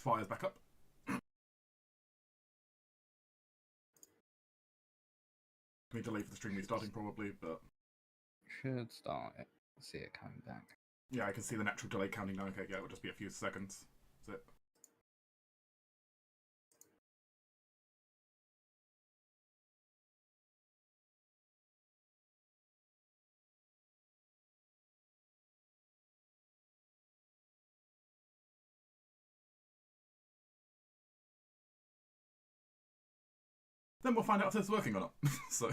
fires back up. Can we delay for the stream restarting probably, but... Should start it. See it coming back. Yeah, I can see the natural delay counting down. Okay, yeah, it'll just be a few seconds. That's it. Then we'll find out if it's working or not. So...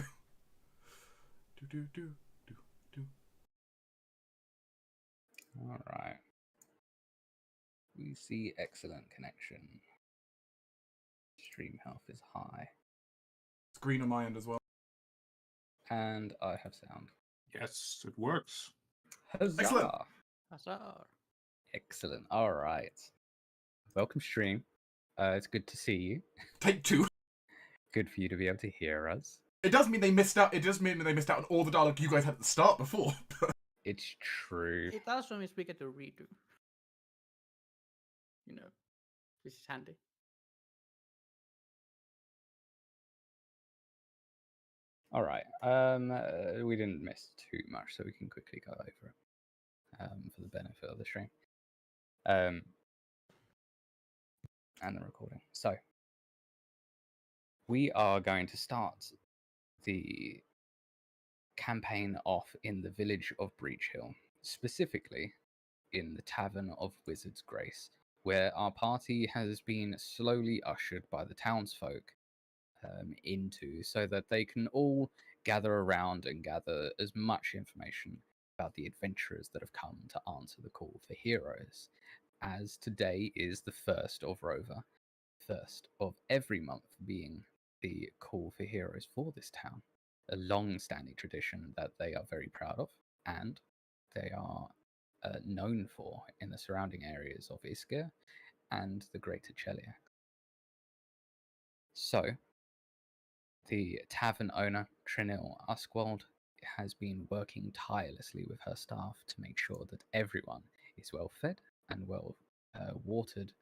Alright. We see excellent connection. Stream health is high. It's green on my end as well. And I have sound. Yes, it works. Huzzah! Excellent. Huzzah. Excellent. Alright. Welcome, stream. It's good to see you. Take 2. Good for you to be able to hear us. It does mean they missed out. It does mean they missed out on all the dialogue you guys had at the start before. It's true. It also means we get to redo. You know, this is handy. Alright. We didn't miss too much, so we can quickly go over it for the benefit of the stream. And the recording. So, we are going to start the campaign off in the village of Breach Hill, specifically in the Tavern of Wizard's Grace, where our party has been slowly ushered by the townsfolk into, so that they can all gather around and gather as much information about the adventurers that have come to answer the call for heroes, as today is the 1st of Rover, 1st of every month being the call for heroes for this town, a long-standing tradition that they are very proud of, and they are known for in the surrounding areas of Isker and the Greater Cheliax. So, the tavern owner, Trinil Uskwald, has been working tirelessly with her staff to make sure that everyone is well fed and well watered,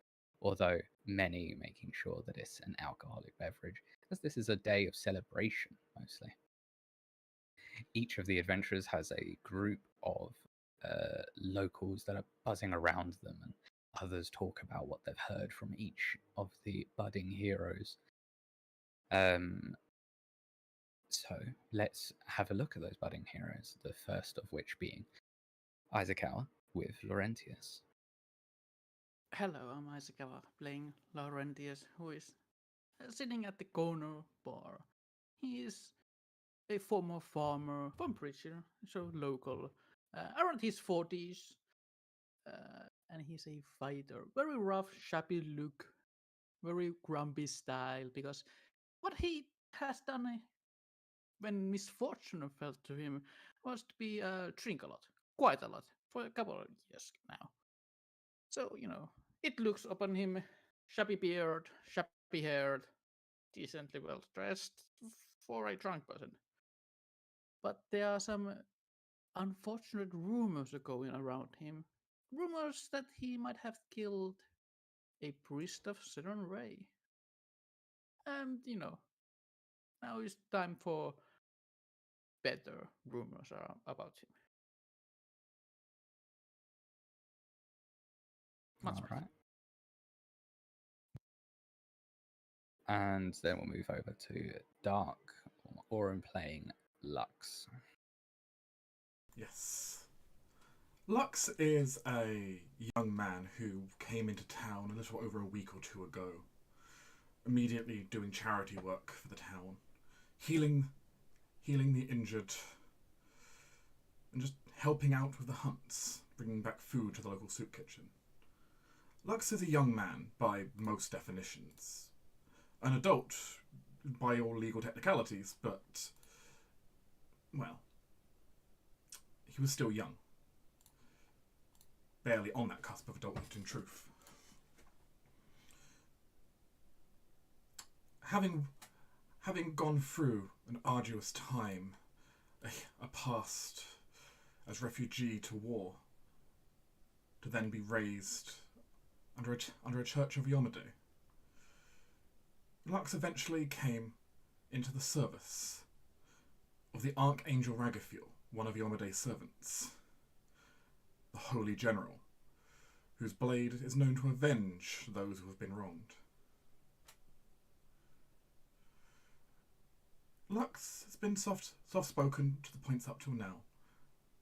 although many making sure that it's an alcoholic beverage, as this is a day of celebration mostly. Each of the adventurers has a group of locals that are buzzing around them, and others talk about what they've heard from each of the budding heroes. So let's have a look at those budding heroes, the first of which being Aizakawa with Laurentius. Hello, I'm Aizakawa, playing Laurentius, who is sitting at the corner bar. He is a former farmer from Preacher, so local, around his 40s, and he's a fighter. Very rough, shabby look, very grumpy style, because what he has done when misfortune fell to him was to be drink a lot, quite a lot, for a couple of years now. So, you know, it looks upon him, shabby beard, shabby haired, decently well dressed for a drunk person. But there are some unfortunate rumors going around him. Rumors that he might have killed a priest of Southern Ray. And, you know, now it's time for better rumors about him. Much All right. And then we'll move over to Dark, Auran playing Lux. Yes. Lux is a young man who came into town a little over a week or 2 ago, immediately doing charity work for the town, healing the injured, and just helping out with the hunts, bringing back food to the local soup kitchen. Lux is a young man by most definitions, an adult by all legal technicalities, but, well, he was still young. Barely on that cusp of adulthood in truth. Having gone through an arduous time, a past as refugee to war, to then be raised under a church of Yomade. Lux eventually came into the service of the Archangel Ragafiel, one of Yomade's servants, the Holy General, whose blade is known to avenge those who have been wronged. Lux has been soft-spoken to the points up till now,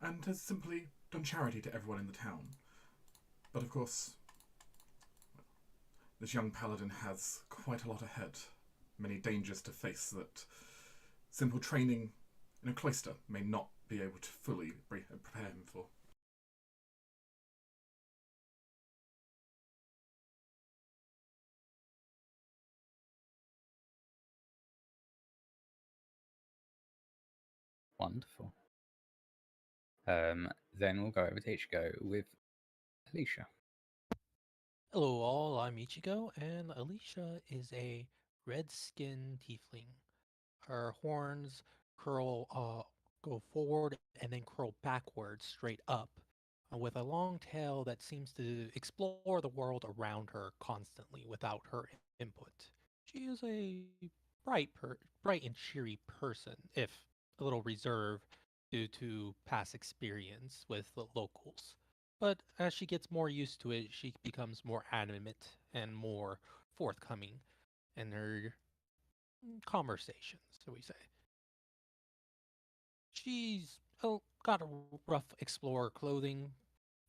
and has simply done charity to everyone in the town. But of course, this young paladin has quite a lot ahead, many dangers to face that simple training in a cloister may not be able to fully prepare him for. Wonderful. Then we'll go over to Ichigo with Alicia. Hello all, I'm Ichigo, and Alicia is a red-skinned tiefling. Her horns go forward and then curl backwards straight up, with a long tail that seems to explore the world around her constantly without her input. She is a bright and cheery person, if a little reserved due to past experience with the locals. But as she gets more used to it, she becomes more animate and more forthcoming in her conversations, so we say. She's got a rough explorer clothing,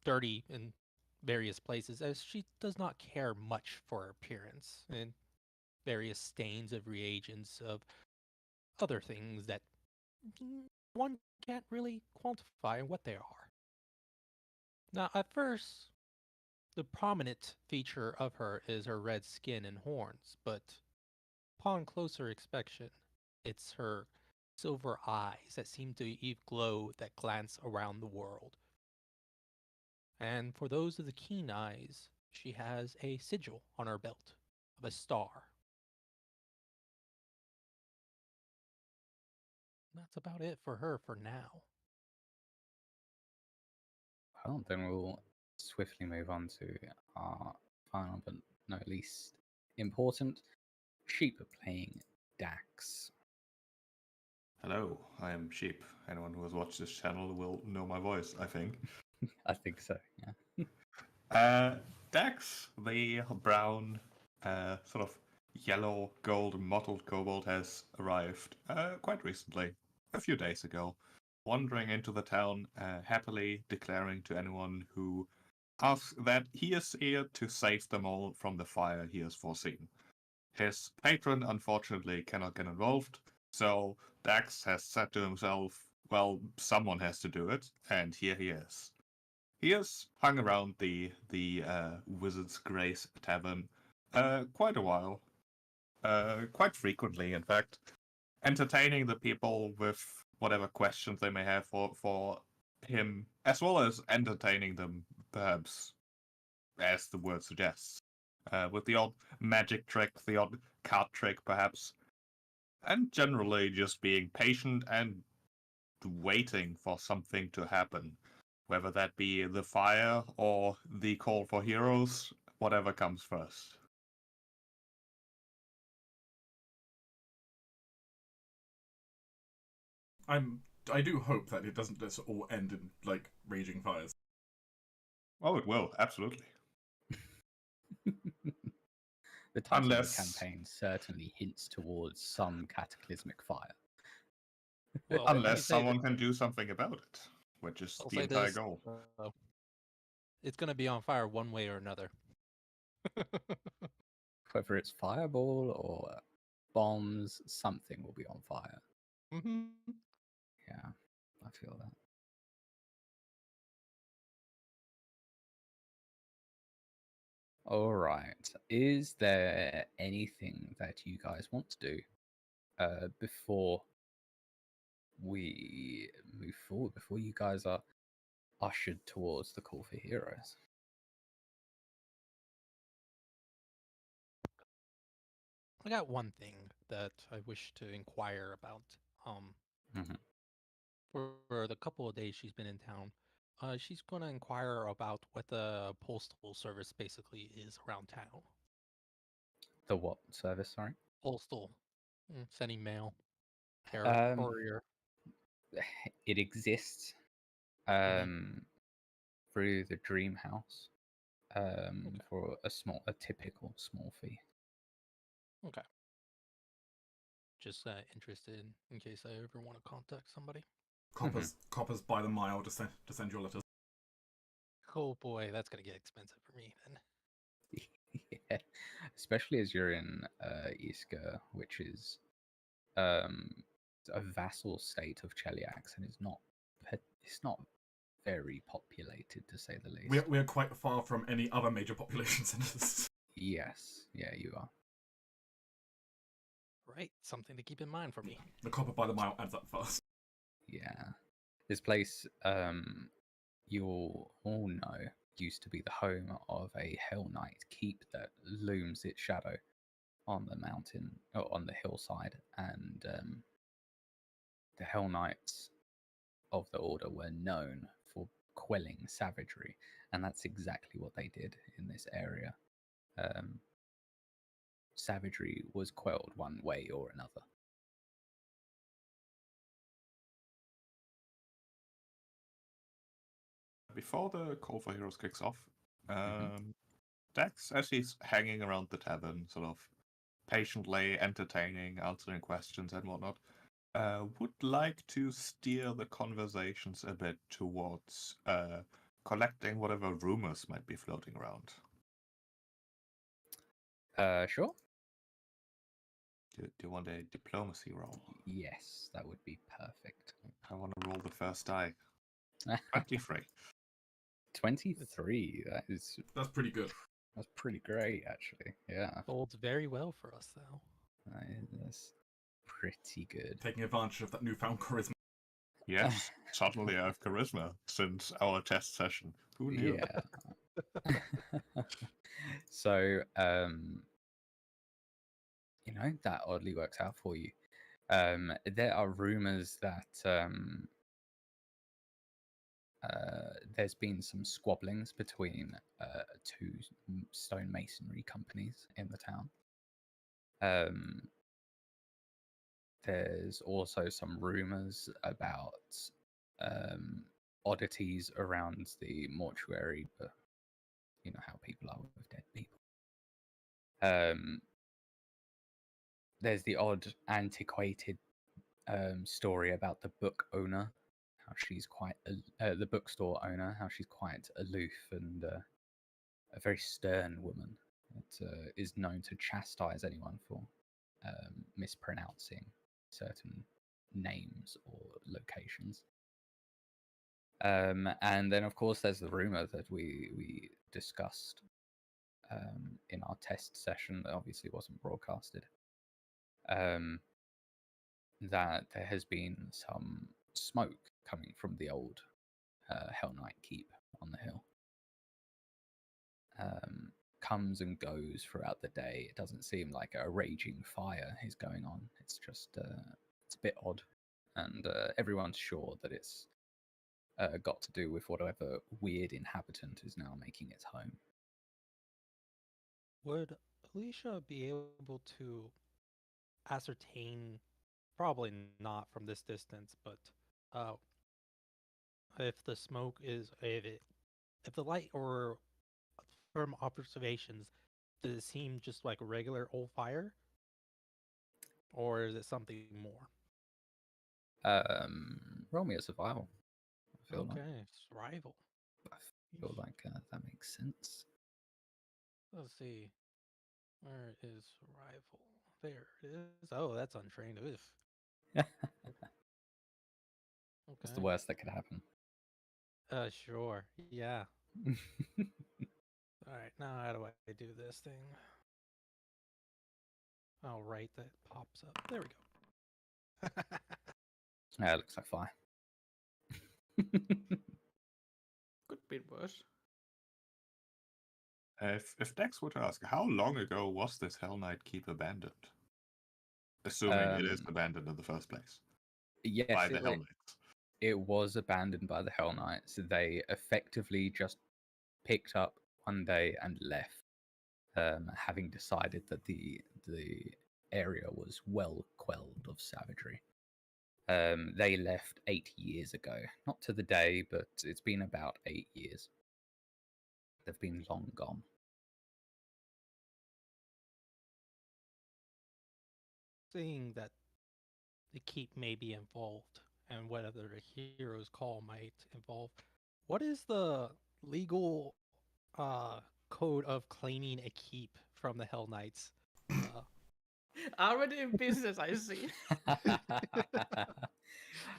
dirty in various places, as she does not care much for her appearance, and various stains of reagents of other things that one can't really quantify what they are. Now, at first, the prominent feature of her is her red skin and horns, but upon closer inspection, it's her silver eyes that seem to glow that glance around the world. And for those of the keen eyes, she has a sigil on her belt of a star. That's about it for her for now. Well, then we'll swiftly move on to our final but not least important sheep playing Dax. Hello, I am Sheep. Anyone who has watched this channel will know my voice, I think. I think so, yeah. Dax, the brown, sort of yellow gold mottled kobold, has arrived quite recently, a few days ago, wandering into the town, happily declaring to anyone who asks that he is here to save them all from the fire he has foreseen. His patron, unfortunately, cannot get involved, so Dax has said to himself, well, someone has to do it, and here he is. He has hung around the Wizard's Grace Tavern quite a while, quite frequently, in fact, entertaining the people with whatever questions they may have for him, as well as entertaining them, perhaps, as the word suggests, with the odd magic trick, the odd card trick, perhaps, and generally just being patient and waiting for something to happen, whether that be the fire or the call for heroes, whatever comes first. I do hope that it doesn't just all end in, like, raging fires. Oh, it will, absolutely. The title Unless- of the campaign certainly hints towards some cataclysmic fire. Well, let me Unless say someone can do something about it, which is I'll the say entire this, goal. it's going to be on fire one way or another. Whether it's fireball or bombs, something will be on fire. Mm-hmm. Yeah, I feel that. All right. Is there anything that you guys want to do before we move forward? Before you guys are ushered towards the call for heroes? I got one thing that I wish to inquire about. Mhm. For the couple of days she's been in town, She's going to inquire about what the postal service basically is around town. The what service? Sorry. Postal, sending mail, Um, courier. it exists through the Dream House Okay. for a typical small fee. Okay. Just interested in case I ever want to contact somebody. Coppers by the mile to send your letters. Oh boy, that's gonna get expensive for me then. Yeah, especially as you're in Iska, which is a vassal state of Cheliax, and it's not very populated to say the least. We're quite far from any other major population centers. Yes, yeah, you are. Right, something to keep in mind for me. The copper by the mile adds up fast. Yeah, this place you'll all know used to be the home of a Hell Knight keep that looms its shadow on the mountain or on the hillside, and the Hell Knights of the Order were known for quelling savagery, and that's exactly what they did in this area. Savagery was quelled one way or another. Before the call for heroes kicks off, Dex, as he's hanging around the tavern, sort of patiently entertaining, answering questions and whatnot, would like to steer the conversations a bit towards collecting whatever rumors might be floating around. Sure. Do you want a diplomacy roll? Yes, that would be perfect. I want to roll the first die. 23. 23. That's pretty good. That's pretty great, actually. Yeah, Bodes very well for us, though. that's pretty good. Taking advantage of that newfound charisma. Yes, suddenly I have charisma since our test session. Who knew? Yeah. So, that oddly works out for you. There are rumors that there's been some squabblings between two stonemasonry companies in the town. There's also some rumors about oddities around the mortuary, but you know how people are with dead people. There's the odd antiquated story about the book owner, how she's quite the bookstore owner, how she's quite aloof and a very stern woman that is known to chastise anyone for mispronouncing certain names or locations. And then, of course, there's the rumor that we discussed in our test session that obviously wasn't broadcasted. That there has been some smoke coming from the old Hell Knight Keep on the hill. Comes and goes throughout the day. It doesn't seem like a raging fire is going on. It's just it's a bit odd, and everyone's sure that it's got to do with whatever weird inhabitant is now making its home. Would Alicia be able to ascertain, probably not from this distance, but if the smoke is if the light or from observations, does it seem just like regular old fire, or is it something more? Roll me a survival. I feel Okay, like, survival. I feel like that makes sense. Let's see. Where is survival? There it is. Oh, that's untrained. Oof. What's the Okay. worst that could happen? Sure. Yeah. All right. Now how do I do this thing? Oh, right. That pops up. There we go. Yeah, it looks like fire. Could be worse. If Dex were to ask, how long ago was this Hell Knight Keep abandoned? Assuming it is abandoned in the first place. Yes, By the Hell Knights. it was abandoned by the Hell Knights. They effectively just picked up one day and left, having decided that the area was well quelled of savagery. They left 8 years ago, not to the day, but it's been about 8 years. They've been long gone. Seeing that the keep may be involved and whatever the hero's call might involve, what is the legal code of claiming a keep from the Hell Knights? Already in business, I see.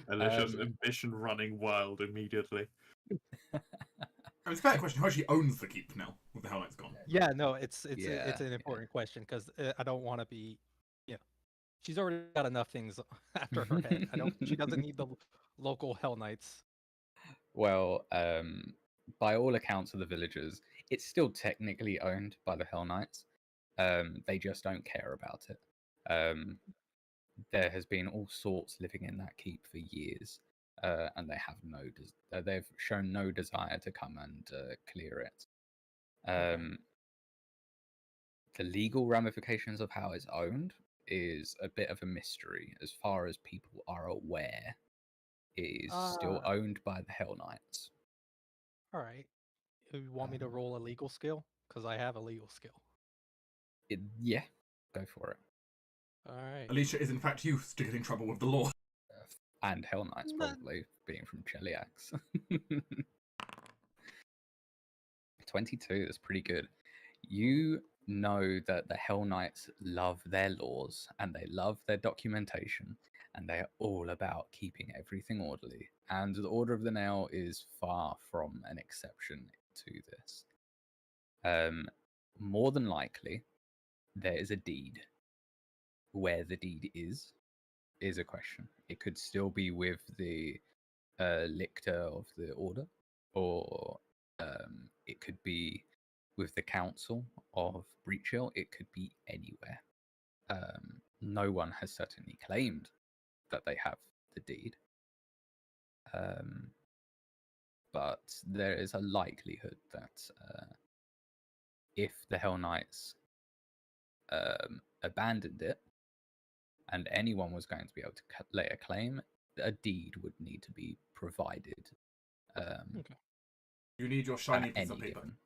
Alicia's ambition running wild immediately. I mean, it's a fair question. Who actually owns the keep now with the Hell Knight's gone? Yeah, no, it's Yeah, an important question because I don't want to be, she's already got enough things after her head. She doesn't need the local Hell Knights. Well, by all accounts of the villagers, it's still technically owned by the Hell Knights. They just don't care about it. There has been all sorts living in that keep for years, and they have they've shown no desire to come and clear it. The legal ramifications of how it's owned is a bit of a mystery. As far as people are aware, it is still owned by the Hell Knights. All right. You want me to roll a legal skill? Because I have a legal skill. Yeah, go for it. All right. Alicia is in fact used to getting trouble with the law. And Hell Knights, probably, being from Cheliax. 22 is pretty good. You know that the Hell Knights love their laws and they love their documentation, and they are all about keeping everything orderly. And the Order of the Nail is far from an exception to this. More than likely, there is a deed. Where the deed is a question. It could still be with the lictor of the order, or it could be with the council of Breach Hill. It could be anywhere. No one has certainly claimed that they have the deed, but there is a likelihood that if the Hell Knights abandoned it, and anyone was going to be able to lay a claim, a deed would need to be provided. Okay. You need your shiny piece of any paper. given.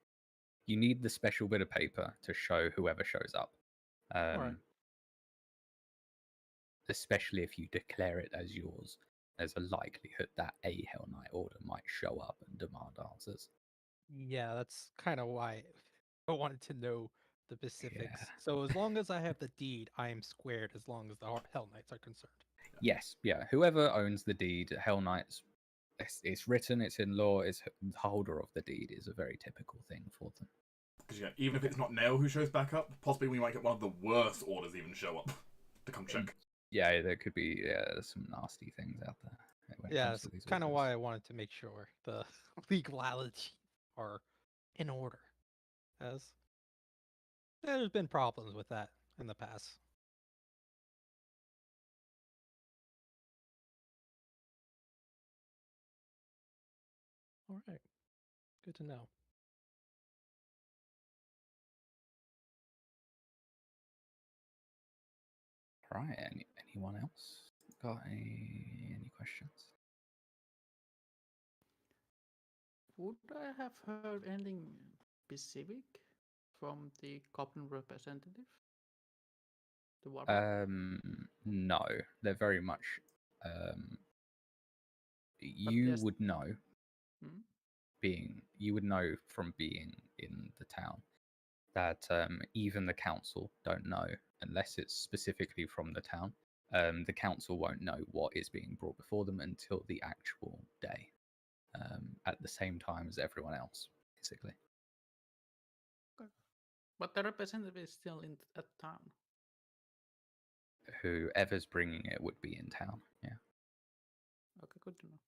You need the special bit of paper to show whoever shows up. Alright. Especially if you declare it as yours, there's a likelihood that a Hell Knight order might show up and demand answers. Yeah, that's kind of why I wanted to know the specifics. Yeah. So as long as I have the deed, I am squared as long as the Hell Knights are concerned. Yes, yeah. Whoever owns the deed, Hell Knights, it's written, it's in law, it's the holder of the deed is a very typical thing for them. Because even if it's not Nail who shows back up, possibly we might get one of the worst orders even show up to come check. Yeah, there could be some nasty things out there. Yeah, that's kind of why I wanted to make sure the legality are in order, as there's been problems with that in the past. All right, good to know. Right, anyone else got any questions? Would I have heard anything specific from the goblin representative? The warlock? No, they're very much. You would know, you would know from being in the town that even the council don't know unless it's specifically from the town. The council won't know what is being brought before them until the actual day, at the same time as everyone else, basically. Okay. But the representative is still at town. Whoever's bringing it would be in town, yeah. Okay, good to know.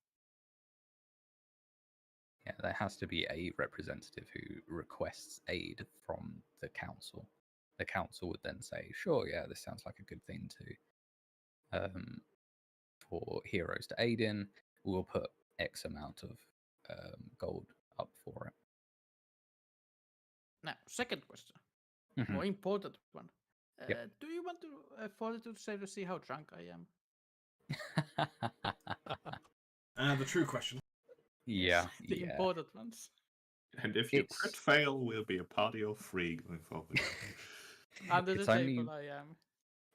Yeah, there has to be a representative who requests aid from the council. The council would then say, sure, yeah, this sounds like a good thing to for heroes to aid in. we'll put X amount of gold up for it. Now, second question, Mhm. more important one. Yep. Do you want to fortitude save to see how drunk I am? And the true question. Yeah, the yeah. important ones. And if you It's- crit fail, we'll be a party of 3 going forward. Under the It's only- table, I am.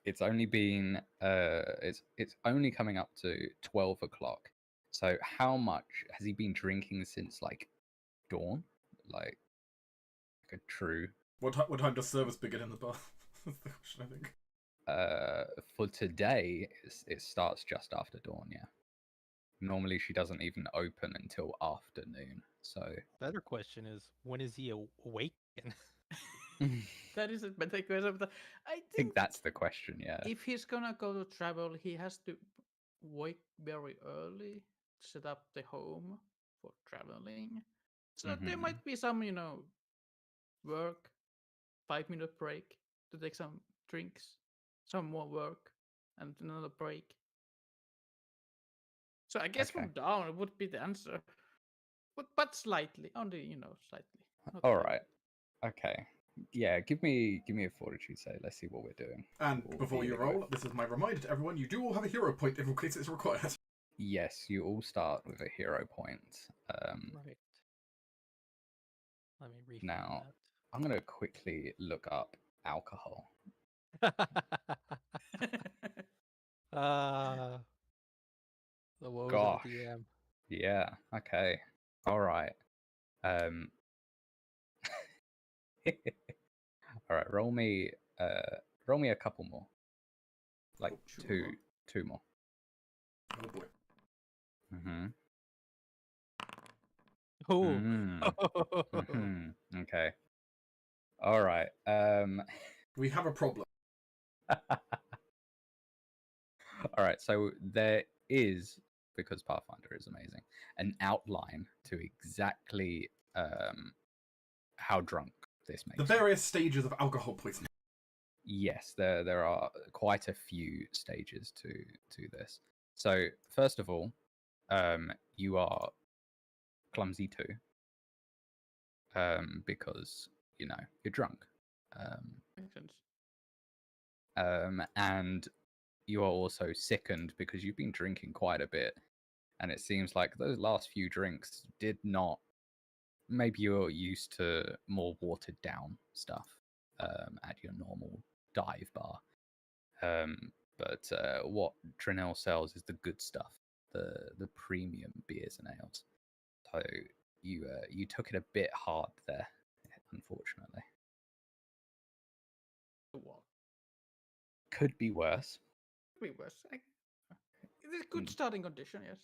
It's only been it's only coming up to 12 o'clock. So how much has he been drinking since like dawn? Like a true What time does service begin in the bar? That's the question, I think. for today it starts just after dawn, yeah. Normally she doesn't even open until afternoon. So Better question is, when is he awaken? That is a better question. But I I think think that's the question, yeah. if he's gonna go to travel, he has to wake very early, set up the home for traveling. So there Mhm. might be some, work, 5-minute break to take some drinks, some more work, and another break. So I guess Okay. from down it would be the answer, but slightly, only slightly. not All heavy. right. Okay. Yeah, give me a fortitude save. Let's see what we're doing. And We'll before you either go- roll, this is my reminder to everyone: you do all have a hero point in case it's required. Yes, you all start with a hero point. Right. Let me refill Now, I'm gonna quickly look up alcohol. that. The woes Gosh. of the DM. Yeah. Okay. All right. All right. Roll me a couple more. Like Oh, two more. Oh boy. Mm-hmm. Oh. Mm. Okay. All right. We have a problem. All right. So there is, because Pathfinder is amazing, an outline to exactly how drunk this makes The you. various stages of alcohol poisoning. Yes, there are quite a few stages to this. So first of all, you are clumsy too, because you're drunk, Makes sense. and you are also sickened because you've been drinking quite a bit, and it seems like those last few drinks did not. Maybe you're used to more watered down stuff at your normal dive bar. But what Trinell sells is the good stuff, the premium beers and ales. So you took it a bit hard there, unfortunately. What? Could be worse. Could be worse. It's a good starting condition, yes.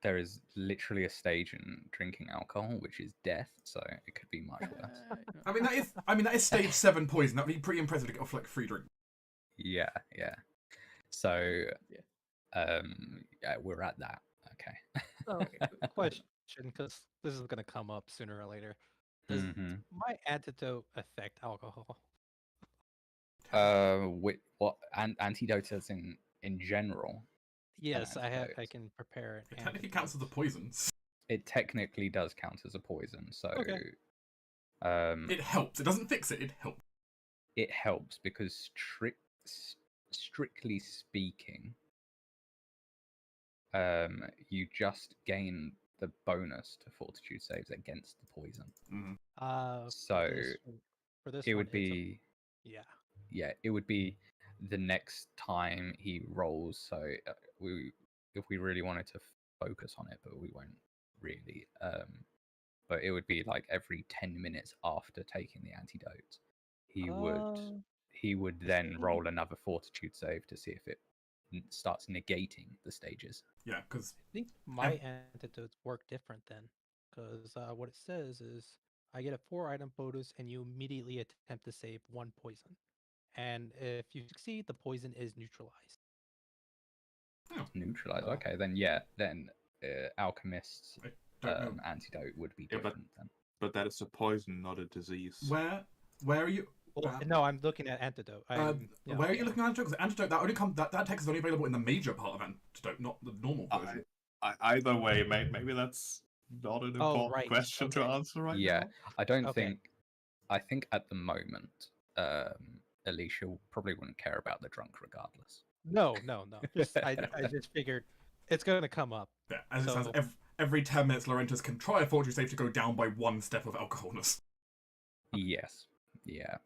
There is literally a stage in drinking alcohol, which is death. So it could be much worse. I mean that is stage 7 poison. That'd be pretty impressive to get off like a free drink. Yeah. So Yeah. yeah, we're at that. Okay. Okay, good. Question, because this is going to come up sooner or later. Does Mhm. my antidote affect alcohol? What antidotes as in general? Yes, I antidotes. can prepare It an technically counts as a antidote. poison. It technically does count as a poison, so Okay. It helps. It doesn't fix it. It helps. it helps because strictly speaking, you just gain the bonus to fortitude saves against the poison. So for this It one, would be yeah. it would be the next time he rolls. So if we really wanted to focus on it, but we won't really. But it would be like every 10 minutes after taking the antidote, he would I then see. roll another fortitude save to see if it starts negating the stages. Yeah, because I think my antidotes work different then, because what it says is I get a 4-item bonus, and you immediately attempt to save 1 poison, and if you succeed, the poison is neutralized. Neutralize. So- Okay, then Alchemist's I don't know antidote would be Yeah, but- different then. But that is a poison, not a disease. where are you? Well, no, I'm looking at antidote. Where are you looking at antidote? Because antidote that only that text is only available in the major part of antidote, not the normal version. Either way, maybe that's not an important right. question to Okay. answer right Yeah, now. I don't Okay. think. I think at the moment, Alicia probably wouldn't care about the drunk regardless. No. Just I just figured it's gonna come up. Yeah, as it So sounds, every 10 minutes, Laurentius can try a fortune save to go down by 1 step of alcoholness. Yes. Yeah.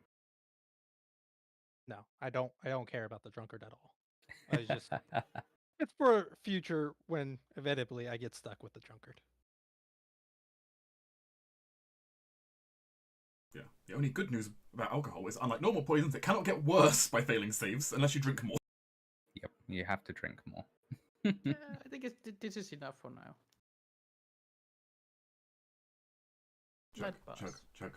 no, I don't care about the drunkard at all. I just it's for future when inevitably I get stuck with the drunkard. Yeah. The only good news about alcohol is, unlike normal poisons, it cannot get worse by failing saves unless you drink more. Yep. You have to drink more. Yeah, I think this is enough for now. Chug, Let pass. chug, chug.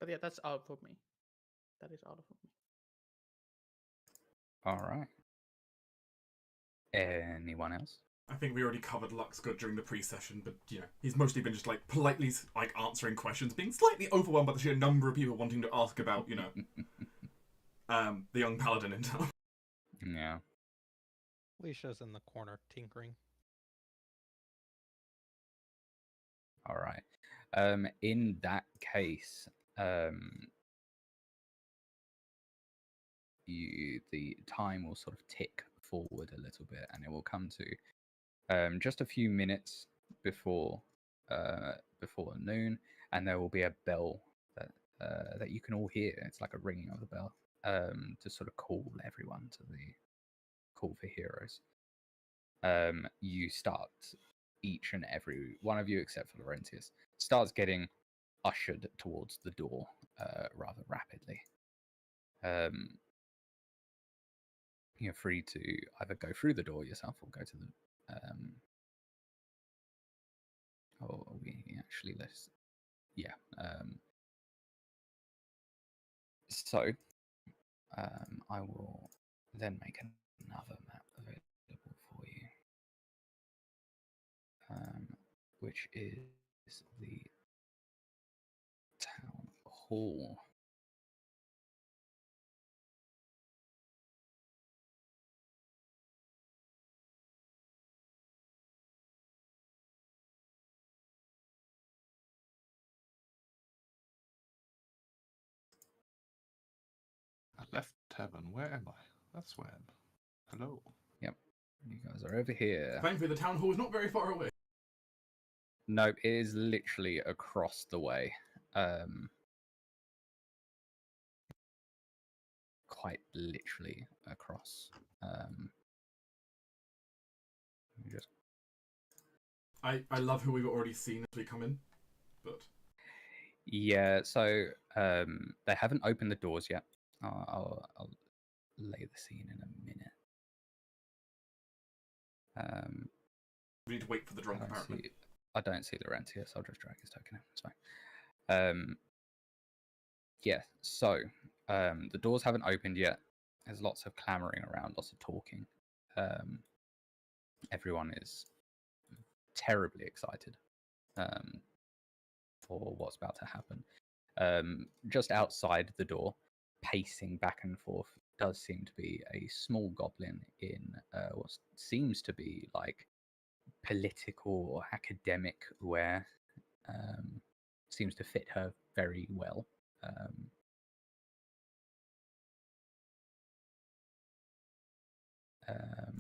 But yeah, that's out for me. That is out for me. All right. Anyone else? I think we already covered Lux good during the pre-session, but he's mostly been just like politely like answering questions, being slightly overwhelmed by the sheer number of people wanting to ask about the young paladin in town. Yeah. Alicia's in the corner tinkering. All right. In that case, the time will sort of tick forward a little bit, and it will come to just a few minutes before noon, and there will be a bell that you can all hear. It's like a ringing of the bell to sort of call everyone to the call for heroes. You start, each and every one of you, except for Laurentius, starts getting ushered towards the door rather rapidly. You're free to either go through the door yourself or go to the. We actually list. Yeah. So, I will then make another map available for you, which is the town hall. I left Tavern. Where am I? That's where I'm. Hello. Yep, you guys are over here. Thankfully, the town hall is not very far away. Nope, it is literally across the way. Quite literally across. Just... I love who we've already seen as we come in, but Yeah, so they haven't opened the doors yet. I'll lay the scene in a minute. we need to wait for the drunk, apparently. I don't see Laurentius. I'll just drag his token in. It's fine. Yeah, so the doors haven't opened yet. There's lots of clamoring around, lots of talking. Everyone is terribly excited for what's about to happen. Just outside the door, pacing back and forth, does seem to be a small goblin in what seems to be like political or academic wear. Seems to fit her very well.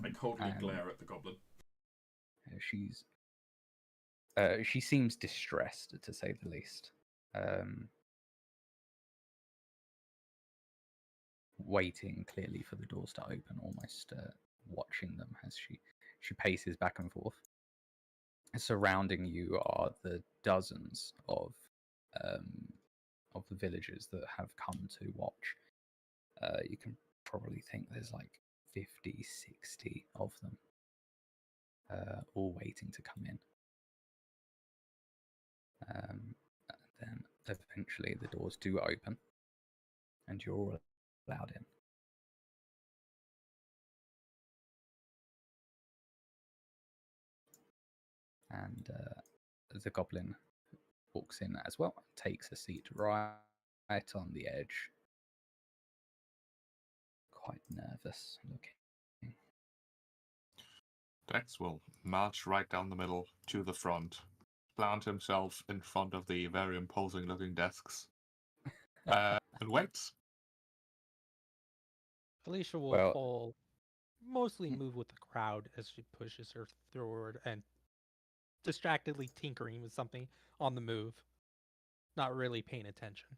I coldly glare at the goblin. She seems distressed, to say the least. Waiting clearly for the doors to open, almost watching them as she paces back and forth. Surrounding you are the dozens of the villagers that have come to watch. You can probably think there's like 50, 60 of them, all waiting to come in. Then eventually the doors do open, and you're all allowed in. And the goblin walks in as well, takes a seat right on the edge. Quite nervous looking. Dex will march right down the middle to the front, plant himself in front of the very imposing looking desks, and waits. Alicia will Well- fall, mostly move with the crowd as she pushes her forward and distractedly tinkering with something on the move, not really paying attention.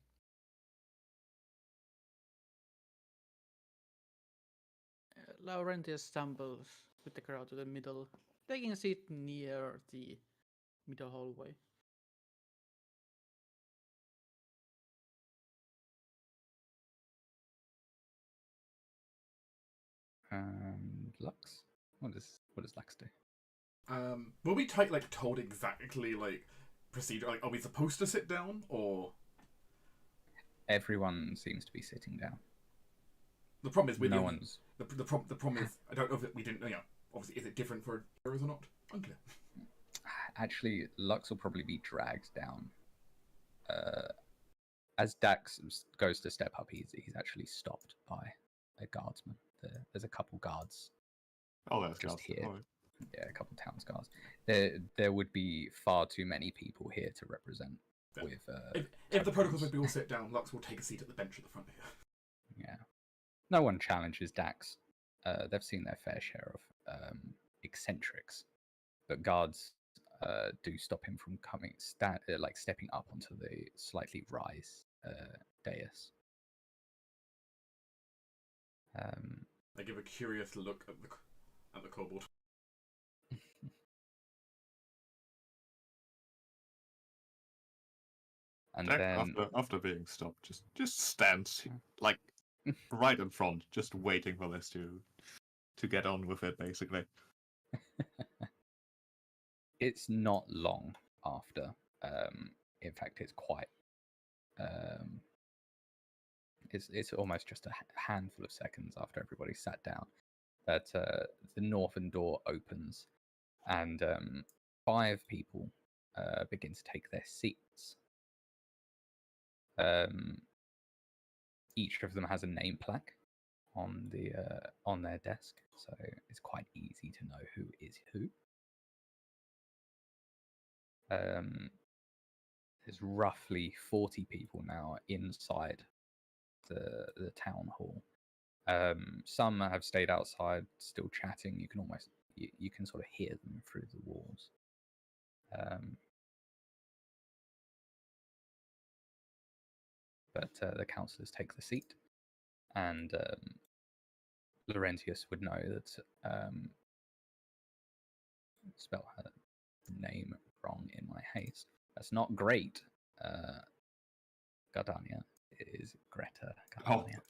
Laurentius stumbles with the crowd to the middle, taking a seat near the middle hallway. And Lux? What does Lux do? Were we told exactly procedure? Like, are we supposed to sit down or? Everyone seems to be sitting down. The problem is No one's. The problem is I don't know if we didn't. Obviously, is it different for heroes or not? Unclear. Actually, Lux will probably be dragged down. As Dax goes to step up, he's actually stopped by a guardsman. There's a couple guards Oh, there's just guards. here. Alright. Yeah, a couple towns guards. There would be far too many people here to represent. Yeah. With If the protocol says we all sit down, Lux will take a seat at the bench at the front here. yeah, no one challenges Dax. They've seen their fair share of eccentrics, but guards do stop him from stepping up onto the slightly rise dais. I give a curious look at the kobold. And Dex, then after being stopped, just stands like right in front, just waiting for this to get on with it, basically. it's not long after. In fact, it's quite. It's almost just a handful of seconds after everybody sat down that the northern door opens, and 5 people begin to take their seats. Each of them has a name plaque on their desk, so it's quite easy to know who is who. There's roughly 40 people now inside the town hall. Some have stayed outside, still chatting. You can you can sort of hear them through the walls. But the councillors take the seat, and Laurentius would know that spell her name wrong in my haste. That's not great. Gardania is Greta Gardania.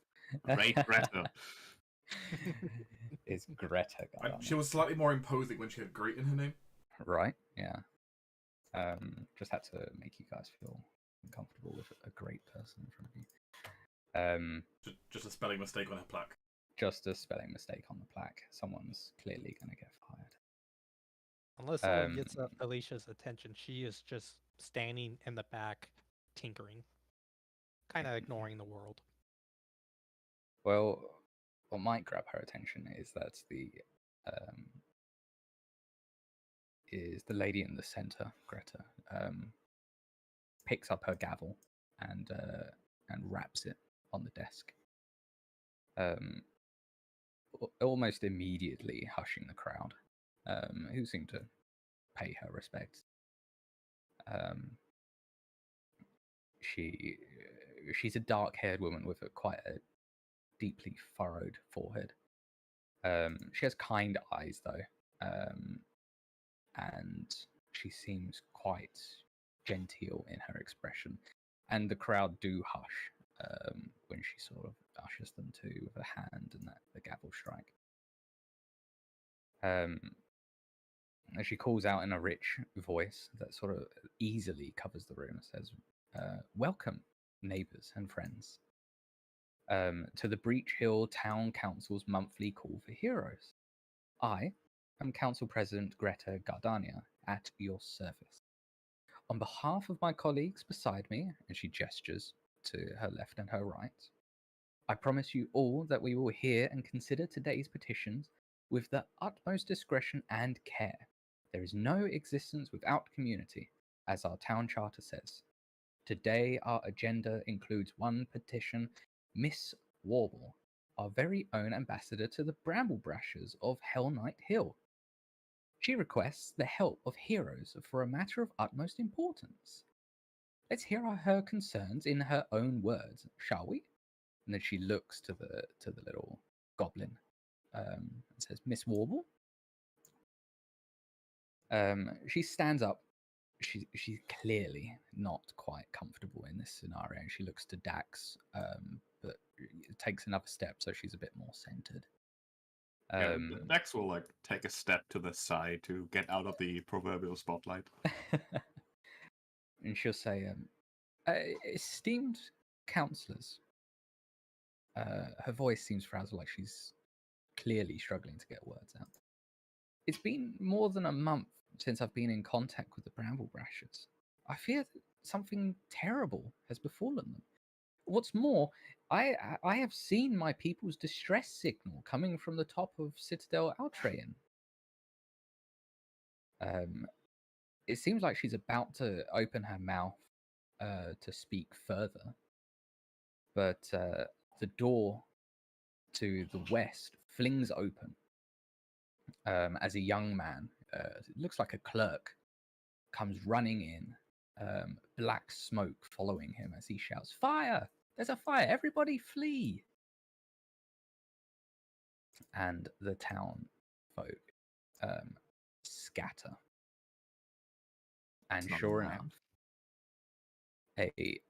Great Greta. Is Greta Gardania. She was slightly more imposing when she had "great" in her name. Right, yeah. Just had to make you guys feel uncomfortable with a great person in front of you. Just a spelling mistake on her plaque. Just a spelling mistake on the plaque. Someone's clearly going to get fired. Unless someone gets Alicia's attention, she is just standing in the back, tinkering, kind of ignoring the world. Well, what might grab her attention is that the lady in the center, Greta, picks up her gavel and wraps it on the desk. Almost immediately hushing the crowd, who seem to pay her respects. She's a dark-haired woman with quite a deeply furrowed forehead. She has kind eyes, though, and she seems quite genteel in her expression. And the crowd do hush when she sort of ushers them to with a hand and the gavel strike. And she calls out in a rich voice that sort of easily covers the room. Says, "Welcome, neighbours and friends, to the Breach Hill Town Council's monthly call for heroes. I am Council President Greta Gardania at your service. On behalf of my colleagues beside me, and she gestures to her left and her right, I promise you all that we will hear and consider today's petitions with the utmost discretion and care. There is no existence without community, as our town charter says. Today, our agenda includes one petition, Miss Warble, our very own ambassador to the Bramblebrashers of Hell Knight Hill. She requests the help of heroes for a matter of utmost importance. Let's hear her concerns in her own words, shall we? And then she looks to the little goblin and says, Miss Warble? She stands up. She's clearly not quite comfortable in this scenario. She looks to Dax, but it takes another step, so she's a bit more centered. Dex will like take a step to the side to get out of the proverbial spotlight. And she'll say, esteemed counselors. Her voice seems frazzled, like she's clearly struggling to get words out. It's been more than a month since I've been in contact with the Bramblebrashers. I fear that something terrible has befallen them. What's more, I have seen my people's distress signal coming from the top of Citadel Auran. It seems like she's about to open her mouth to speak further, but the door to the west flings open as a young man, it looks like a clerk, comes running in, black smoke following him as he shouts, "Fire! There's a fire! Everybody flee!" And the town folk scatter. And sure enough, a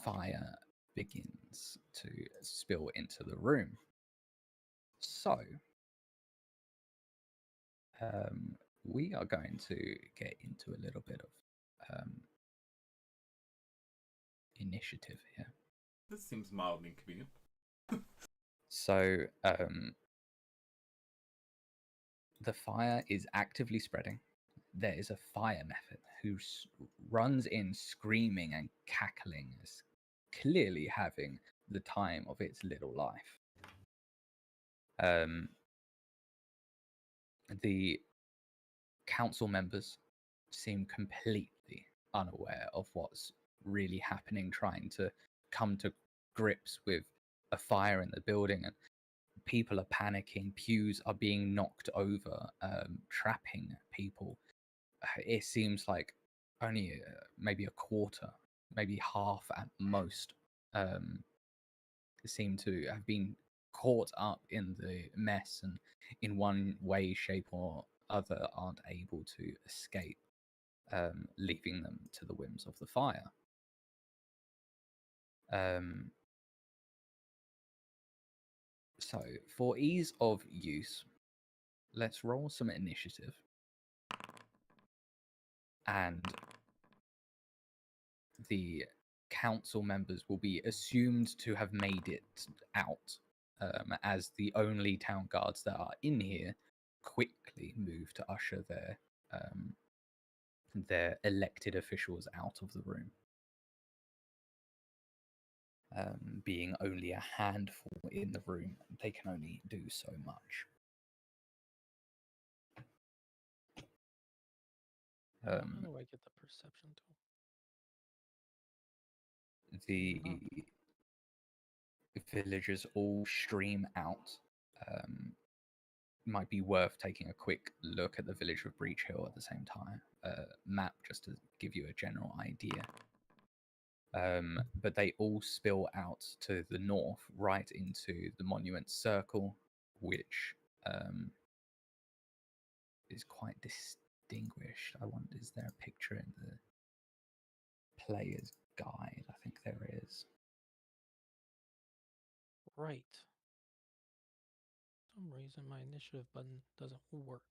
fire begins to spill into the room. So, we are going to get into a little bit of initiative here. This seems mildly inconvenient. So, the fire is actively spreading. There is a fire method who runs in screaming and cackling, as clearly having the time of its little life. The council members seem completely unaware of what's really happening, trying to come to grips with a fire in the building, and people are panicking, pews are being knocked over, trapping people. It seems like only maybe a quarter, maybe half at most, seem to have been caught up in the mess and in one way, shape, or other aren't able to escape, leaving them to the whims of the fire. So, for ease of use, let's roll some initiative. And the council members will be assumed to have made it out, as the only town guards that are in here quickly move to usher their elected officials out of the room. Being only a handful in the room, they can only do so much. How do I get the perception tool? The villagers all stream out. Might be worth taking a quick look at the village of Breach Hill at the same time. Map, just to give you a general idea. But they all spill out to the north, right into the monument circle, which is quite distinguished. I wonder, is there a picture in the player's guide? I think there is. Right. For some reason my initiative button doesn't work.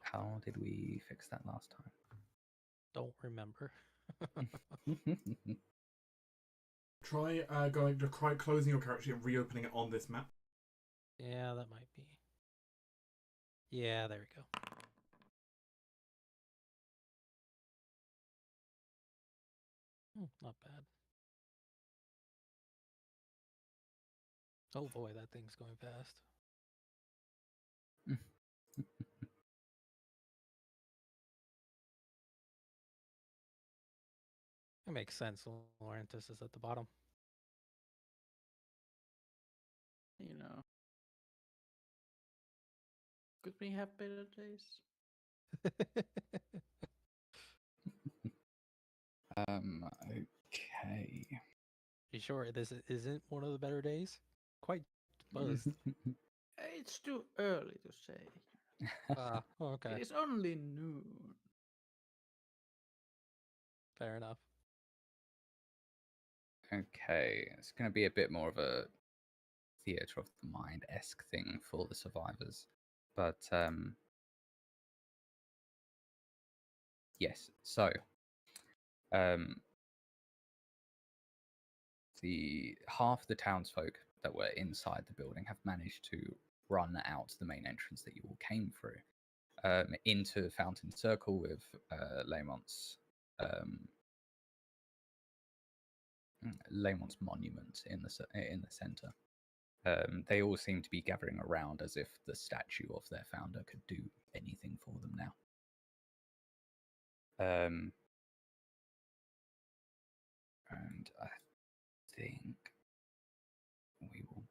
How did we fix that last time? Don't remember. Try try closing your character and reopening it on this map. Yeah, that might be. Yeah, there we go. Not bad. Oh boy, that thing's going fast. It makes sense. Laurentius is at the bottom. You know, could we have better days? Okay. You sure this isn't one of the better days? Quite buzzed. It's too early to say. Okay. It is only noon. Fair enough. Okay, it's going to be a bit more of a theatre of the mind-esque thing for the survivors. But, yes, so, the half the townsfolk that were inside the building have managed to run out the main entrance that you all came through, into Fountain Circle with Lamont's monument in the center. They all seem to be gathering around as if the statue of their founder could do anything for them now. And I think we will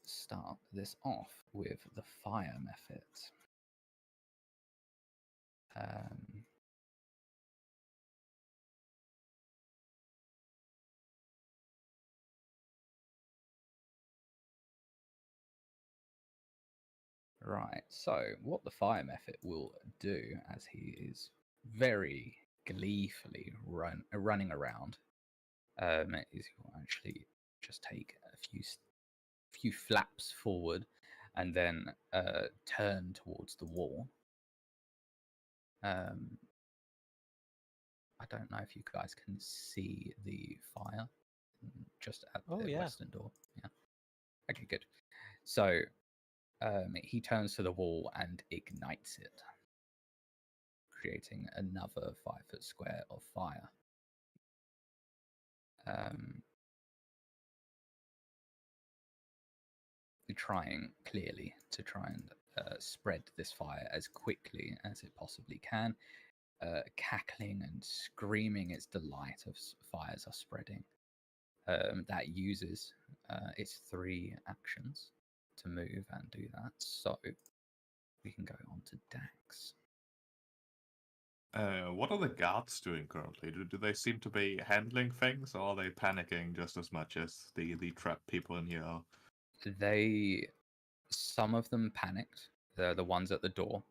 start this off with the fire method. Right, so what the fire method will do, as he is very gleefully running around, is he will actually just take a few flaps forward and then turn towards the wall. I don't know if you guys can see the fire just at the western door. Yeah. Okay, good. So he turns to the wall and ignites it, creating another 5-foot square of fire. Trying clearly to try and spread this fire as quickly as it possibly can, cackling and screaming its delight of fires are spreading. That uses its 3 actions to move and do that. So we can go on to Dax. What are the guards doing currently? Do they seem to be handling things, or are they panicking just as much as the trapped people in here are? Some of them panicked. The ones at the door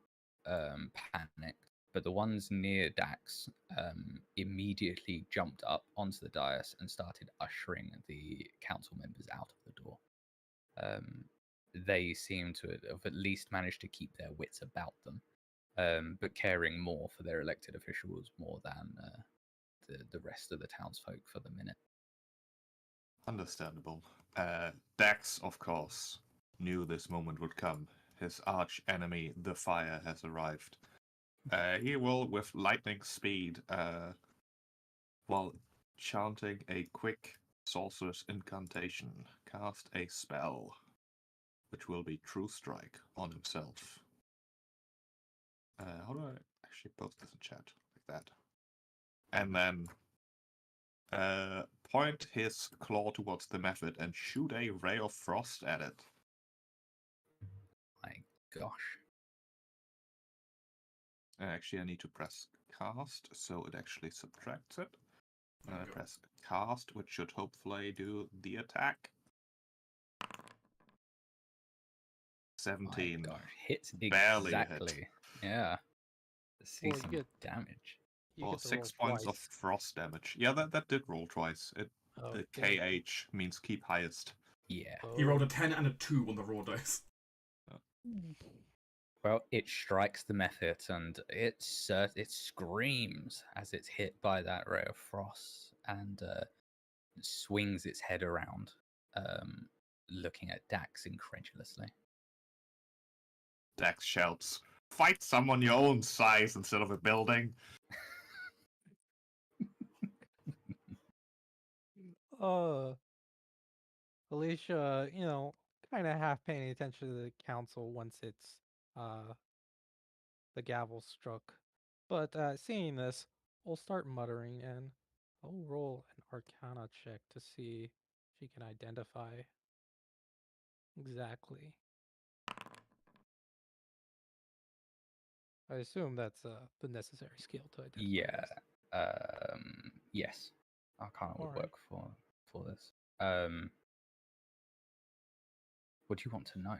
panicked, but the ones near Dax immediately jumped up onto the dais and started ushering the council members out of the door. They seem to have at least managed to keep their wits about them, but caring more for their elected officials more than the rest of the townsfolk for the minute. Understandable. Dax, of course, knew this moment would come. His arch enemy, the fire, has arrived. He will, with lightning speed, while chanting a quick sorcerer's incantation, cast a spell, which will be True Strike on himself. How do I actually post this in chat? Like that. And then point his claw towards the method and shoot a ray of frost at it. My gosh. Actually, I need to press cast, so it actually subtracts it. And I press cast, which should hopefully do the attack. 17. My gosh, hits Barely exactly. hit. Yeah. See Well, some damage. You Or get to 6 roll points of twice. frost damage. Yeah, that did roll twice. The Okay. KH means keep highest. Yeah. He rolled a 10 and a 2 on the raw dice. Well, it strikes the method and it screams as it's hit by that ray of frost and swings its head around, looking at Dax incredulously. Dax shouts, "Fight someone your own size instead of a building." Alicia, kind of half paying attention to the council once it's uh the gavel struck. But seeing this, we'll start muttering and I'll roll an Arcana check to see if she can identify exactly. I assume that's the necessary skill to identify Yeah. this. Yes. Arcana would Alright. work for this. What do you want to know,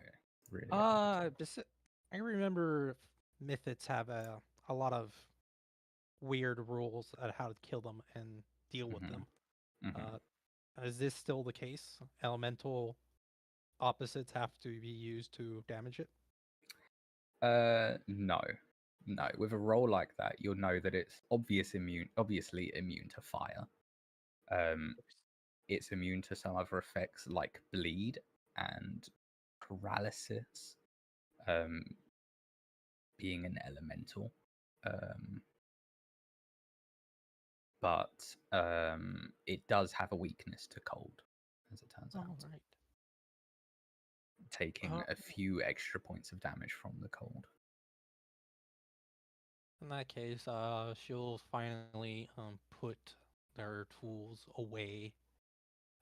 really? about it? I remember Mythics have a lot of weird rules on how to kill them and deal with Mhm, them. mhm. Is this still the case? Elemental opposites have to be used to damage it? No, no. With a roll like that, you'll know that it's obviously immune to fire. Um, it's immune to some other effects like bleed and paralysis. Being an elemental, but it does have a weakness to cold, as it turns out, Alright. taking a few extra points of damage from the cold. In that case, she'll finally put their tools away.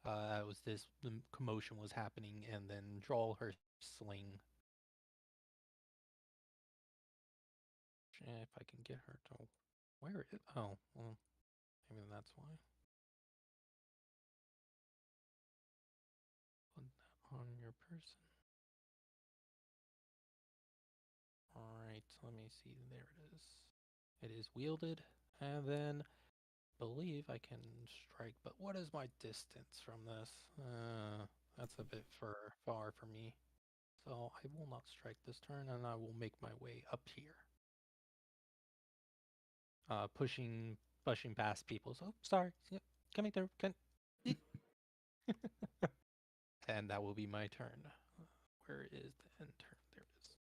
As the commotion was happening, and then draw her sling. If I can get her to wear it. Oh, well, maybe that's why. Put that on your person. Alright, let me see. There it is. It is wielded, and then believe I can strike, but what is my distance from this? That's a bit far for me. So I will not strike this turn, and I will make my way up here. Pushing past people. So sorry. Yep, coming through. And that will be my turn. Where is the end turn? There it is.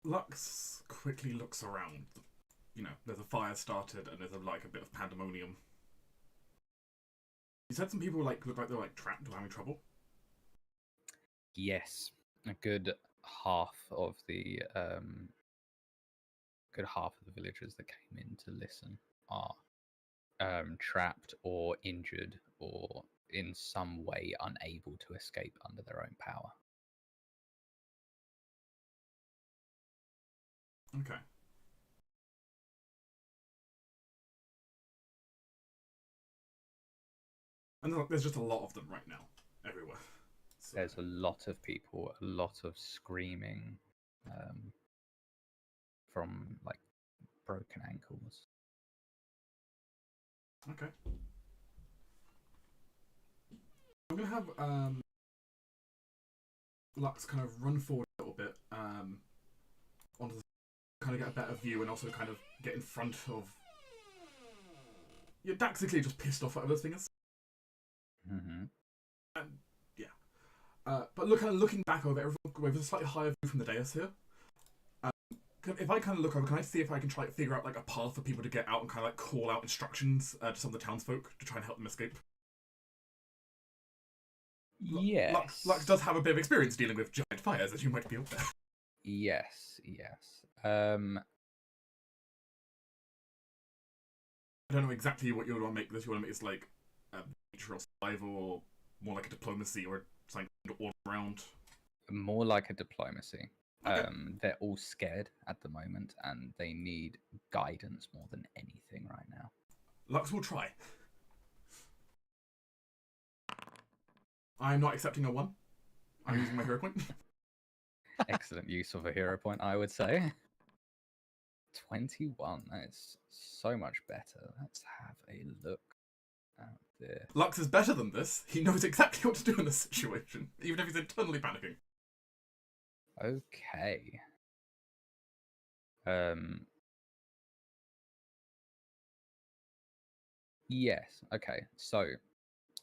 Lux quickly looks around. There's a fire started and there's a bit of pandemonium. You said some people look like they're trapped or having trouble. Yes, a good half of the villagers that came in to listen are trapped or injured or in some way unable to escape under their own power. Okay. And there's just a lot of them right now, everywhere. So. There's a lot of people, a lot of screaming from broken ankles. Okay. I'm gonna have Lux kind of run forward a little bit onto the kind of get a better view and also kind of get in front of. You're basically just pissed off at those things. Mm-hmm. Yeah. But looking back over everyone with a slightly higher view from the dais here. If I kind of look over, can I see if I can try to figure out a path for people to get out and kind of call out instructions to some of the townsfolk to try and help them escape? Yes. Lux does have a bit of experience dealing with giant fires, as you might be aware. Yes. I don't know exactly what you want to make this. You want to make this nature or survival, or more like a diplomacy, or something all around. More like a diplomacy. Okay. They're all scared at the moment, and they need guidance more than anything right now. Lux will try. I'm not accepting a 1. I'm using my hero point. Excellent use of a hero point, I would say. 21. That is so much better. Let's have a look out there. Lux is better than this. He knows exactly what to do in this situation, even if he's internally panicking. Okay. Yes. Okay. So,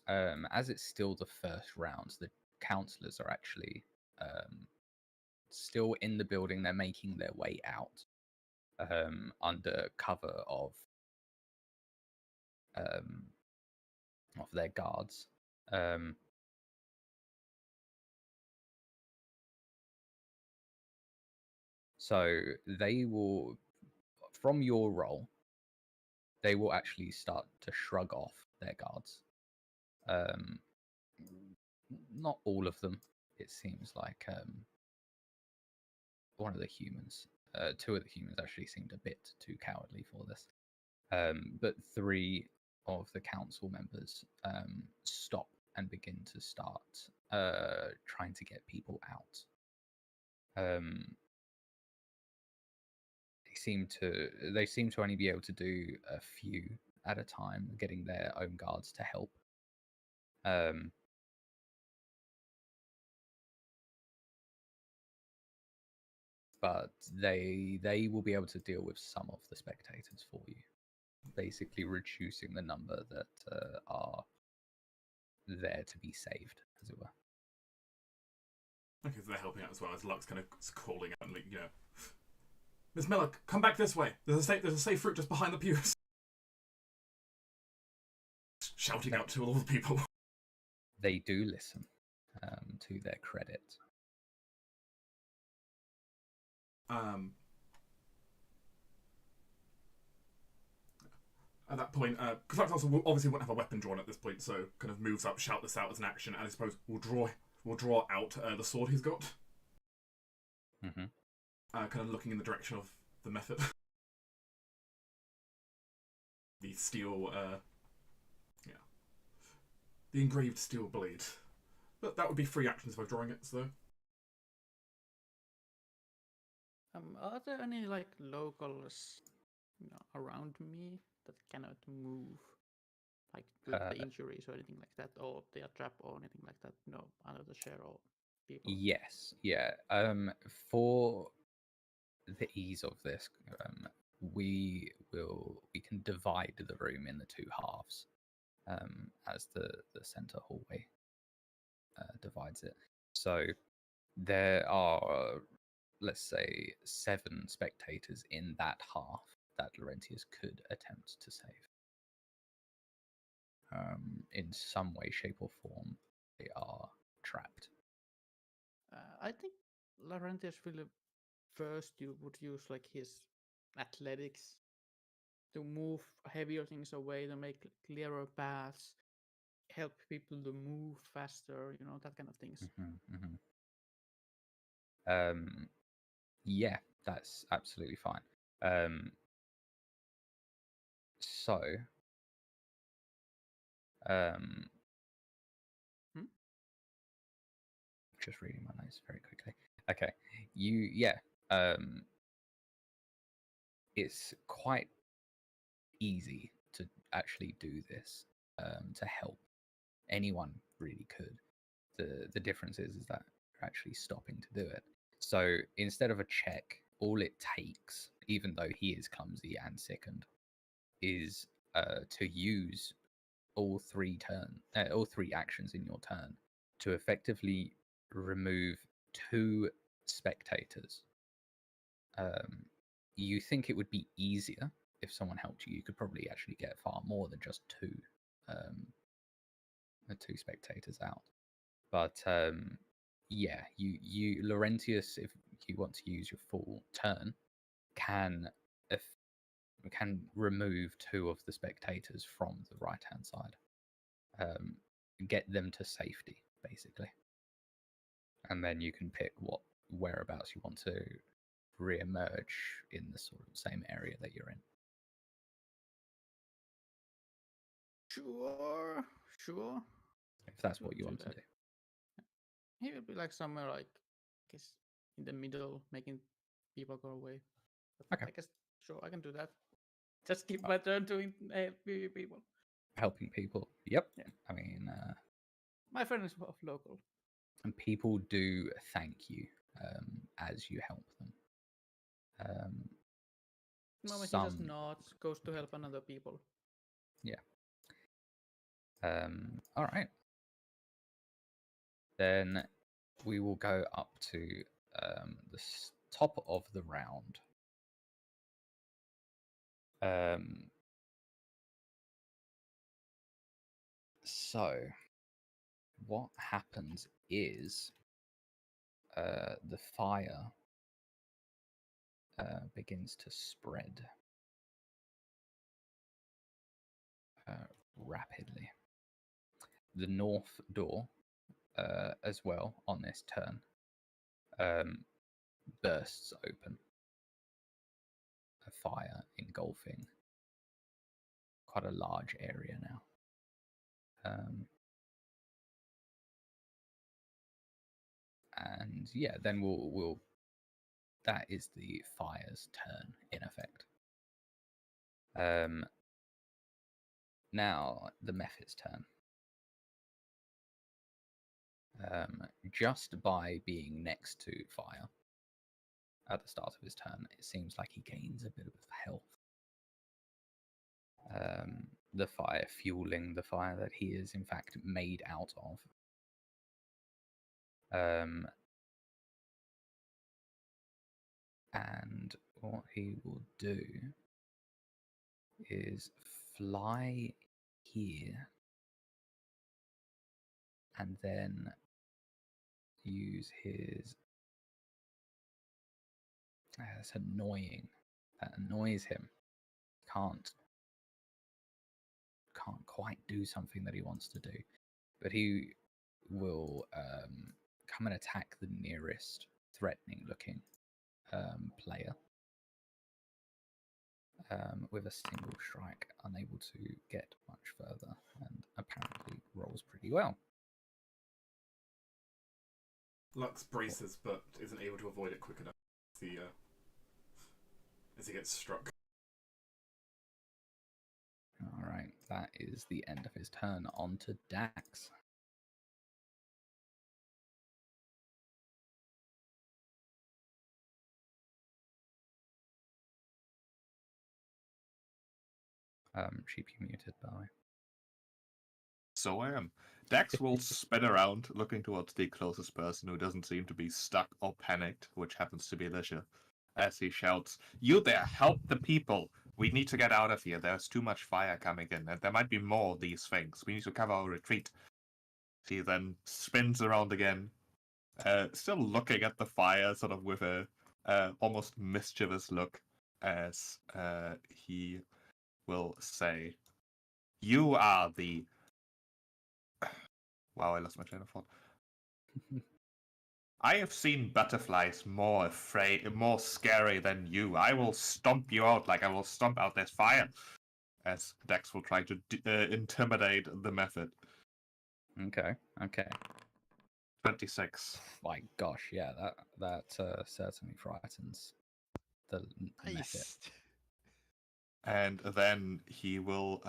as it's still the first round, the counselors are actually still in the building. They're making their way out. under cover of their guards. So they will, from your role, they will actually start to shrug off their guards. Not all of them. It seems like one of the humans, two of the humans actually seemed a bit too cowardly for this. But three of the council members stop and begin to start trying to get people out. They seem to only be able to do a few at a time, getting their own guards to help. But they will be able to deal with some of the spectators for you, basically reducing the number that are there to be saved, as it were. Okay, so they're helping out as well as Lux kind of calling out and, like, you know, Miss Miller, come back this way. There's a safe route just behind the pews. Shouting out to all the people. They do listen, to their credit. At that point, Confronting also obviously won't have a weapon drawn at this point, so kind of moves up, shout this out as an action, and I suppose we'll draw out the sword he's got. Mm-hmm. Kind of looking in the direction of the method. The steel, the engraved steel blade. But that would be free actions if I'm drawing it, so. Are there any like locals, around me that cannot move, like with the injuries or anything like that, or they are trapped or anything like that? No, under the share or people. Yes, yeah. For the ease of this, we can divide the room in the two halves, as the center hallway divides it. So there are, let's say, 7 spectators in that half that Laurentius could attempt to save. In some way, shape, or form, they are trapped. I think Laurentius will first would use like his athletics to move heavier things away, to make clearer paths, help people to move faster, that kind of things. Mm-hmm, mm-hmm. Yeah, that's absolutely fine. So, just reading my notes very quickly. Okay, it's quite easy to actually do this, to help. Anyone really could. The difference is that you're actually stopping to do it. So instead of a check, all it takes, even though he is clumsy and sickened, is to use all three actions in your turn to effectively remove 2 spectators. You think it would be easier if someone helped you. You could probably actually get far more than just 2 spectators out. But you Laurentius, if you want to use your full turn, can remove 2 of the spectators from the right hand side, get them to safety basically, and then you can pick whereabouts you want to re-emerge in the sort of same area that you're in. Sure. If that's what you want to do. He will be like somewhere like, I guess, in the middle, making people go away. But Okay. I guess, sure, I can do that. Just keep my turn doing people. Helping people. Yep. Yeah. I mean, my friend is of local. And people do thank you as you help them. He just nods, goes to help another people. Yeah. All right. Then we will go up to the top of the round. So, what happens is the fire begins to spread rapidly. The north door, as well, on this turn, bursts open. A fire engulfing quite a large area now. And yeah, then we'll that is the fire's turn in effect. Now the Mephit's turn. Just by being next to fire at the start of his turn, it seems like he gains a bit of health. The fire fueling the fire that he is in fact made out of. And what he will do is fly here and then use his... That's annoying. That annoys him. Can't quite do something that he wants to do. But he will come and attack the nearest threatening looking player with a single strike, unable to get much further, and apparently rolls pretty well. Lux braces, but isn't able to avoid it quick enough as he gets struck. Alright, that is the end of his turn. On to Dax. Sheep, you muted, by the way. So I am. Dax will spin around, looking towards the closest person who doesn't seem to be stuck or panicked, which happens to be Alicia, as he shouts, "You there, help the people! We need to get out of here. There's too much fire coming in, and there might be more of these things. We need to cover our retreat." He then spins around again, still looking at the fire, sort of with a almost mischievous look, as he will say, "You are the..." Wow, I lost my train of thought. "I have seen butterflies more scary than you. I will stomp you out like I will stomp out this fire." As Dex will try to intimidate the method. Okay. 26. My gosh, yeah, that certainly frightens the method. Nice. And then he will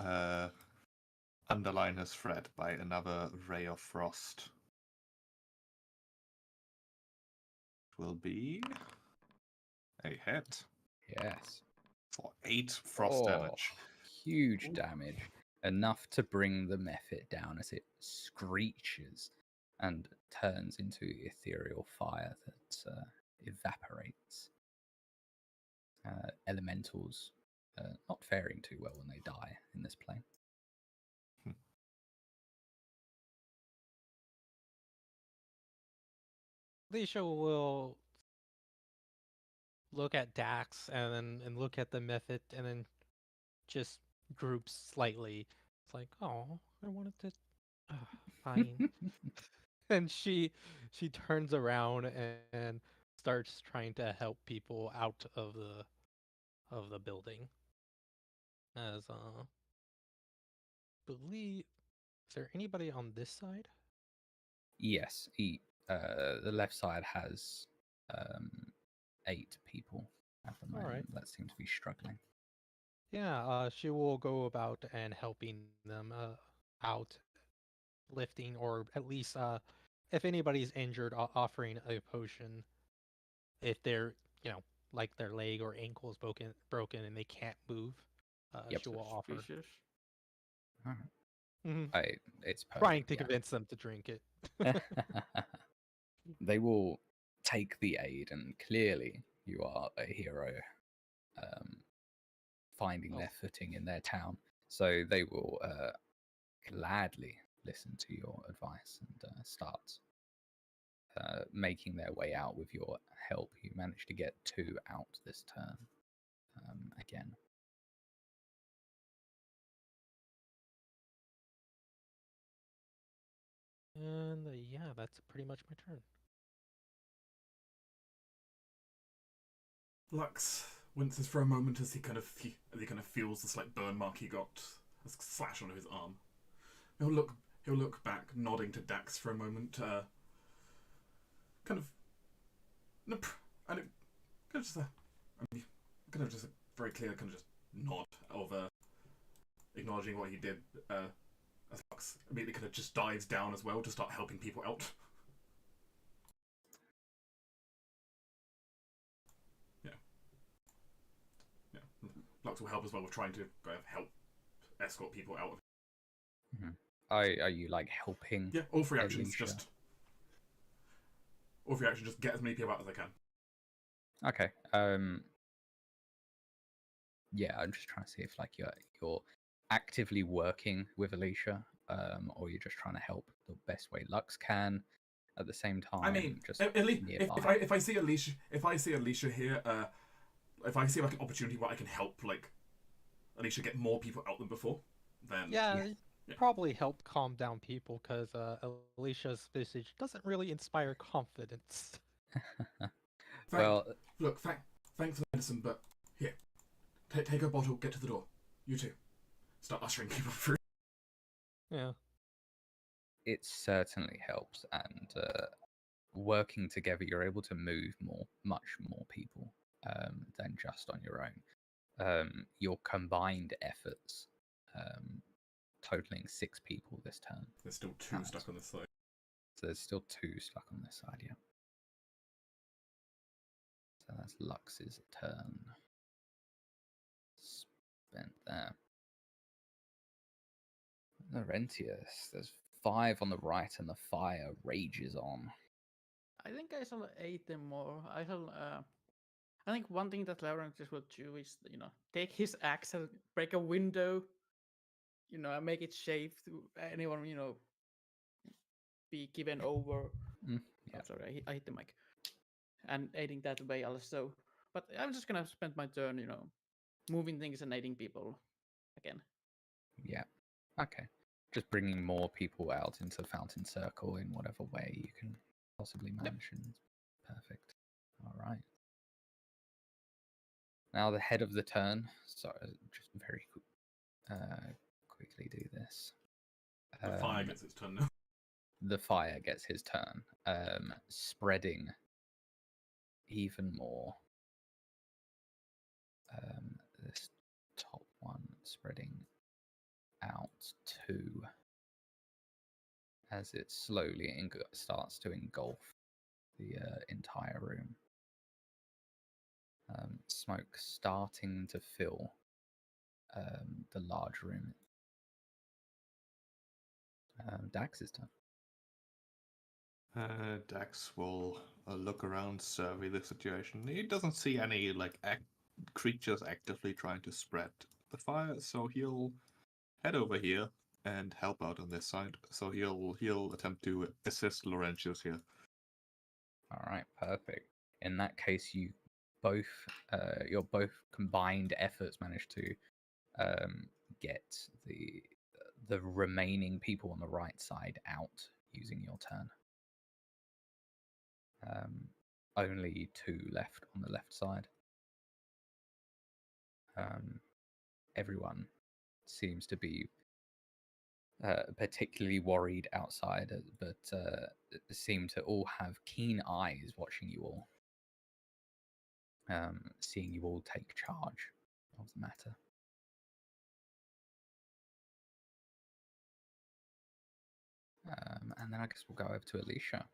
underline his threat by another ray of frost. It will be a hit. Yes. For 8 frost damage. Huge damage. Enough to bring the Mephit down as it screeches and turns into ethereal fire that evaporates. Elementals not faring too well when they die in this plane. Alicia will look at Dax and look at the Mephit and then just groups slightly. It's like, oh, I wanted to. Fine. And she turns around and starts trying to help people out of the building. As believe, is there anybody on this side? Yes, the left side has 8 people at the moment. Alright. That seem to be struggling. Yeah, she will go about and helping them out, lifting, or at least if anybody's injured, offering a potion. If they're, like their leg or ankle is broken and they can't move, Yep. she will offer. Suspicious. Mhm. It's perfect, Trying to yeah. convince them to drink it. They will take the aid, and clearly you are a hero finding Oh. their footing in their town. So they will gladly listen to your advice and start making their way out with your help. You managed to get 2 out this turn again. And yeah, that's pretty much my turn. Lux winces for a moment as he kind of feels the slight burn mark he got, a slash on his arm. He'll look back, nodding to Dax for a moment. Kind of, nope, and it kind of just a very clear kind of just nod of acknowledging what he did. As Lux immediately kind of just dives down as well to start helping people out. Lux will help as well with trying to help escort people out. Mm-hmm. Are you like helping? Yeah, all 3 actions Alicia? just get as many people out as I can. Okay. Yeah, I'm just trying to see if like you're actively working with Alicia, or you're just trying to help the best way Lux can. At the same time, I mean, just if I see Alicia here, if I see like an opportunity where I can help like Alicia get more people out than before, then Yeah, yes. it probably helped calm down people because Alicia's visage doesn't really inspire confidence. Well, thanks for the medicine, but here, take a bottle, get to the door. You too. Start ushering people through. Yeah. it certainly helps, and working together, you're able to move much more people than just on your own. Your combined efforts, totaling 6 people this turn. There's still 2 stuck on this side. So there's still 2 stuck on this side, yeah. So that's Lux's turn. Spent there. Laurentius, there's 5 on the right, and the fire rages on. I think I shall aid them more. I think one thing that Laurentius will do is, take his axe and break a window, and make it safe to anyone, be given over. Yeah. Oh, sorry, I hit the mic. And aiding that way also. But I'm just gonna spend my turn, moving things and aiding people again. Yeah. Okay. Just bringing more people out into the Fountain Circle in whatever way you can possibly manage. Yep. Perfect. All right. Now the head of the turn. Sorry, just very quickly do this. The fire gets its turn now. The fire gets his turn, spreading even more. This top one spreading out too, as it slowly starts to engulf the entire room. Smoke starting to fill the large room. Dax's turn. Dax will look around, survey the situation. He doesn't see any creatures actively trying to spread the fire, so he'll head over here and help out on this side. So he'll attempt to assist Laurentius here. All right, perfect. In that case, your both combined efforts managed to get the remaining people on the right side out using your turn. Only 2 left on the left side. Everyone seems to be particularly worried outside, but seem to all have keen eyes watching you all, seeing you all take charge of the matter. And then I guess we'll go over to Alicia.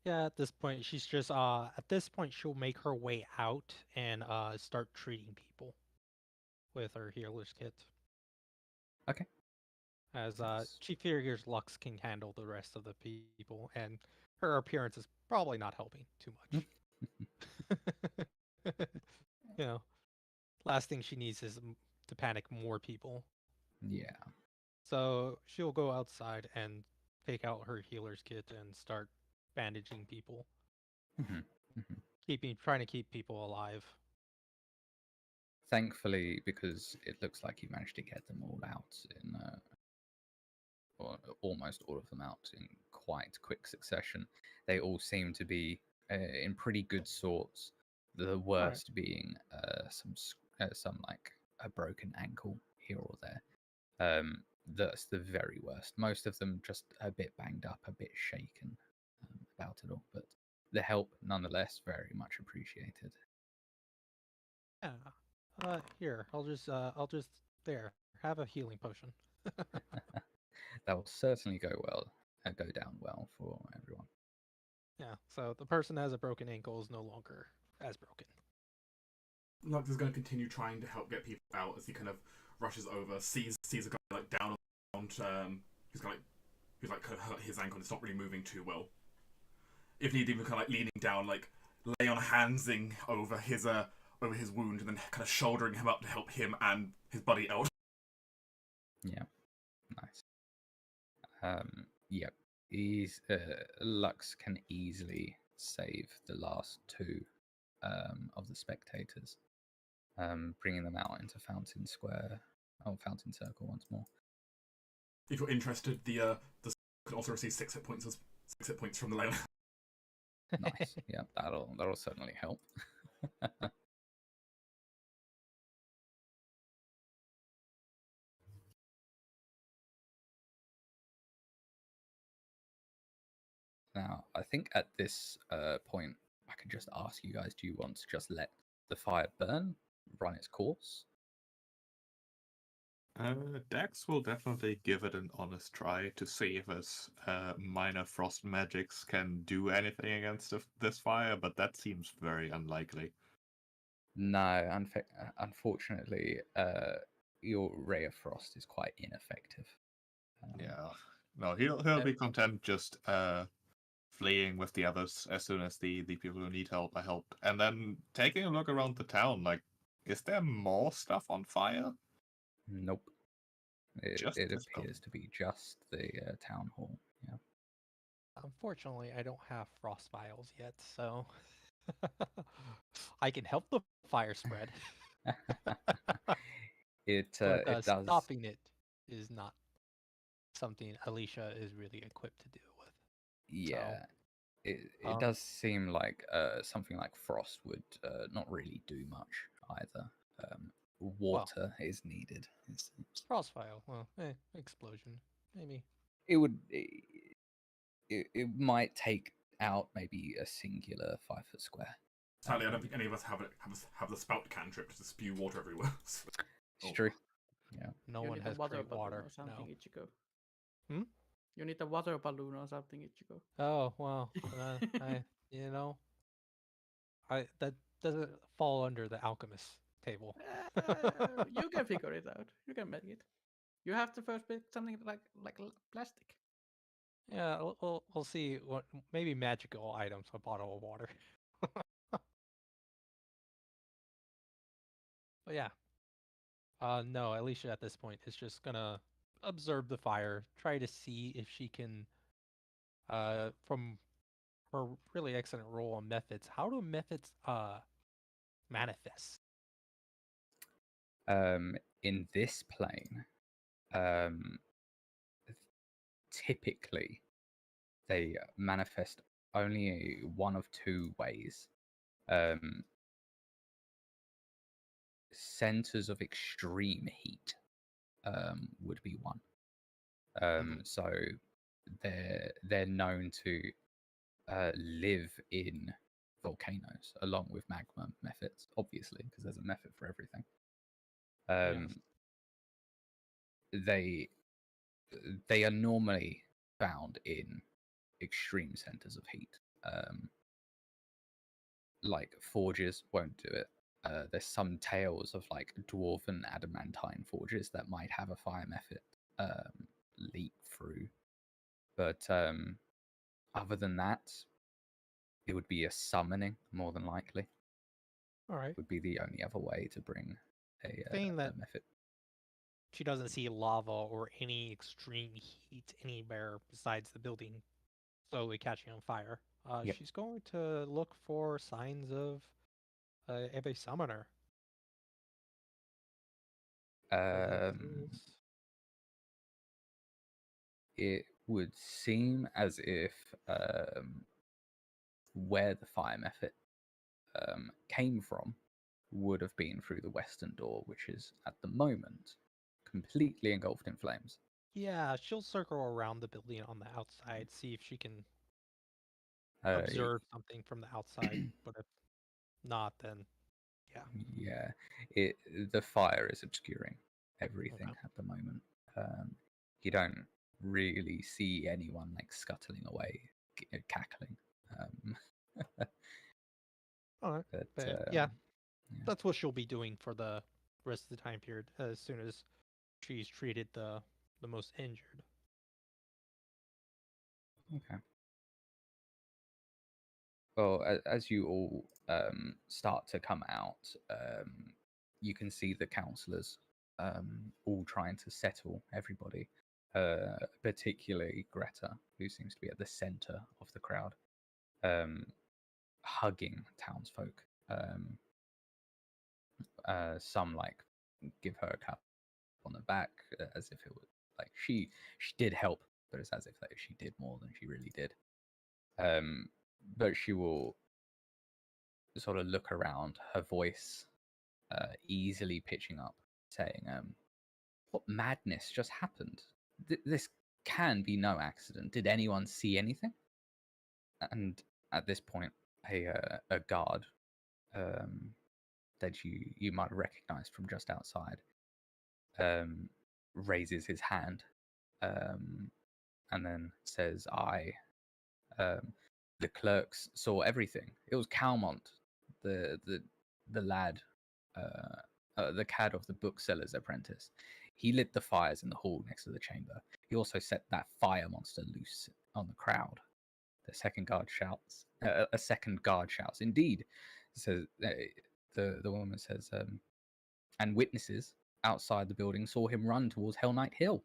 Yeah, at this point, she's just at this point she'll make her way out and start treating people with her healer's kit. Okay. As she figures Lux can handle the rest of the people, and her appearance is probably not helping too much. you know, last thing she needs is to panic more people. Yeah. So she'll go outside and take out her healer's kit and start bandaging people, Mhm, mhm. trying to keep people alive. Thankfully, because it looks like you managed to get them all out in, or almost all of them out in quite quick succession. They all seem to be in pretty good sorts. The worst being some like a broken ankle here or there. That's the very worst. Most of them just a bit banged up, a bit shaken about it all, but the help nonetheless very much appreciated. Yeah. Here, I'll just there have a healing potion. That will certainly go down well for everyone. Yeah. So the person that has a broken ankle is no longer as broken. Lux is going to continue trying to help get people out as he kind of rushes over, sees a guy like down on who's like kind of hurt his ankle and it's not really moving too well. If need, even kind of like leaning down, like lay on handsing over his wound and then kind of shouldering him up to help him and his buddy out. Yeah, nice. Yep. Lux can easily save the last two of the spectators, bringing them out into Fountain Circle once more. If you're interested, the could also receive 6 hit points from the layer. Nice. Yeah, that'll certainly help. Now, I think at this point, I could just ask you guys: do you want to just let the fire burn, run its course? Dex will definitely give it an honest try to see if his minor frost magics can do anything against this fire, but that seems very unlikely. No, unfortunately, your Ray of Frost is quite ineffective. Yeah. No, he'll be content just fleeing with the others as soon as the people who need help are helped. And then taking a look around the town, like, is there more stuff on fire? Nope. Just It this appears to be just the town hall. Yeah. Unfortunately, I don't have frost vials yet, so I can help the fire spread. It But does. stopping it is not something Alicia is really equipped to deal with. Yeah. So, It does seem like something like frost would not really do much either. Water is needed. frost vial, well, explosion, maybe. It would. It might take out maybe a singular 5 foot square. Sadly, I don't think any of us have the spout cantrip to spew water everywhere. It's true. Yeah. No you one need has a water great balloon water. or something, No. Ichigo. Hmm? You need a water balloon or something, Ichigo. Oh well, that doesn't fall under the alchemist table. You can figure it out. You can make it. You have to first pick something like plastic. Yeah, we'll see. What maybe magical items, a bottle of water. But yeah, no, Alicia at this point is just gonna observe the fire, try to see if she can, from her really excellent role on methods. How do methods manifest? In this plane, um, typically they manifest only one of two ways. Um, Centers of extreme heat would be one. So they're known to live in volcanoes along with magma methods, obviously, because there's a method for everything. Yes. They they are normally found in extreme centers of heat. Like forges won't do it. There's some tales of like dwarven adamantine forges that might have a fire method leak through, but other than that, it would be a summoning more than likely. All right. would be the only other way to bring Saying a that method. she doesn't see lava or any extreme heat anywhere besides the building slowly catching on fire. Yep. She's going to look for signs of a summoner. So this is It would seem as if where the fire method came from would have been through the western door, which is at the moment completely engulfed in flames. yeah, she'll circle around the building on the outside, see if she can Uh, observe something from the outside. But if not, then yeah. yeah, the fire is obscuring everything Okay. at the moment. You don't really see anyone like scuttling away, cackling. Um, All right. but But yeah, yeah. that's what she'll be doing for the rest of the time period as soon as she's treated the most injured. Okay. Well, as you all start to come out, you can see the councillors all trying to settle everybody, particularly Greta, who seems to be at the centre of the crowd, hugging townsfolk. Some like give her a clap on the back as if it was like she did help, but it's as if like, she did more than she really did. But she will sort of look around, her voice easily pitching up, saying, "What madness just happened? This can be no accident. Did anyone see anything?" And at this point, a guard that you might have recognized from just outside raises his hand and then says, "I." The clerks saw everything. It was Calmont, the the the lad, the cad of the bookseller's apprentice. He lit the fires in the hall next to the chamber. He also set that fire monster loose on the crowd. The second guard shouts. A second guard shouts. Indeed, says the woman says, and witnesses outside the building saw him run towards Hell Knight Hill.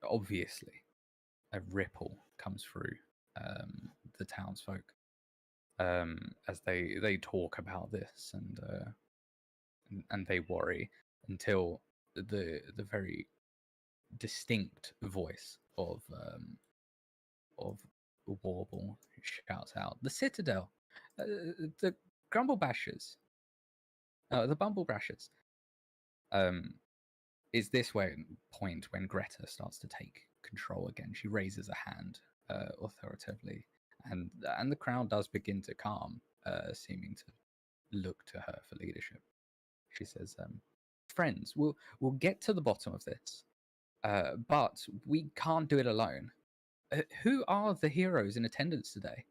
Obviously, a ripple comes through the townsfolk as they talk about this and they worry until the very distinct voice of Warble shouts out, "The Citadel, the Grumblebashers, the Bumblebashers." Is this point when Greta starts to take control again? She raises a hand authoritatively, and the crowd does begin to calm, seeming to look to her for leadership. She says, "Friends, we'll get to the bottom of this, but we can't do it alone. Who are the heroes in attendance today?"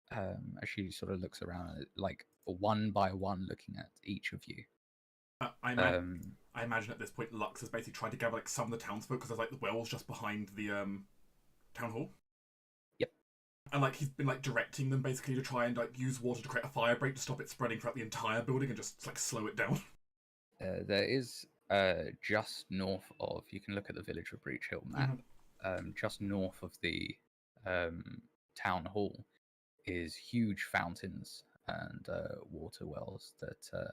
As she sort of looks around, like one by one, looking at each of you. I imagine at this point Lux is basically trying to gather like some of the townsfolk because there's like the wells just behind the town hall. Yep. And like he's been like directing them basically to try and like use water to create a fire break to stop it spreading throughout the entire building and just like slow it down. There is just north of, you can look at the village of Breach Hill map, just north of the town hall is huge fountains and water wells that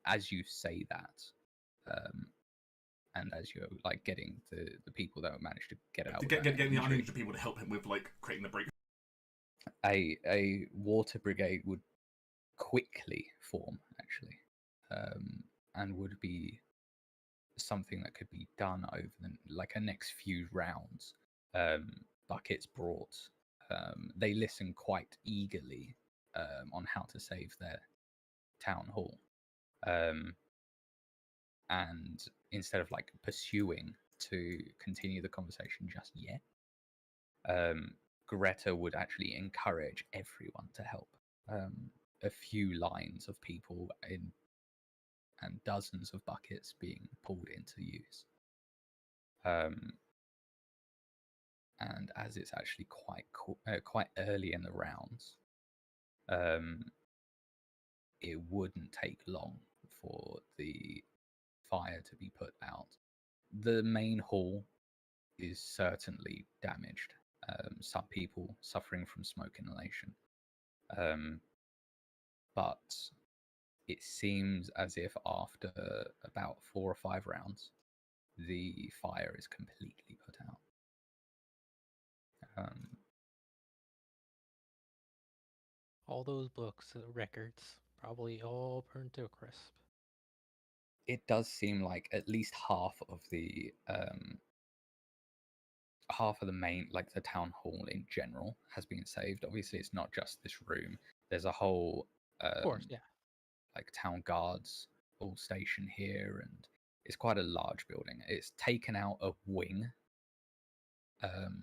as you say that, and as you're like getting the people that managed to get out, getting the uninjured people to help him with like creating the break. A water brigade would quickly form actually, and would be something that could be done over like a next few rounds. Buckets brought. They listen quite eagerly on how to save their town hall. And instead of like pursuing to continue the conversation just yet, Greta would actually encourage everyone to help. A few lines of people and dozens of buckets being pulled into use. and as it's actually quite early in the rounds, it wouldn't take long for the fire to be put out. The main hall is certainly damaged. Some people suffering from smoke inhalation. But it seems as if after about 4 or 5 rounds, the fire is completely put out. All those books, records, probably all burned to a crisp. It does seem like at least half of the main, like the town hall in general, has been saved. Obviously, it's not just this room. There's a whole Of course, yeah. like town guards all stationed here, and it's quite a large building. It's taken out a wing,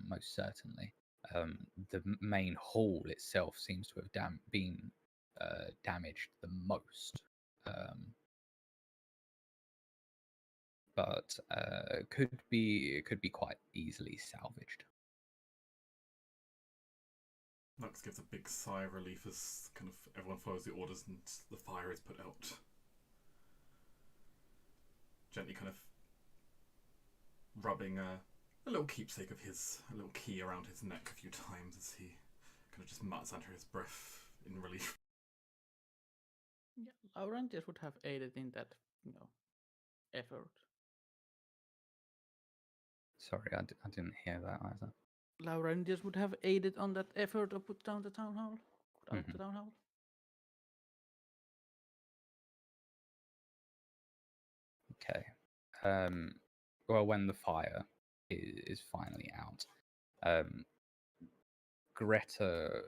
most certainly. The main hall itself seems to have been damaged the most, but could be quite easily salvaged. Lux gives a big sigh of relief as kind of everyone follows the orders and the fire is put out. Gently kind of rubbing a little keepsake of his, a little key around his neck a few times as he kind of just mutters under his breath in relief. Yeah, Laurentius would have aided in that, effort. Sorry, I didn't hear that either. Laurentius would have aided on that effort to put down the town hall. Put out the town hall. Okay. Well, when the fire is finally out, Greta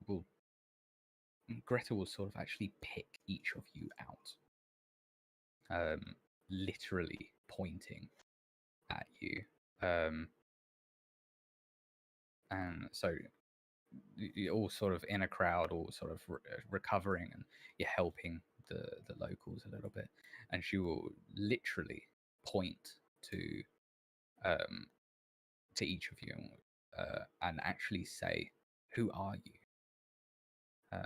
will sort of actually pick each of you out, literally pointing at you, and so you're all sort of in a crowd, all sort of recovering, and you're helping the locals a little bit, and she will literally point to each of you and actually say, "Who are you?"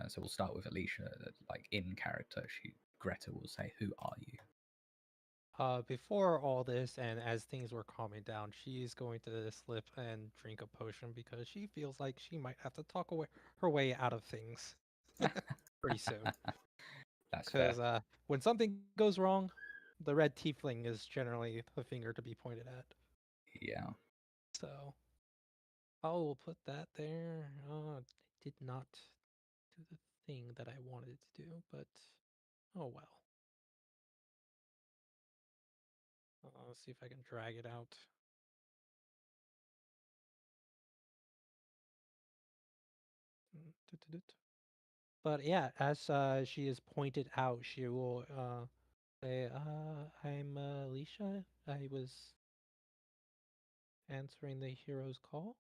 So we'll start with Alicia. Like in character, Greta will say, "Who are you?" Before all this, and as things were calming down, she's going to slip and drink a potion because she feels like she might have to talk her way out of things pretty soon. That's fair. Because when something goes wrong, the red tiefling is generally the finger to be pointed at. Yeah. So, we'll put that there. I did not do the thing that I wanted to do, but oh well. Let's see if I can drag it out. But yeah, as she is pointed out, she will say, I'm Alicia. I was answering the hero's call.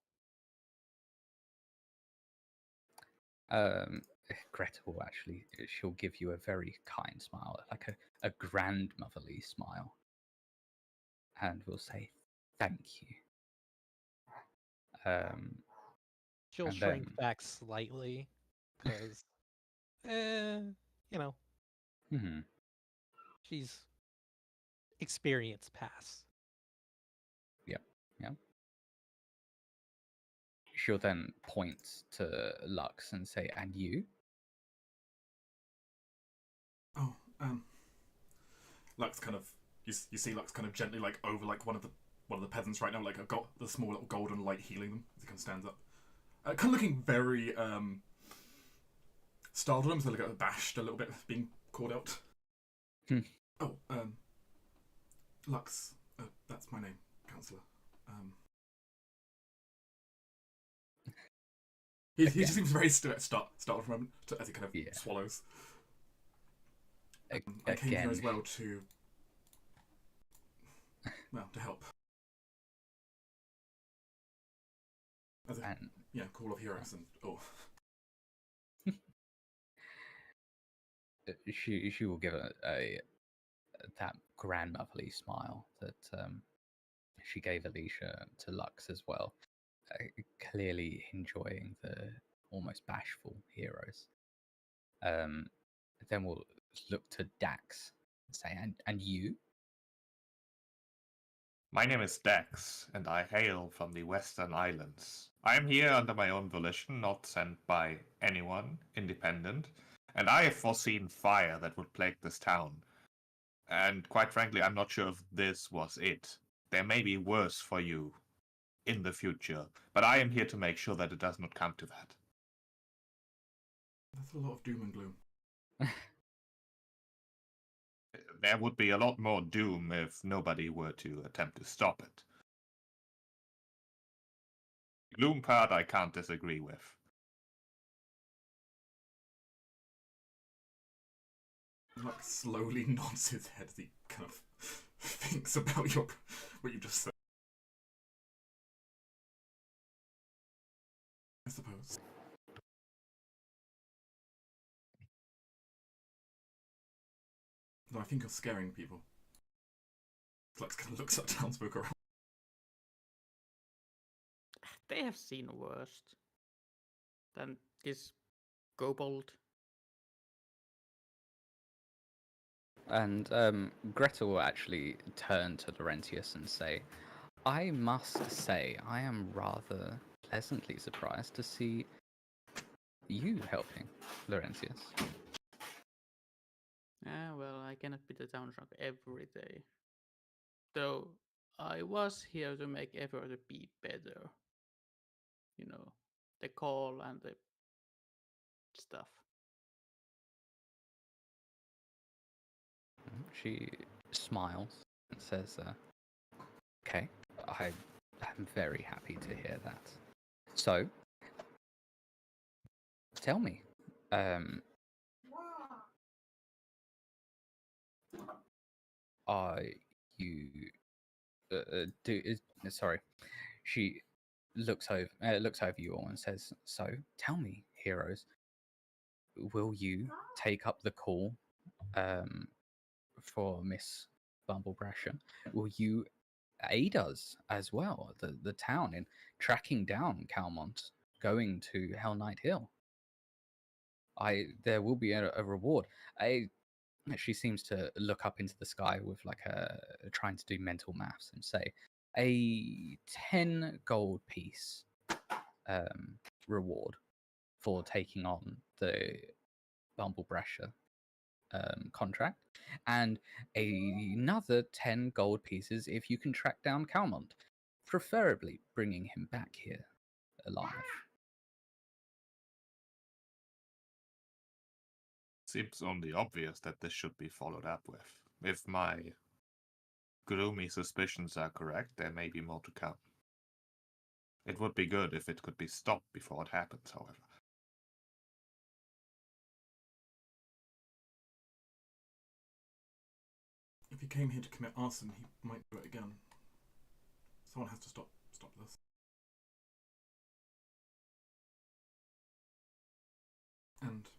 Greta will actually, she'll give you a very kind smile, like a grandmotherly smile, and will say, "Thank you." She'll And shrink then, back slightly because, you know, she's experience pass. yeah, yeah. She'll then point to Lux and say, "And you?" Oh, Lux kind of you see Lux kind of gently like over like one of the peasants right now, like the small little golden light healing them as he kind of stands up, kind of looking very startled, so like abashed a little bit being called out. Oh, Lux, that's my name, Counselor. He just seems very startled for a moment as he kind of swallows. I came here as well to help. As a call of heroes and She will give a that grandmotherly smile that she gave Alicia to Lux as well. clearly enjoying the almost bashful heroes. Then we'll look to Dax and say, and you? My name is Dax, and I hail from the Western Islands. I am here under my own volition, not sent by anyone independent, and I have foreseen fire that would plague this town. And quite frankly, I'm not sure if this was it. There may be worse for you in the future, but I am here to make sure that it does not come to that. That's a lot of doom and gloom. There would be a lot more doom if nobody were to attempt to stop it. The gloom part I can't disagree with. He, like, slowly nods his head as he kind of thinks about what you just said. I suppose. No, I think you're scaring people. Flex kind of looks at Townsfolk around. They have seen worse than this kobold. And Greta will actually turn to Laurentius and say, I must say, I am rather pleasantly surprised to see you helping, Laurentius. Well, I cannot be the town drunk every day. Though I was here to make effort to be better. You know, the call and the stuff. She smiles and says, okay, I am very happy to hear that. So, tell me, are you sorry, she looks over you all and says, so tell me, heroes, will you take up the call for Miss Bumblebrasher? Will you aid us as well, the town, in tracking down Calmont, going to Hell Knight Hill? There will be a reward. She seems to look up into the sky with like trying to do mental maths and say, a 10 gold piece reward for taking on the Bumblebrasher contract, and another 10 gold pieces if you can track down Calmont, preferably bringing him back here alive. Seems only obvious that this should be followed up with. If my gloomy suspicions are correct, there may be more to come. It would be good if it could be stopped before it happens, however. If he came here to commit arson, he might do it again. Someone has to stop this. And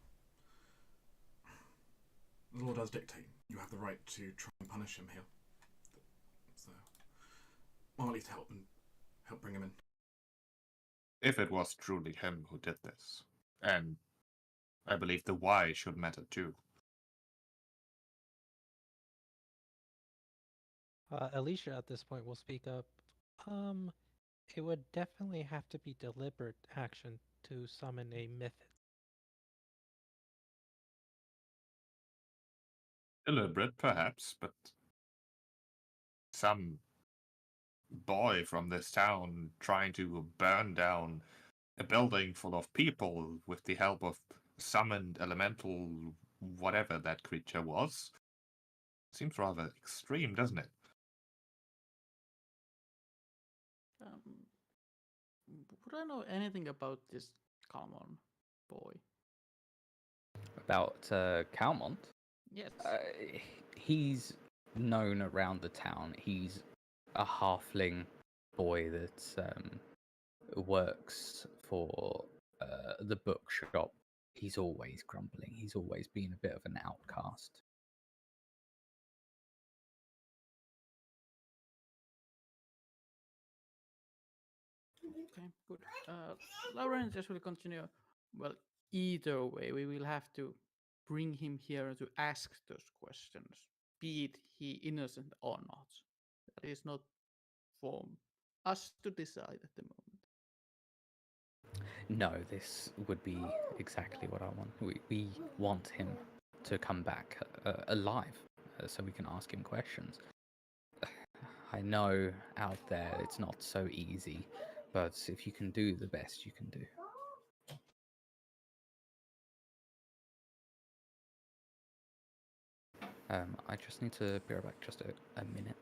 the law does dictate you have the right to try and punish him here. So, or at least help bring him in. If it was truly him who did this. And I believe the why should matter too. Alicia at this point will speak up. It would definitely have to be deliberate action to summon a myth. Deliberate, perhaps, but some boy from this town trying to burn down a building full of people with the help of summoned elemental whatever that creature was. Seems rather extreme, doesn't it? Would I know anything about this Calmon boy? About Calmont? Yes. He's known around the town. He's a halfling boy that works for the bookshop. He's always grumbling. He's always been a bit of an outcast. Okay, good. Laurentius will continue. Well, either way, we will have to bring him here to ask those questions, be it he innocent or not. That is not for us to decide at the moment. No, this would be exactly what I want. We want him to come back alive so we can ask him questions. I know out there it's not so easy, but if you can do the best you can do. I just need to be right back just a minute.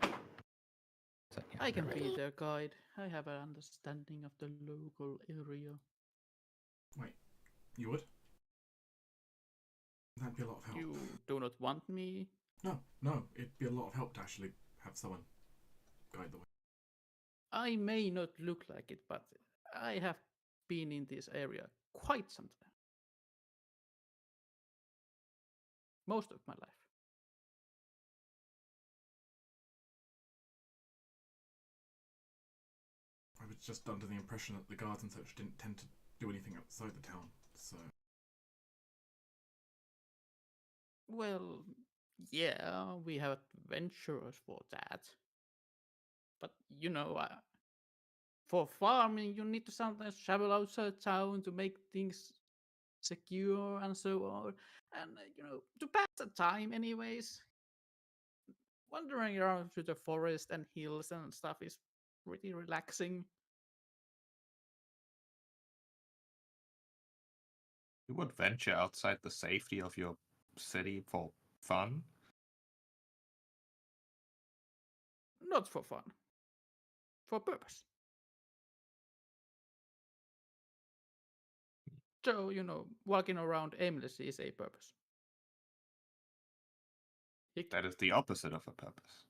Yeah, I can right. be their guide. I have an understanding of the local area. Wait, you would? That'd be a lot of help. You do not want me? No, it'd be a lot of help to actually have someone guide the way. I may not look like it, but I have been in this area quite some time. Most of my life. I was just under the impression that the guards and such didn't tend to do anything outside the town, so... Well, yeah, we have adventurers for that. But, for farming, you need to sometimes travel outside town to make things secure and so on. And, to pass the time, anyways. Wandering around through the forest and hills and stuff is pretty relaxing. You would venture outside the safety of your city for fun? Not for fun. For purpose. So, walking around aimlessly is a purpose. That is the opposite of a purpose.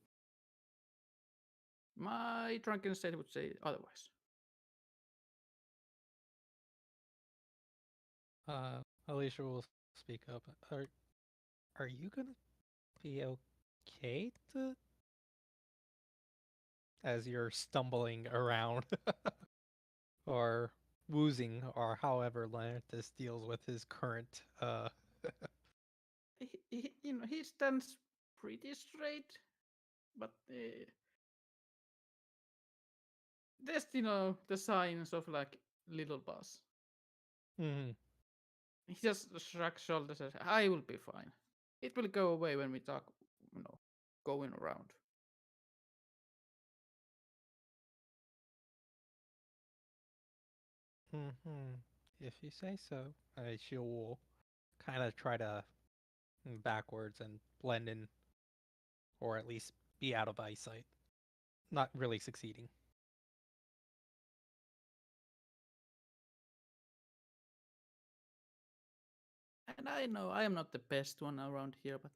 My drunken state would say otherwise. Alicia will speak up. Are you gonna be okay to as you're stumbling around or woozing or however Laurentius deals with his current He stands pretty straight, but there's the signs of like little boss. mhm. He just shrugs shoulders and says, "I will be fine. It will go away when we talk, going around." If you say so. She will kind of try to backwards and blend in, or at least be out of eyesight. Not really succeeding. And I know I am not the best one around here, but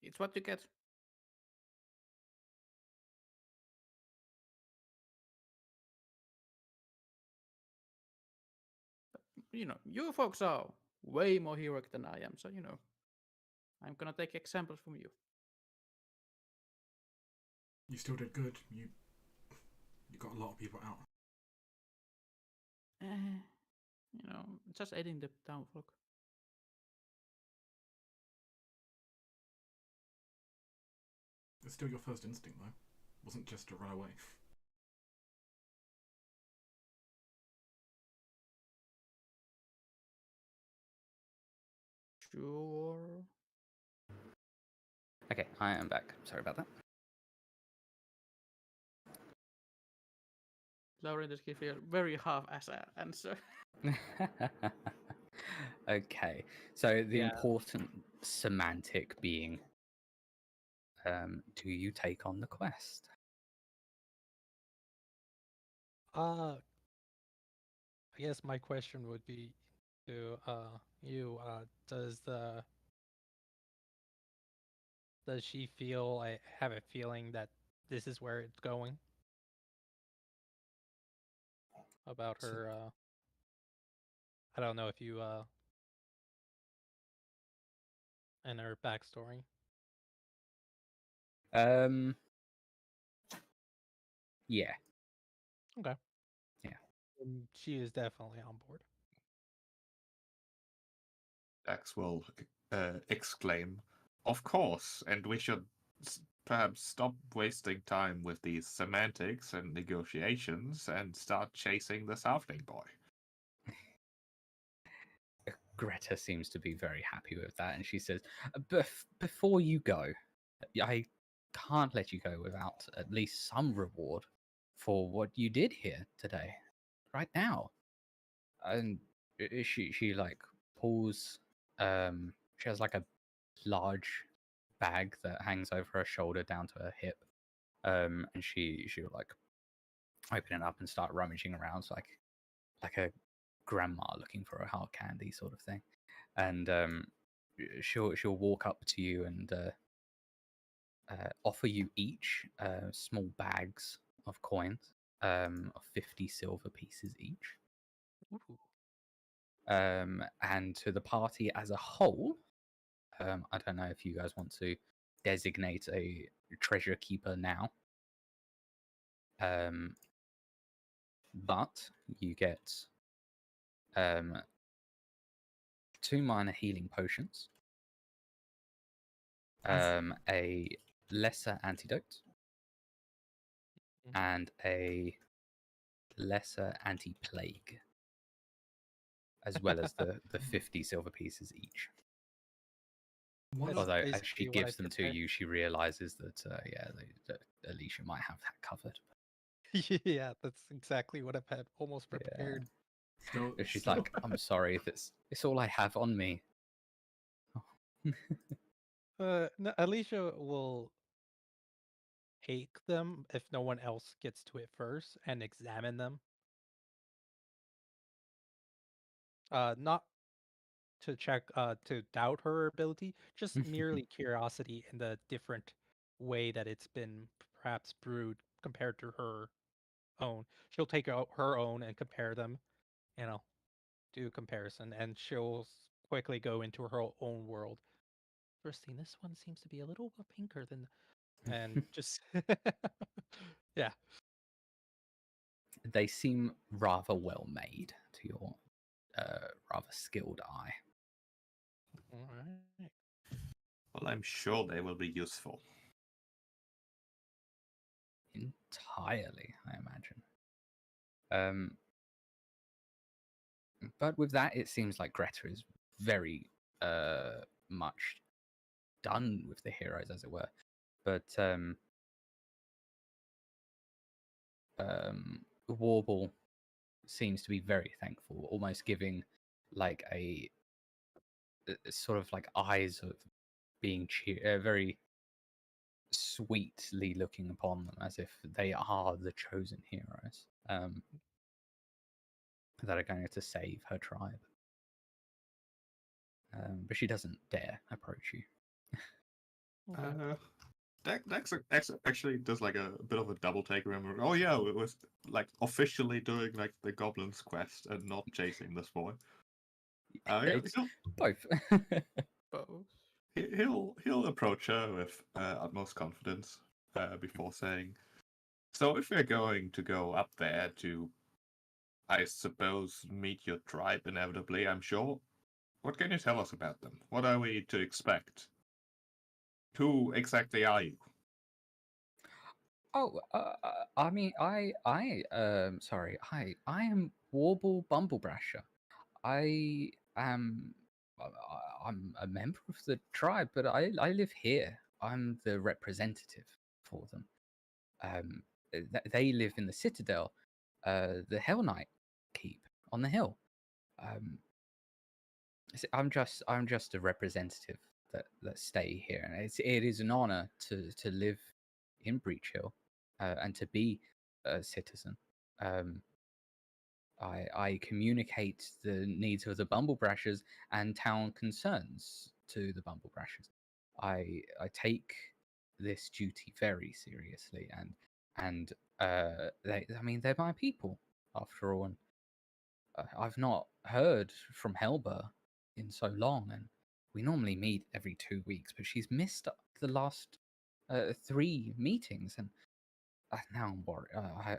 it's what you get. But, you folks are way more heroic than I am, so I'm gonna take examples from you. You still did good. You got a lot of people out. Just aiding the townfolk. It's still your first instinct, though. Wasn't just to run away. Sure. Okay, I am back. Sorry about that. Lauren just gave you a very half-ass answer. Okay, so the Yeah. important semantic being, do you take on the quest? I guess my question would be to you, does she feel, I have a feeling that this is where it's going? About her I don't know if you and her backstory. Um, Yeah. Okay. Yeah. And she is definitely on board. Dax will exclaim, "Of course, and we should perhaps stop wasting time with these semantics and negotiations and start chasing the Southling boy." Greta seems to be very happy with that, and she says, Before you go, I can't let you go without at least some reward for what you did here today, right now." And she like pulls, she has like a large bag that hangs over her shoulder down to her hip, and she'll like open it up and start rummaging around, so like a grandma looking for a hard candy sort of thing. And she'll walk up to you and offer you each small bags of coins, of 50 silver pieces each. Ooh. And to the party as a whole, I don't know if you guys want to designate a treasure keeper now, but you get 2 minor healing potions, a lesser antidote, Mhm. and a lesser anti-plague, as well as the 50 silver pieces each. One That's of Although as she basically what I gives them to prepared. you, she realizes that that Alicia might have that covered. Yeah, that's exactly what I've had almost Yeah. prepared. still, She's still, like, "I'm sorry if it's all I have on me." No, Alicia will take them if no one else gets to it first and examine them. Not to check, to doubt her ability, just merely curiosity in the different way that it's been perhaps brewed compared to her own. She'll take out her own and compare them, you know, do a comparison, and she'll quickly go into her own world. Interesting, this one seems to be a little pinker than, and just, yeah. They seem rather well made to your rather skilled eye. All right. Well, I'm sure they will be useful. Entirely, I imagine. But with that, it seems like Greta is very much done with the heroes, as it were. But Warble seems to be very thankful, almost giving like a sort of like eyes of being very sweetly looking upon them, as if they are the chosen heroes that are going to save her tribe. But she doesn't dare approach you. Okay. Dex actually does like a bit of a double take. Remember? Oh yeah, it was like officially doing like the goblin's quest and not chasing this boy. It's both. Both. He'll approach her with utmost confidence before saying, "So if we're going to go up there to, I suppose, meet your tribe inevitably, I'm sure. What can you tell us about them? What are we to expect? Who exactly are you?" Oh, I mean, sorry, I am Warble Bumblebrasher. I am, I'm a member of the tribe, but I live here. I'm the representative for them. They live in the citadel, the Hell Knight keep on the hill. I'm just a representative that stay here, and it is an honor to live in Breach Hill, and to be a citizen. I communicate the needs of the Bumblebrashers and town concerns to the Bumblebrashers. I take this duty very seriously, and I mean they're my people after all, and I've not heard from Helba in so long, and we normally meet every 2 weeks, but she's missed the last 3 meetings, and now I'm worried.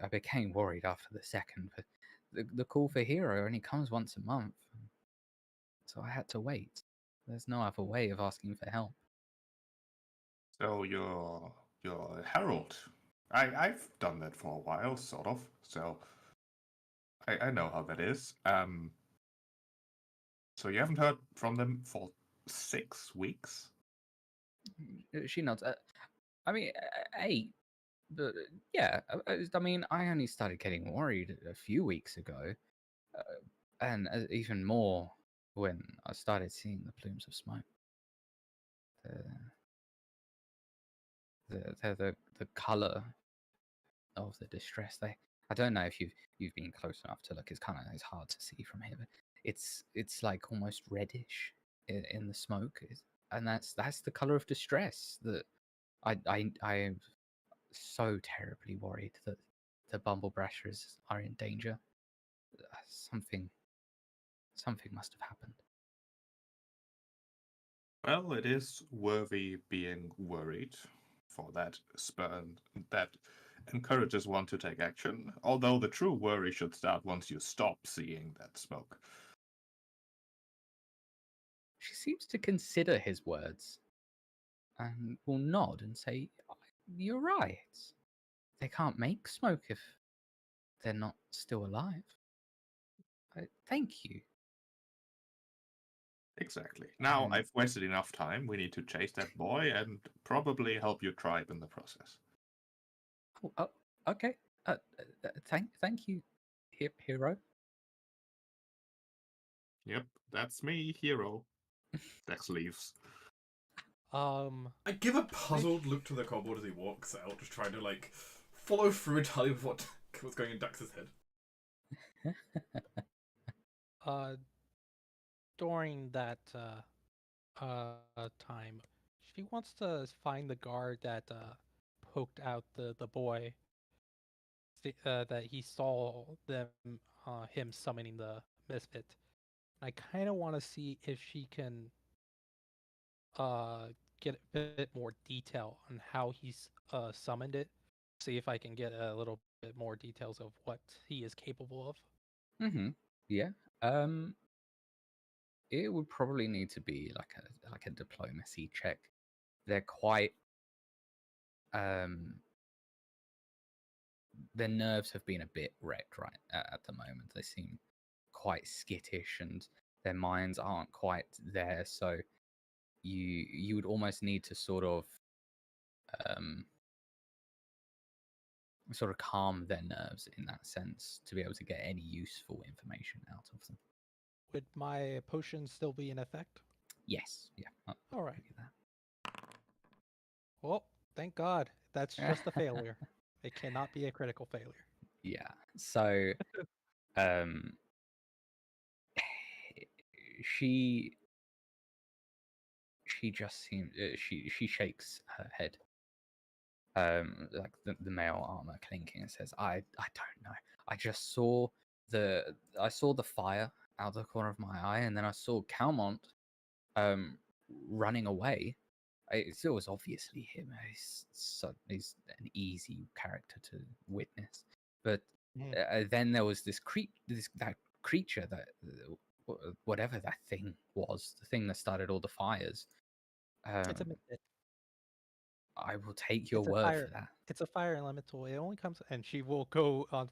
I became worried after the second, but the call for hero only comes once a month, so I had to wait. There's no other way of asking for help. So you're a herald. I've done that for a while, sort of. So I know how that is. So you haven't heard from them for 6 weeks? She nods. I mean, 8. But yeah, I mean, I only started getting worried a few weeks ago, and even more when I started seeing the plumes of smoke. The color of the distress. I don't know if you've been close enough to look. It's hard to see from here, but it's like almost reddish in the smoke, and that's the color of distress that I'm so terribly worried that the Bumblebrashers are in danger. Something must have happened. Well, it is worthy being worried, for that that encourages one to take action, although the true worry should start once you stop seeing that smoke. She seems to consider his words and will nod and say, "You're right. They can't make smoke if they're not still alive. Thank you." Exactly. Now And I've wasted enough time. We need to chase that boy and probably help your tribe in the process. oh, okay. Thank you, hero. Yep, that's me, hero. Dex leaves. I give a puzzled look to the kobold as he walks out, just trying to like follow through entirely with what's going in Dax's head. During that time, she wants to find the guard that poked out the boy. That he saw him summoning the misfit. I kind of want to see if she can get a bit more detail on how he's summoned it. See if I can get a little bit more details of what he is capable of. Yeah. It would probably need to be like a diplomacy check. They're quite their nerves have been a bit wrecked right at the moment. They seem quite skittish and their minds aren't quite there. So you would almost need to um, sort of calm their nerves in that sense to be able to get any useful information out of them. Would my potion still be in effect? Yes, yeah. All right. Give you Well, thank God. That's that. just a failure. It cannot be a critical failure. Yeah. So, um, she just seems she shakes her head, like the male armor clinking, and says, I don't know. I just saw the fire out of the corner of my eye, and then I saw Calmont running away. It was obviously him. He's an easy character to witness, but then there was that creature that whatever that thing was, the thing that started all the fires. It's a misfit. I will take your word for that. It's a fire elemental. It only comes, and she will go on.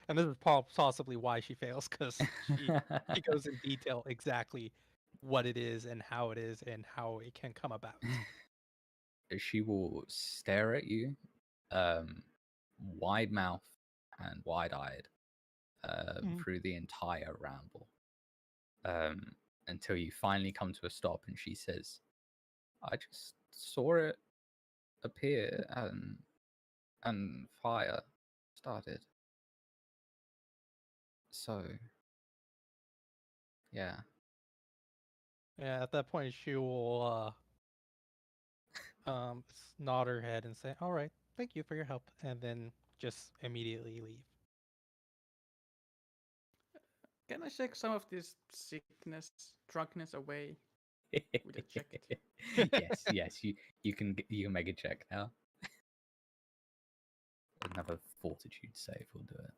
And this is possibly why she fails, because she goes in detail exactly what it is and how it can come about. She will stare at you, wide mouth and wide eyed, through the entire ramble, until you finally come to a stop, and she says, "I just saw it appear, and fire started. So, yeah." Yeah, at that point, she will nod her head and say, "All right, thank you for your help," and then just immediately leave. Can I shake some of this sickness, drunkenness away with a check? Yes, you can make a check now. Another fortitude save will do it.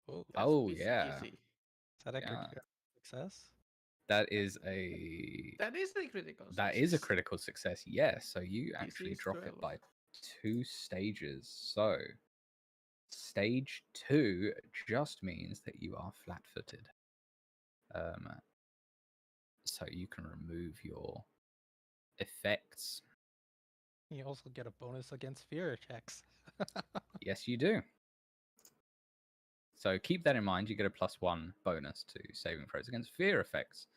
Oh, That's Oh, easy, yeah. easy. is that a Yeah. critical success? That is a That is a critical that is a success. critical success. Yes. So you DC actually is drop 12. it by 2 stages. So stage 2 just means that you are flat-footed. So you can remove your effects. You also get a bonus against fear checks. Yes, you do. So keep that in mind. You get a +1 bonus to saving throws against fear effects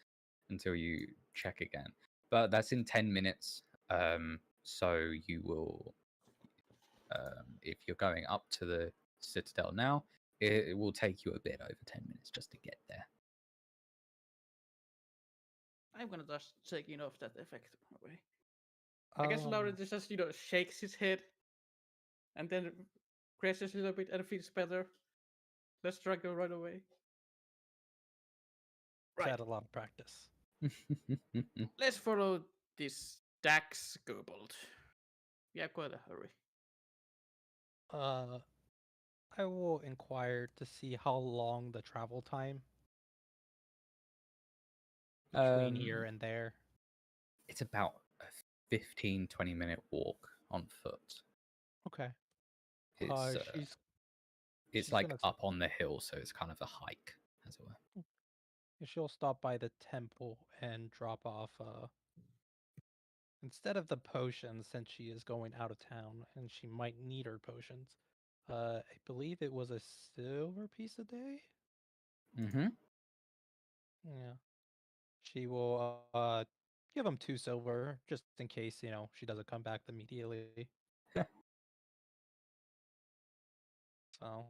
until you check again. But that's in 10 minutes. So you will, if you're going up to the citadel now, it will take you a bit over 10 minutes just to get there. I'm gonna just taking off that effect away. I guess Laurentius just, shakes his head and then crashes a little bit and feels better. Let's try go right away. Right. Had a lot of practice. Let's follow this Dax Kobold. We have quite a hurry. I will inquire to see how long the travel time between here and there. It's about a 15-20 minute walk on foot. Okay. It's she's like gonna up on the hill, so it's kind of a hike, as it were. she'll stop by the temple and drop off instead of the potions, since she is going out of town and she might need her potions. I believe it was a silver piece a day. Mm-hmm. Yeah. She will give him 2 silver just in case, she doesn't come back immediately. So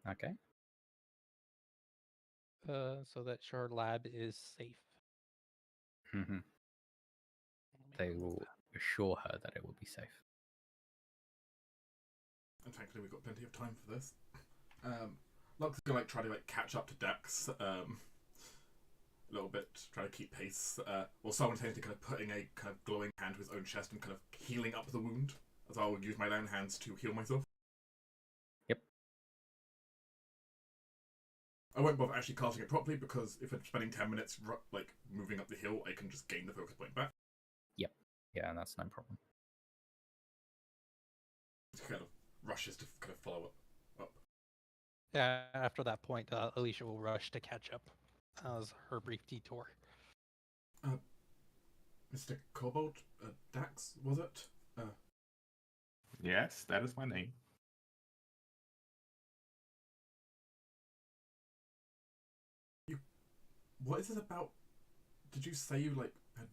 Okay. so that her lab is safe. Mm-hmm. Let me They remove will assure her that it will be safe. And thankfully, we've got plenty of time for this. Lux is gonna try to catch up to Dex a little bit, try to keep pace, while simultaneously kind of putting a kind of glowing hand to his own chest and kind of healing up the wound, as I'll use my own hands to heal myself. Yep. I won't bother actually casting it properly because if I'm spending 10 minutes moving up the hill, I can just gain the focus point back. Yep. Yeah, that's no problem. It kind of rushes to kind of follow up. Yeah, after that point, Alicia will rush to catch up as her brief detour. Mr. Kobold, Dax, was it? Yes, that is my name. What is this about? Did you say you had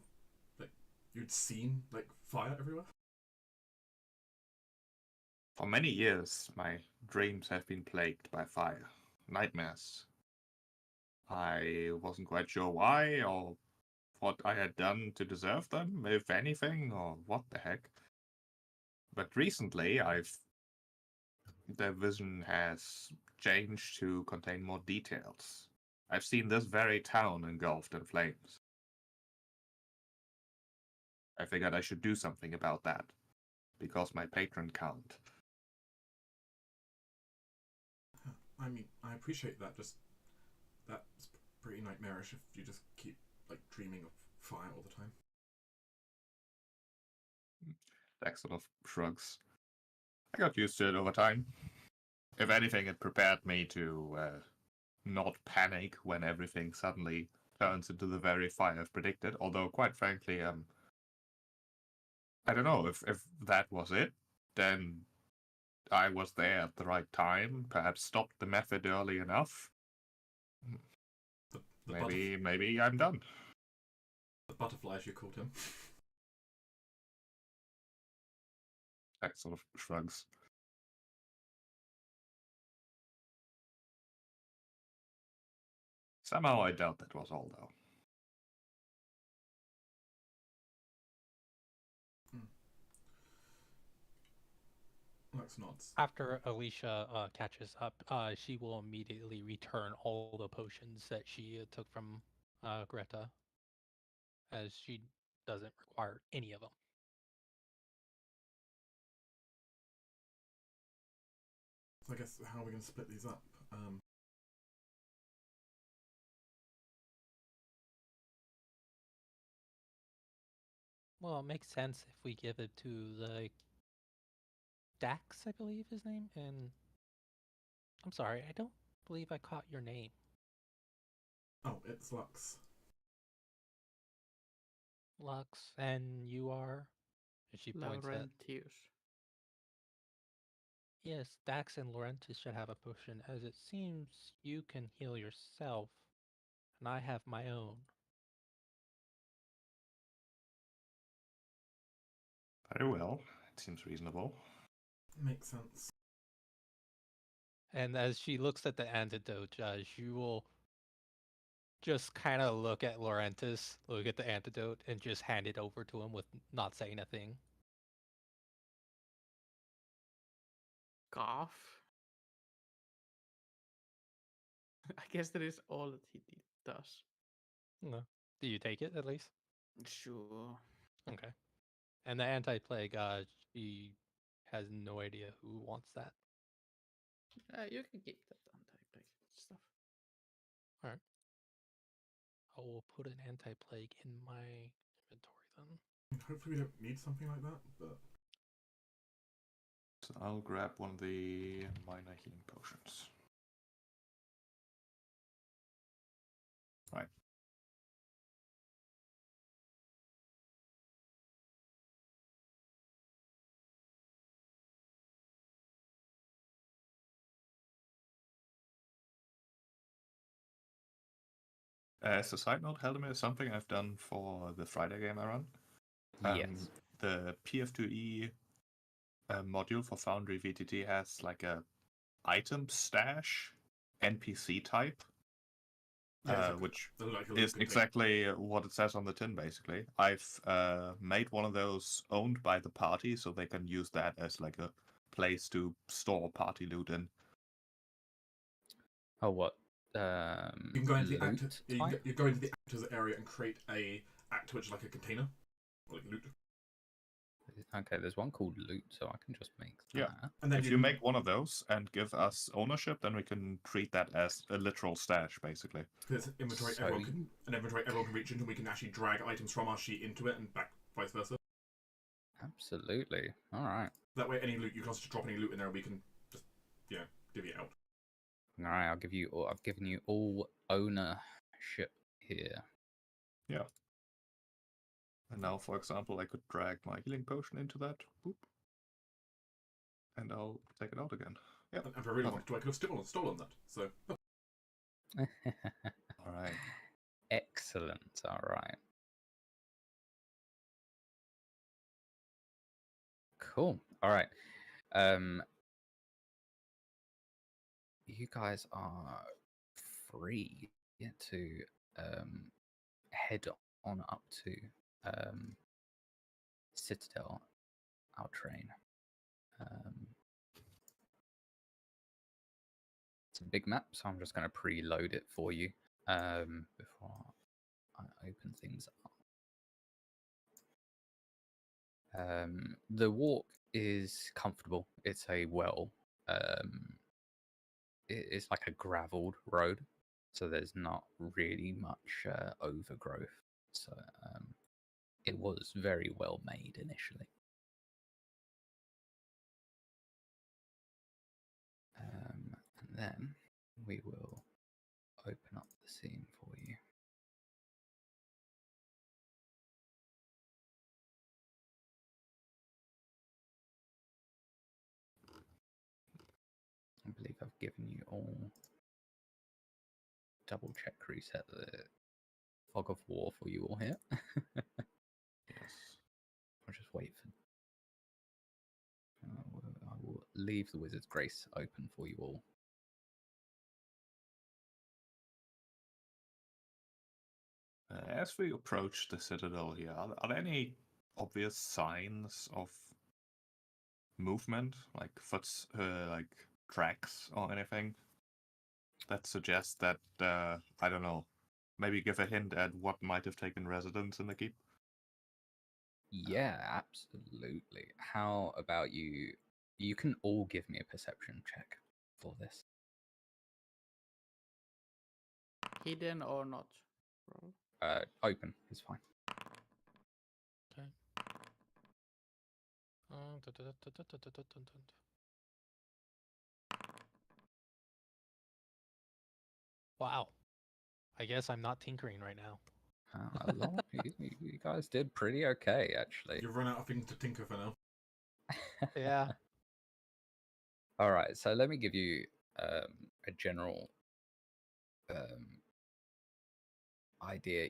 you'd seen fire everywhere? For many years, my dreams have been plagued by fire, nightmares. I wasn't quite sure why or what I had done to deserve them, if anything, or what the heck. But recently, the vision has changed to contain more details. I've seen this very town engulfed in flames. I figured I should do something about that, because my patron can't. I mean, I appreciate that. Just that's pretty nightmarish if you just keep dreaming of fire all the time. Dex sort of shrugs. I got used to it over time. If anything, it prepared me to not panic when everything suddenly turns into the very fire I've predicted. Although, quite frankly, I don't know if that was it. Then I was there at the right time. Perhaps stopped the method early enough. Maybe I'm done. The butterfly, as you called him. That sort of shrugs. Somehow I doubt that was all, though. Lux nods. After Alicia catches up, she will immediately return all the potions that she took from Greta, as she doesn't require any of them. So I guess how are we going to split these up? Well, it makes sense if we give it to the Dax, I believe his name, and I'm sorry, I don't believe I caught your name. Oh, it's Lux. Lux, and you are? And she points at... Laurentius. Yes, Dax and Laurentius should have a potion, as it seems you can heal yourself, and I have my own. Very well. It seems reasonable. Makes sense. And as she looks at the antidote, she will just kind of look at Laurentius, look at the antidote, and just hand it over to him with not saying a thing. Cough. I guess that is all that he does. No. Do you take it at least? Sure. Okay. And the anti-plague, she has no idea who wants that. You can keep that anti-plague stuff. All right. I will put an anti-plague in my inventory then. Hopefully we don't need something like that, but... So I'll grab one of the minor healing potions. Right. As a side note, Halldamir is something I've done for the Friday game I run. Yes. The PF2E module for Foundry VTT has like a item stash NPC type, which like a is loot exactly what it says on the tin, basically. I've made one of those owned by the party, so they can use that as like a place to store party loot in. Oh, what? You can go into the Loot actor. You go into the actors area and create a actor which is like a container, or like loot. Okay, there's one called loot, so I can just make that. Yeah. And then If you make one of those and give us ownership, then we can treat that as a literal stash, basically. Because inventory, So an inventory everyone can reach into, and we can actually drag items from our sheet into it and back, vice versa. Absolutely. All right. That way, any loot you can just drop any loot in there, we can just divvy it out. All right. I'll give you. I've given you all ownership here. Yeah. And now, for example, I could drag my healing potion into that. Boop. And I'll take it out again. Yeah. And if I really wanted to, I could have stolen that. So. All right. Excellent. All right. Cool. All right. You guys are free to head on up to Citadel, our train. It's a big map, so I'm just going to preload it for you before I open things up. The walk is comfortable. It's a it's like a graveled road, so there's not really much overgrowth. So it was very well made initially. And then we will open up the scene for you. I believe I've given you all. Double check reset the fog of war for you all here. Yes. I'll just wait for. I will leave the Wizard's Grace open for you all. As we approach the Citadel here, are there any obvious signs of movement, like like tracks or anything that suggests that, I don't know, maybe give a hint at what might have taken residence in the keep? Yeah, absolutely. How about you? You can all give me a perception check. for this. Hidden or not? Roll. Open is fine. Okay. Dun, dun, dun, dun, dun, dun, dun, dun, dun. Wow. I guess I'm not tinkering right now. A lot. You guys did pretty okay, actually. You've run out of things to tinker for now. Yeah. All right, so let me give you a general idea.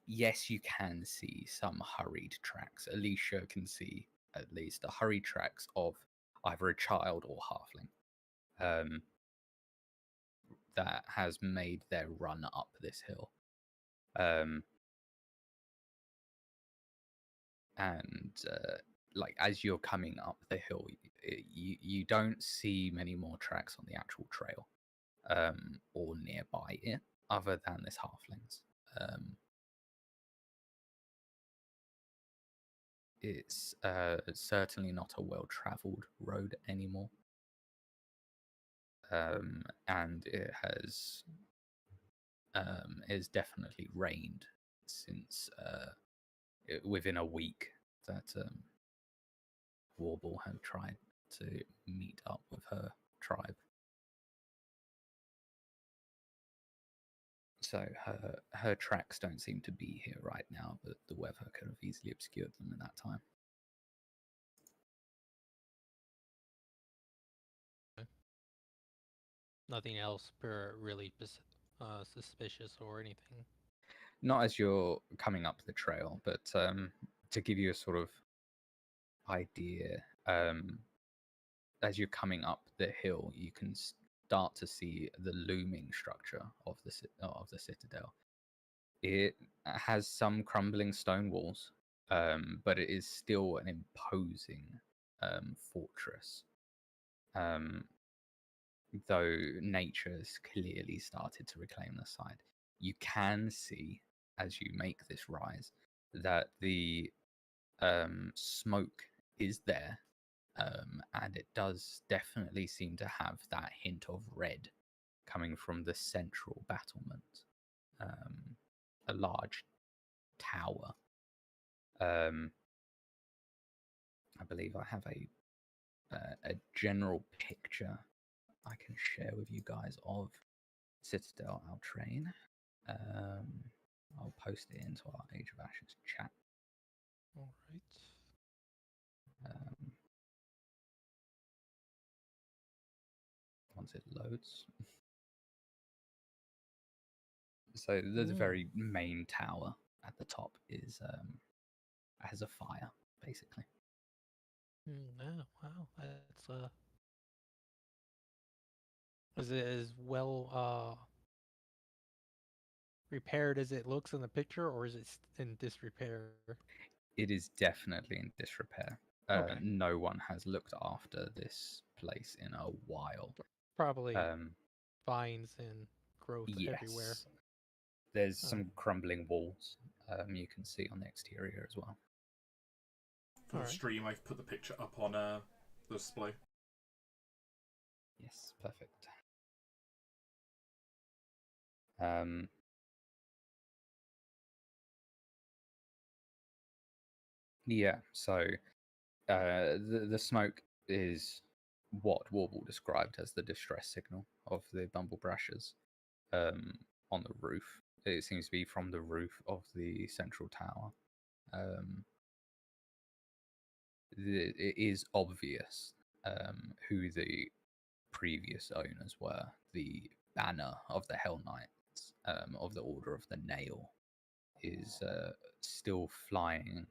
Yes, you can see some hurried tracks. Alicia can see at least the hurried tracks of either a child or halfling that has made their run up this hill. And like as you're coming up the hill, you don't see many more tracks on the actual trail or nearby it, other than this halflings. It's certainly not a well-traveled road anymore, and it's definitely rained since within a week that Warble had tried to meet up with her tribe. So her tracks don't seem to be here right now, but the weather could have easily obscured them in that time. Nothing else really suspicious or anything. Not as you're coming up the trail, but to give you a sort of idea, as you're coming up the hill, you can start to see the looming structure of the citadel. It has some crumbling stone walls, but it is still an imposing fortress. Though nature has clearly started to reclaim the site, you can see as you make this rise that the smoke is there, and it does definitely seem to have that hint of red coming from the central battlement, a large tower. I believe I have a general picture I can share with you guys of Citadel Auran. I'll post it into our Age of Ashes chat. All right. Once it loads. So the very main tower at the top is has a fire, basically. Oh, wow. That's is it as well repaired as it looks in the picture, or is it in disrepair? It is definitely in disrepair. Okay. No one has looked after this place in a while. Probably vines and growth everywhere. Yes. There's some crumbling walls you can see on the exterior as well. For the stream, I've put the picture up on the display. Yes, perfect. Yeah, so the smoke is what Warble described as the distress signal of the Bumblebrashers on the roof. It seems to be from the roof of the central tower. It is obvious who the previous owners were. The banner of the Hell Knights of the Order of the Nail is still flying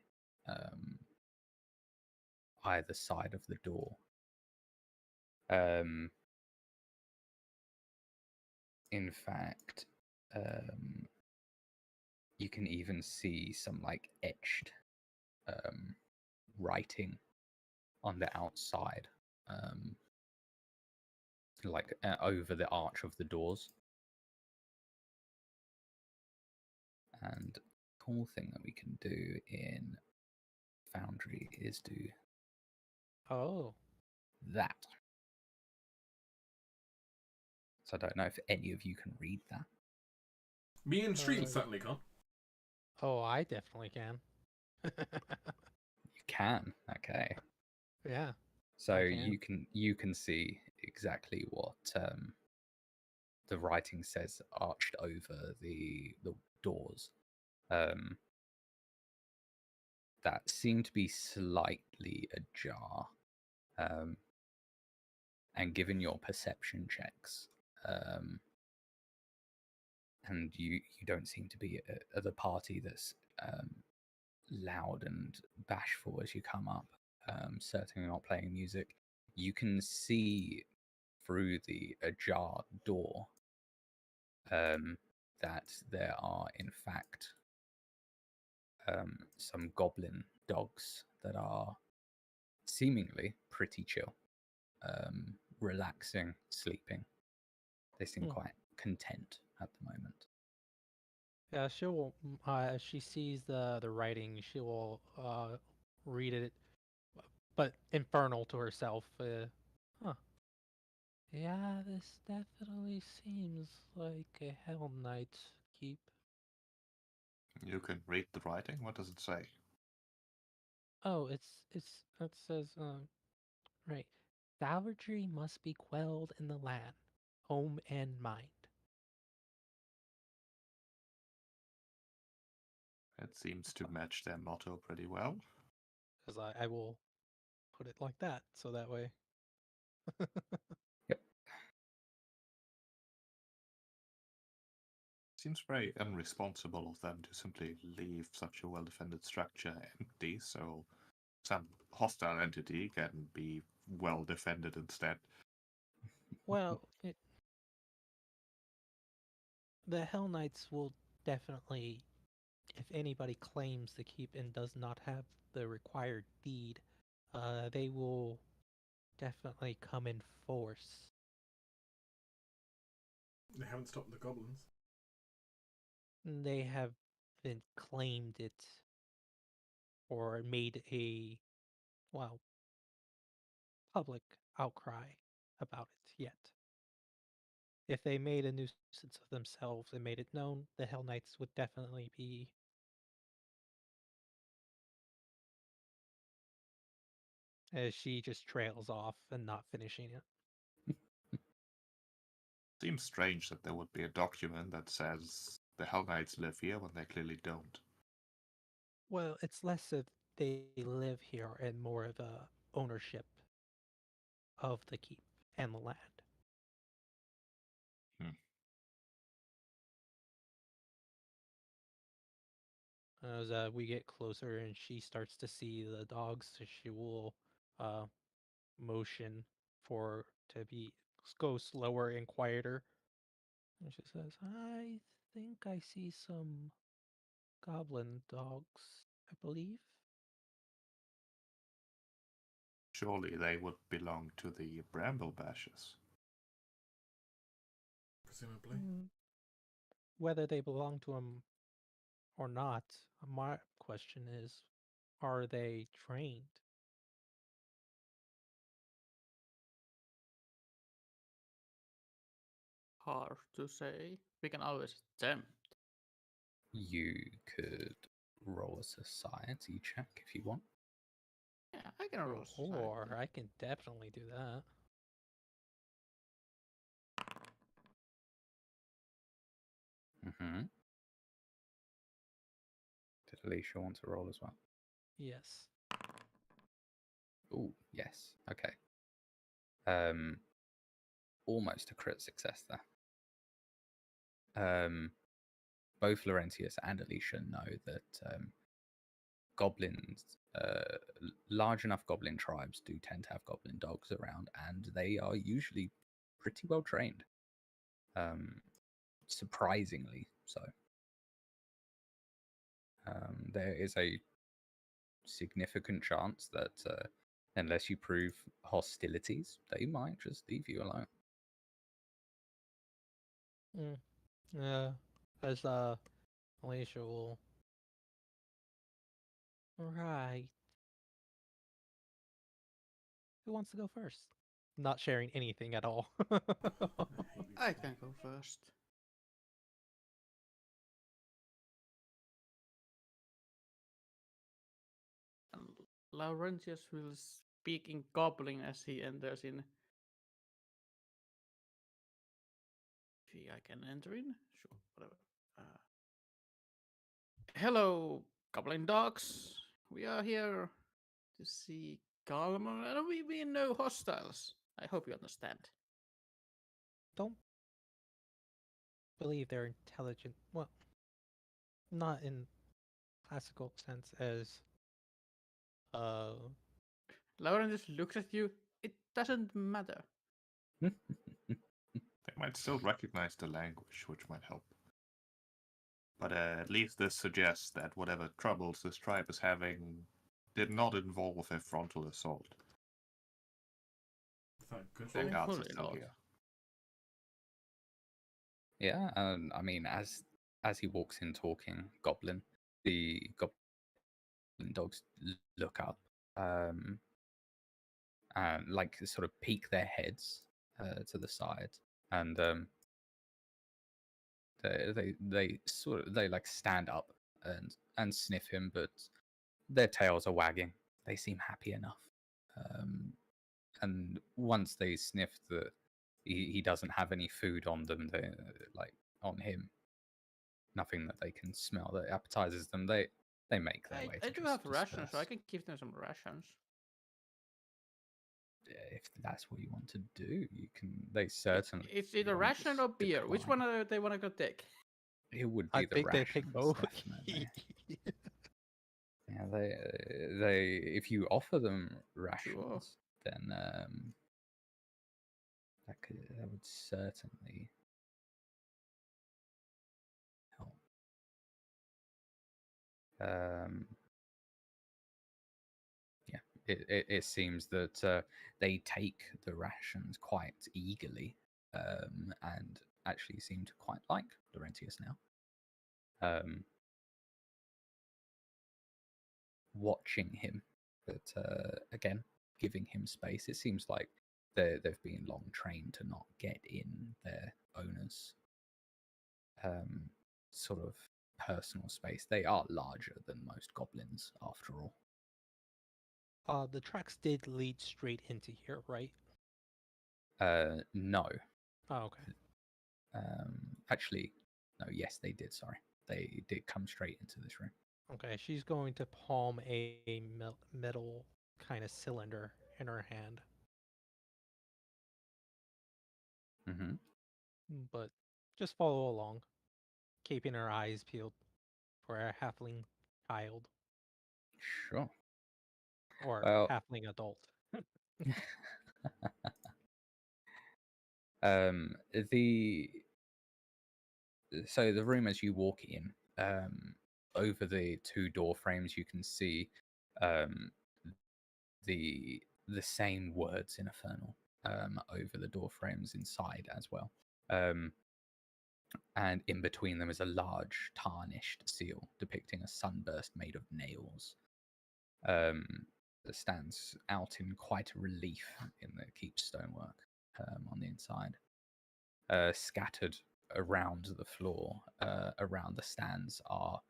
either side of the door. In fact, you can even see some like etched writing on the outside, like over the arch of the doors. And cool thing that we can do in Foundry is do Oh, that. So I don't know if any of you can read that. Me and Street Uh, certainly can't. Oh, I definitely can. You can, okay. Yeah, So I can. you can see exactly what the writing says arched over the doors. That seem to be slightly ajar. And given your perception checks, and you don't seem to be at the party that's loud and bashful as you come up, certainly not playing music, you can see through the ajar door that there are in fact some goblin dogs that are seemingly pretty chill, relaxing, sleeping. They seem Hmm. quite content at the moment. Yeah, she will. As she sees the writing, she will read it, but infernal to herself. Huh. Yeah, this definitely seems like a Hell Knight keep. You can read the writing. What does it say? Oh, it says right. Savagery must be quelled in the land, home and mind. It seems to match their motto pretty well. Because I will put it like that, so that way. Yep. Seems very irresponsible of them to simply leave such a well-defended structure empty, so some hostile entity can be well defended instead. Well, the Hell Knights will definitely, if anybody claims the keep and does not have the required deed, they will definitely come in force. They haven't stopped the goblins. They have been claimed it or made a, well, public outcry about it yet. If they made a nuisance of themselves and made it known, the Hell Knights would definitely be. As she just trails off and not finishing it. Seems strange that there would be a document that says the Hell Knights live here when they clearly don't. Well, it's less of they live here and more of a ownership of the keep and the land. Hmm. As we get closer and she starts to see the dogs, she will uh, motion for to be go slower and quieter. And she says, "I think I see some goblin dogs, I believe." Surely they would belong to the Bramble Bashes. Presumably. Whether they belong to him or not, my question is, are they trained? Hard to say. We can always attempt. You could roll a society check if you want. Yeah, I can roll Or society. I can definitely do that. Mm-hmm. Did Alicia want to roll as well? Yes. Oh, yes. Okay. Um, almost a crit success there. Both Laurentius and Alicia know that goblins, large enough goblin tribes do tend to have goblin dogs around, and they are usually pretty well trained. Surprisingly so. There is a significant chance that unless you prove hostilities, they might just leave you alone. Yeah. As Alicia will. Right. Who wants to go first? not sharing anything at all. I hate these I things. can go first. And Laurentius will speak in goblin as he enters in. If I can enter in? Sure, whatever. Hello, goblin dogs. We are here to see Galmon, and we mean no hostiles. I hope you understand. Don't believe they're intelligent. Well, not in classical sense as Lauren just looks at you. It doesn't matter. They might still recognize the language, which might help. But at least this suggests that whatever troubles this tribe is having did not involve a frontal assault. Is that good for Their me? guards are Hopefully still not. here. Yeah, I mean, as he walks in talking, the goblin dogs look up, and like sort of peek their heads to the side, and they like stand up and sniff him, but their tails are wagging. They seem happy enough, and once they sniff that he doesn't have any food on them, they like on him. Nothing that they can smell that appetizes them. They make their way. I To do just have rations, so I disperse. can give them some rations. If that's what you want to do, you can. They certainly. It's either won't ration or beer. Which one decline. are they want to go take? It would I be the think they rations, pick both. definitely. Yeah, they. If you offer them rations, then that would certainly help. Yeah, it seems that they take the rations quite eagerly, and actually seem to quite like Laurentius now. Watching him, but again, giving him space. It seems like they've been long trained to not get in their owners' sort of personal space. They are larger than most goblins, after all. The tracks did lead straight into here, right? No. Oh, okay. Actually, no. Yes, they did. Sorry, they did come straight into this room. Okay, she's going to palm a metal kind of cylinder in her hand, Mm-hmm. but just follow along, keeping her eyes peeled for a halfling child Sure. or Well, halfling adult. the so the room as you walk in, over the two door frames, you can see um, the same words in Infernal over the door frames inside as well. And in between them is a large tarnished seal depicting a sunburst made of nails. That stands out in quite a relief in the keep stonework on the inside. Scattered around the floor, around the stands, are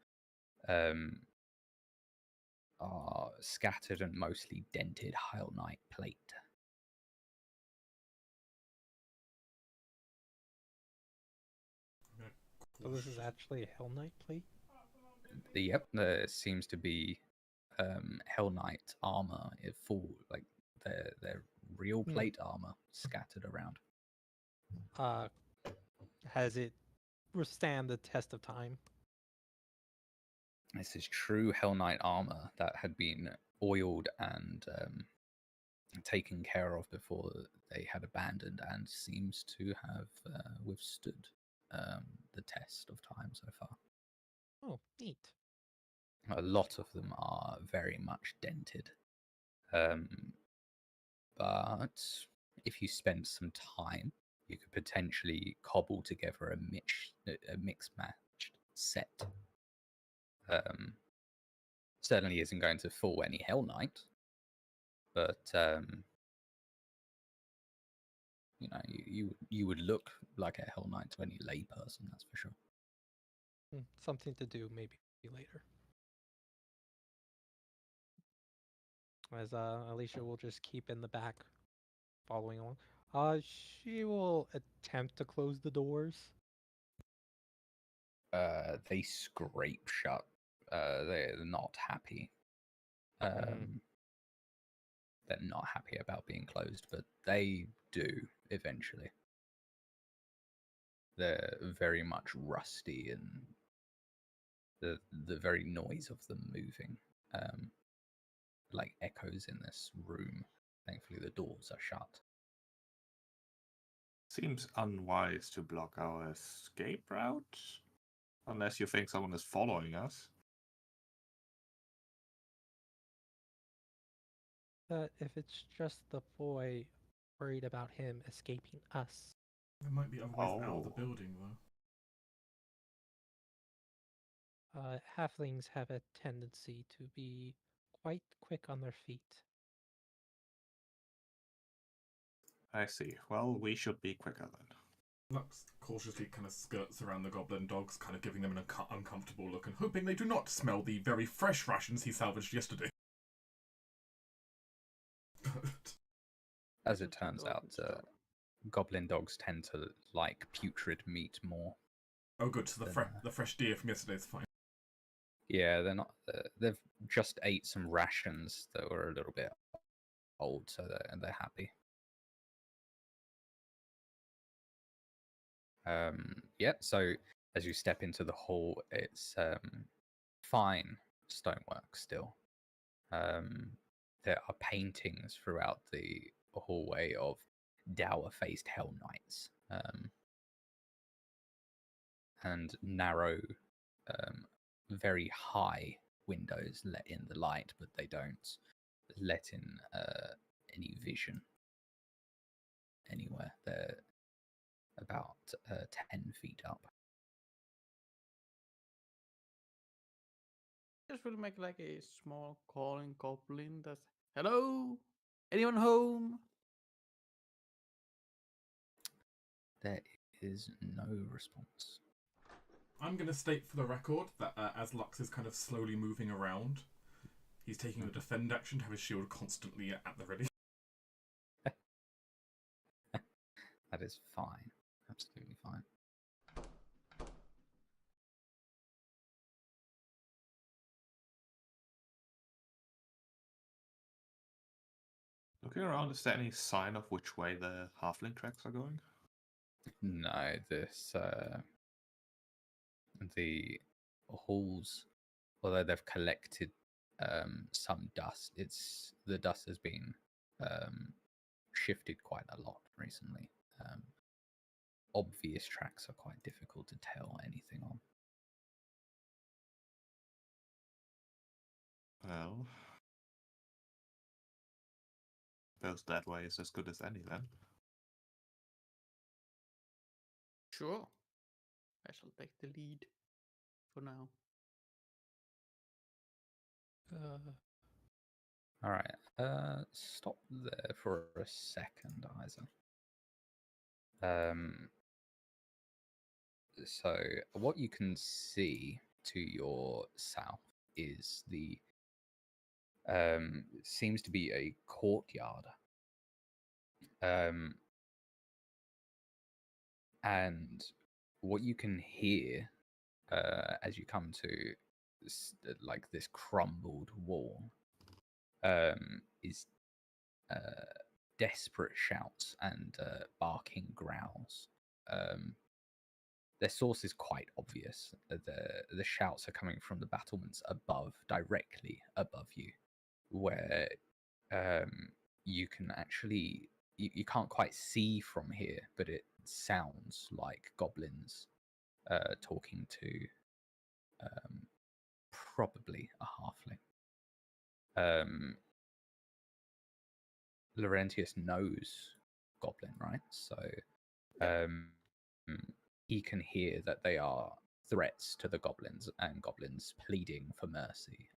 scattered and mostly dented Hell Knight plate. So this is actually a Hell Knight plate? Yep, there seems to be Hell Knight armor, full, like their real plate armor scattered around. Has it withstand the test of time? This is true Hell Knight armor that had been oiled and taken care of before they had abandoned, and seems to have withstood the test of time so far. Oh, neat. A lot of them are very much dented. But if you spend some time, you could potentially cobble together a mixed matched set. Certainly isn't going to fool any Hell Knight, but you would look like a Hell Knight to any layperson, that's for sure. Something to do maybe later. As Alicia will just keep in the back, following along. She will attempt to close the doors. They scrape shut. They're not happy. They're not happy about being closed, but they do eventually. They're very much rusty, and the very noise of them moving like echoes in this room. Thankfully, the doors are shut. Seems unwise to block our escape route. Unless you think someone is following us. But if it's just the boy worried about him escaping us. There might be other ways out of the building, though. Halflings have a tendency to be quite quick on their feet. I see. Well, we should be quicker then. Lux cautiously kind of skirts around the goblin dogs, kind of giving them an uncomfortable look and hoping they do not smell the very fresh rations he salvaged yesterday. As it turns out, goblin dogs tend to like putrid meat more. Oh, good. So the fresh deer from yesterday is fine. Yeah, they're not. They've just ate some rations that were a little bit old, so they're happy. Yeah. So as you step into the hall, it's fine stonework still. There are paintings throughout the hallway of dour-faced Hell Knights, and narrow, very high windows let in the light, but they don't let in any vision anywhere. They're about 10 feet up. Just will make like a small calling goblin that's hello? Anyone home? There is no response. I'm going to state for the record that as Lux is kind of slowly moving around, he's taking the defend action to have his shield constantly at the ready. That is fine. Absolutely fine. Looking around, is there any sign of which way the halfling tracks are going? No, the halls, although they've collected some dust, the dust has been shifted quite a lot recently. Obvious tracks are quite difficult to tell anything on. Well, suppose that way is as good as any then. Sure. I shall take the lead for now. All right. Stop there for a second, Isa. So what you can see to your south is the seems to be a courtyard. And what you can hear as you come to like this crumbled wall is desperate shouts and barking growls. Their source is quite obvious. The shouts are coming from the battlements above, directly above you, where you can actually you can't quite see from here, but it sounds like goblins talking to probably a halfling. Laurentius knows goblin, right? So he can hear that they are threats to the goblins and goblins pleading for mercy.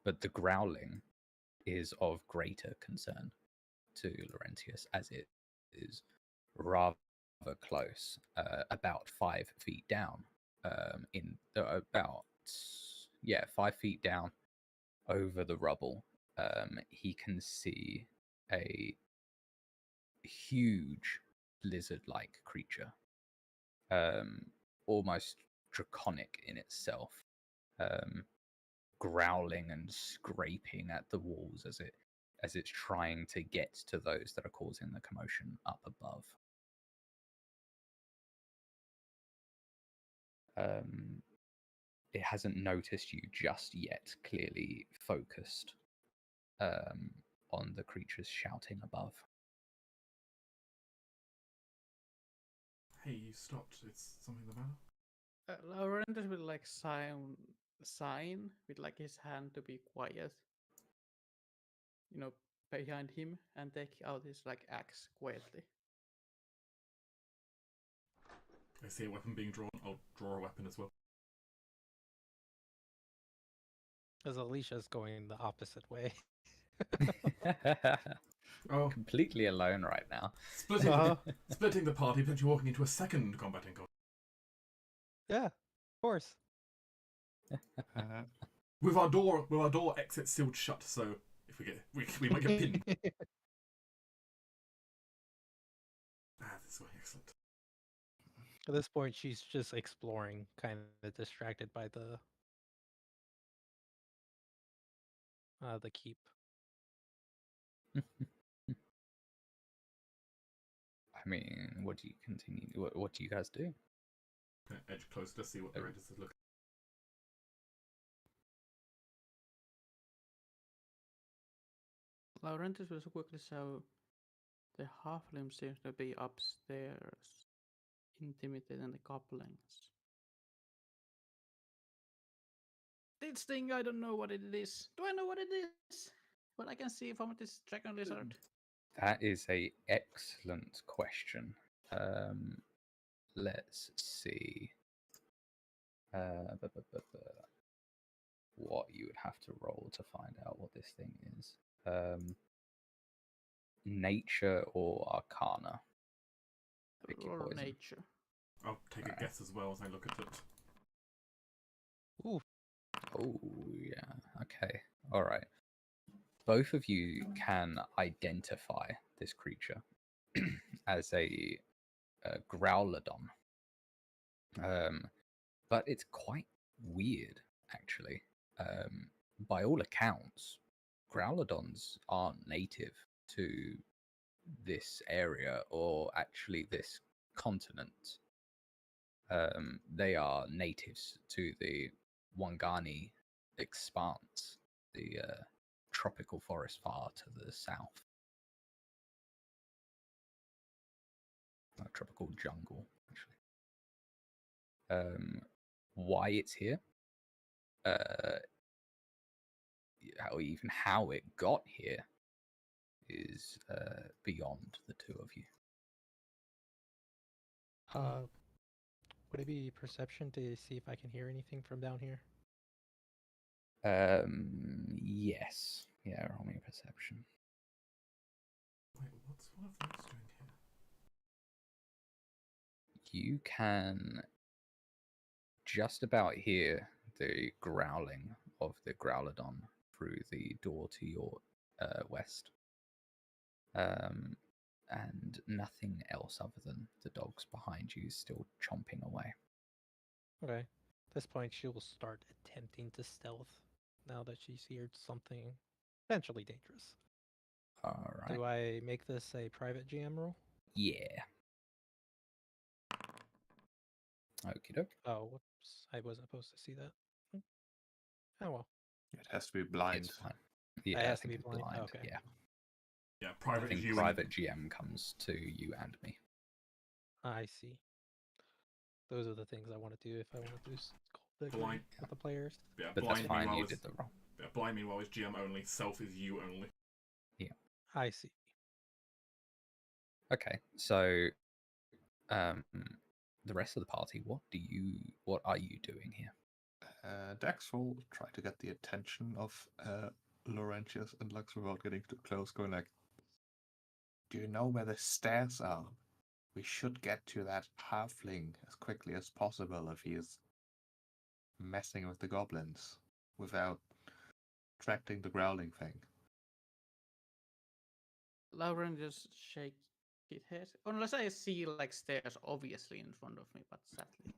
But the growling is of greater concern. to Laurentius, as it is rather close, about 5 feet down, in about 5 feet down over the rubble. He can see a huge lizard-like creature, almost draconic in itself, growling and scraping at the walls as it's trying to get to those that are causing the commotion up above. It hasn't noticed you just yet, clearly focused on the creatures shouting above. Hey, you stopped. It's something the matter? Laurentius will like sign with like his hand to be quiet. You know, behind him, and take out his like axe quietly. I see a weapon being drawn. I'll draw a weapon as well. As Alicia's going the opposite way. Oh, Completely alone right now. splitting the party, potentially walking into a second combating contest. Yeah, of course. Uh, With our door exit sealed shut, so if we might get pinned. This way, excellent. At this point, she's just exploring, kind of distracted by the keep. I mean, what do you continue? What do you guys do? Okay, edge closer to see what the Raiders is looking. Laurentius will quickly show the halfling seems to be upstairs, intimidating the goblins. This thing, I don't know what it is. Do I know what it is? But I can see from this dragon lizard. That is a excellent question. Let's see. What you would have to roll to find out what this thing is. Nature or Arcana? Pick your Roll poison. nature. I'll take a guess as well as I look at it. Ooh, Oh, yeah. Okay. All right. Both of you can identify this creature as a growladon. But it's quite weird, actually. By all accounts, growladons aren't native to this area or actually this continent. They are natives to the Wangani expanse, the tropical forest far to the south. Tropical jungle, actually. Why it's here, or even how it got here, is beyond the two of you. would it be perception to see if I can hear anything from down here? Yes. Yeah, roll me a perception. Wait, what's one of those doing here? You can just about hear the growling of the growladon through the door to your west. And nothing else other than the dogs behind you still chomping away. Okay. At this point, she will start attempting to stealth now that she's heard something potentially dangerous. All right. Do I make this a private GM roll? Yeah. Okie doke. Oh, whoops. I wasn't supposed to see that. Oh, well. it has to be blind. It's fine. Yeah, has I to think be it's blind? blind. Okay. Yeah. Yeah, I private think viewing. private GM comes to you and me. I see. Those are the things I want to do if I want to do skullduggery Blind. with the players. Yeah, But that's blind fine, meanwhile you is did the roll. yeah, blind meanwhile is GM only. Self is you only. I see. Okay, so the rest of the party, what are you doing here? Dax will try to get the attention of Laurentius and Lux without getting too close, going like, Do you know where the stairs are? We should get to that halfling as quickly as possible if he is messing with the goblins without attracting the growling thing. Lauren just shake his head. Unless I see like stairs obviously in front of me, but sadly.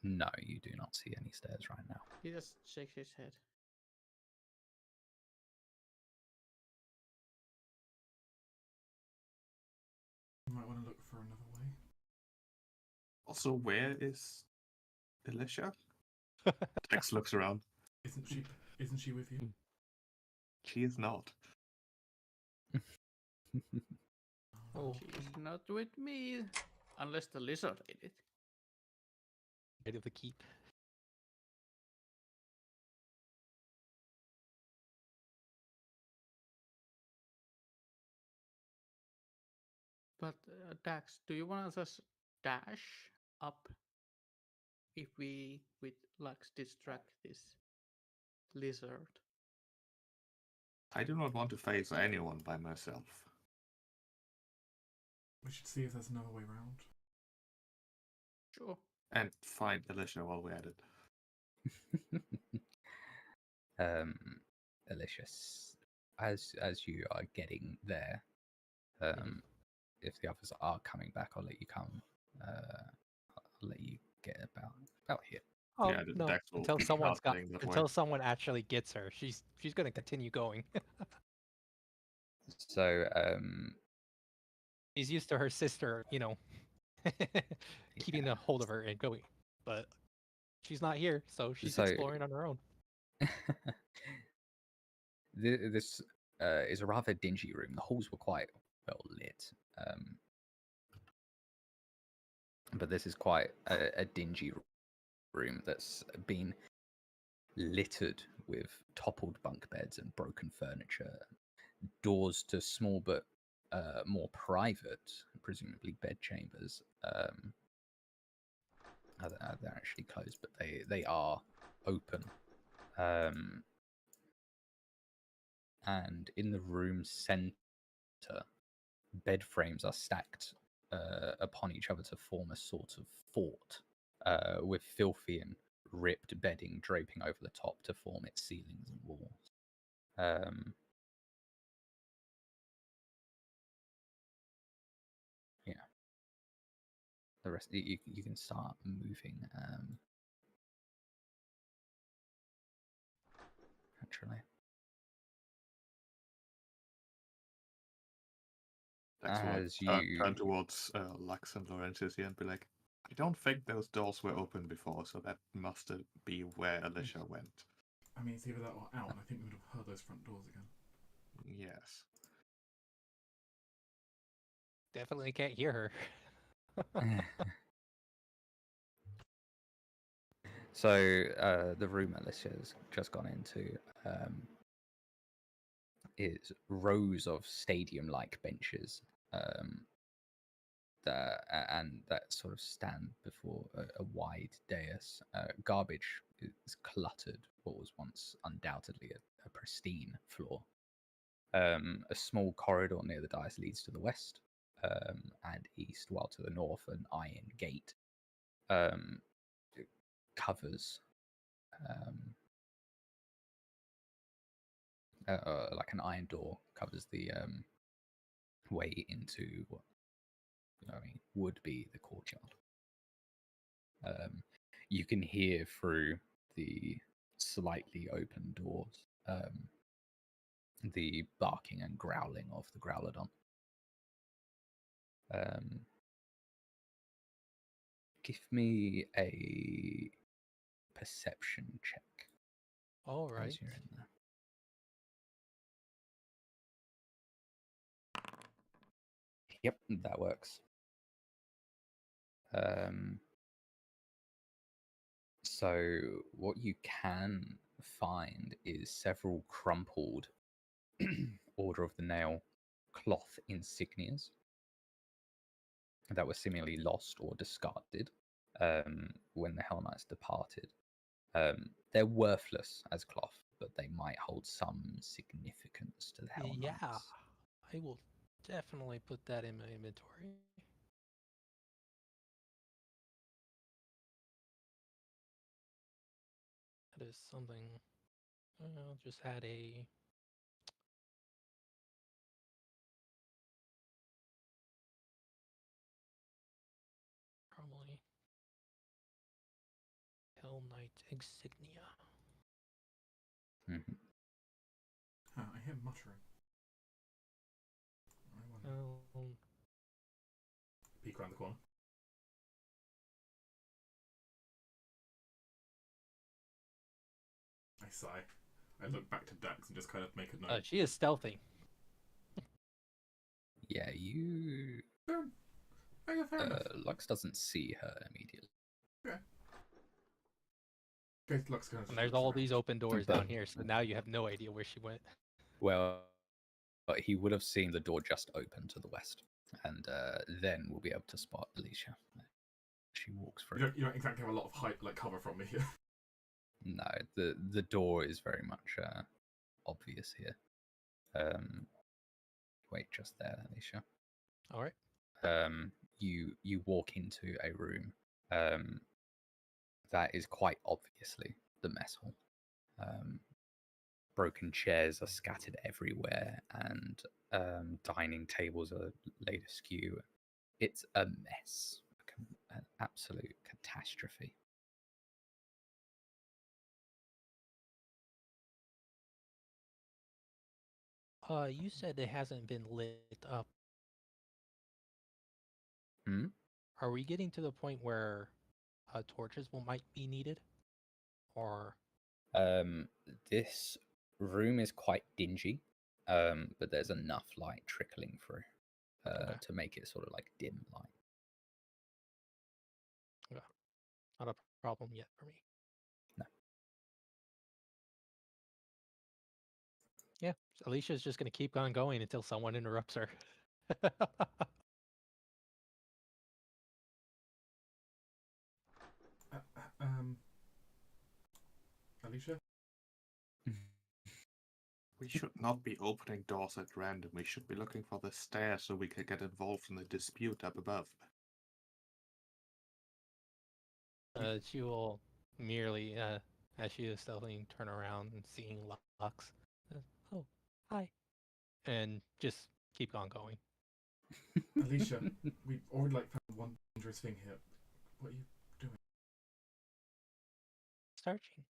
No, you do not see any stairs right now. He just shakes his head. You might want to look for another way. Also, where is Alicia? Tex looks around. Isn't she with you? She is not. Oh, She's not with me. Unless the lizard ate it. bit of the keep. But Dax, do you want to just dash up if we with Lux distract this lizard? I do not want to face anyone by myself. We should see if there's another way round. Sure. And find Alicia while we're at it. Alicia, as you are getting there, if the others are coming back, I'll let you come. I'll let you get about here. Oh Yeah, no! Dex will Until be casting that way. until someone actually gets her, she's going to continue going. So, She's used to her sister, keeping a hold of her and going, but she's not here, so she's exploring on her own. This is a rather dingy room. The halls were quite well lit, but this is quite a dingy room that's been littered with toppled bunk beds and broken furniture, doors to small but more private, presumably bed chambers. They're actually closed, but they are open. And in the room center, bed frames are stacked upon each other to form a sort of fort, with filthy and ripped bedding draping over the top to form its ceilings and walls. Yeah. The rest you can start moving. Naturally. Dex As will you turn towards Lux and Laurentius here and be like, I don't think those doors were open before, so that must be where Alicia went. I mean, it's either that or out, and I think we would have heard those front doors again. Yes. Definitely can't hear her. So the room Alicia's just gone into is rows of stadium-like benches that sort of stand before a wide dais. Garbage is cluttered what was once undoubtedly a pristine floor. A small corridor near the dais leads to the west and east, while to the north an iron gate covers like an iron door covers the way into what would be the courtyard. You can hear through the slightly open doors the barking and growling of the growladon. Give me a perception check. All right. As you're in there. Yep, that works. So what you can find is several crumpled Order of the Nail cloth insignias that were seemingly lost or discarded when the Hell Knights departed. They're worthless as cloth, but they might hold some significance to the Hell Knights. Yeah, I will definitely put that in my inventory. That is something. I'll just add a. Probably. Hell Knight insignia. Mhm. I hear muttering. I wonder. Peek around the corner. I sigh. I look back to Dax and just kind of make a note. She is stealthy. Yeah, you. Fair enough. Lux doesn't see her immediately. Okay. Okay, Lux kind of And there's all these open doors down here, so now you have no idea where she went. Well, but he would have seen the door just open to the west, and then we'll be able to spot Alicia. She walks through. You don't exactly have a lot of height, like cover from me here. No, the door is very much obvious here. Wait, just there, Alicia. All right. You walk into a room that is quite obviously the mess hall. Broken chairs are scattered everywhere, and dining tables are laid askew. It's a mess, an absolute catastrophe. You said it hasn't been lit up. Hmm? Are we getting to the point where torches might be needed? Or This room is quite dingy, but there's enough light trickling through Okay. to make it sort of like dim light. Okay. Not a problem yet for me. No. Yeah, Alicia's just going to keep on going until someone interrupts her. Alicia? We should not be opening doors at random. We should be looking for the stairs so we can get involved in the dispute up above. She will merely, as she is stealthily turn around and seeing Lux. Oh, hi. And just keep on going. Alicia, we've already found one dangerous thing here. What are you doing? Searching.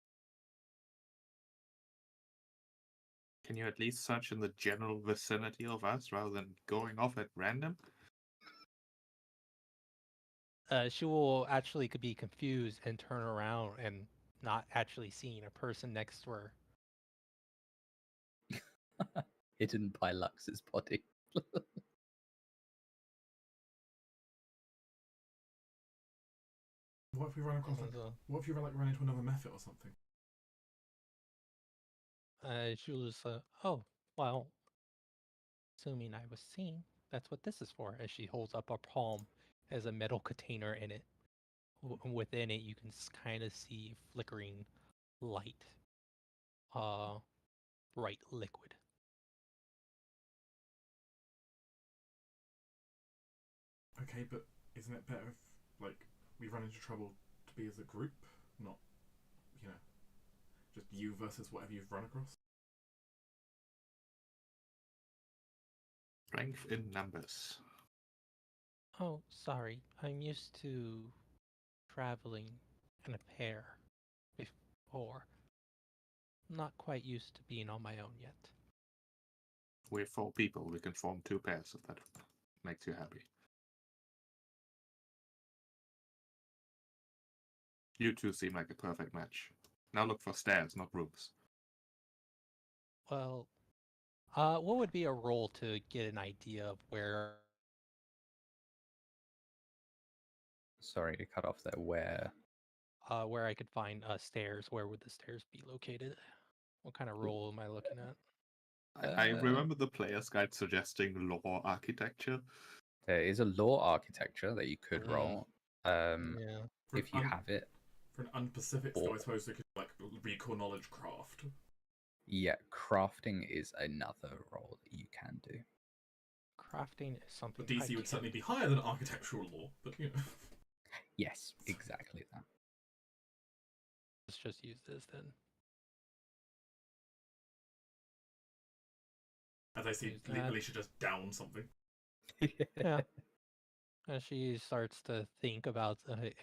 Can you at least search in the general vicinity of us rather than going off at random? She will actually could be confused and turn around and not actually seeing a person next to her. Hidden by Lux's body. What if we run across what if you run into another method or something? She was, oh, well, assuming I was seen, that's what this is for. As she holds up a palm, has a metal container in it. Within it, you can kind of see flickering light, bright liquid. Okay, but isn't it better if, we run into trouble to be as a group, not, just you versus whatever you've run across? Strength in numbers. Oh, sorry. I'm used to traveling in a pair before. Not quite used to being on my own yet. We're 4 people. We can form 2 pairs if that makes you happy. You two seem like a perfect match. Now look for stairs, not rooms. Well, what would be a roll to get an idea of where? Sorry to cut off there. Where I could find stairs? Where would the stairs be located? What kind of roll am I looking at? I remember the player's guide suggesting law architecture. There is a law architecture that you could roll. Yeah. If you have it. For an unspecific skill, I suppose they could recall knowledge craft. Yeah, crafting is another roll that you can do. crafting is something The DC I would certainly can... be higher than architectural law, but you know. Yes, exactly that. Let's just use this then. As I see Use that. Alicia just down something. Yeah. And she starts to think about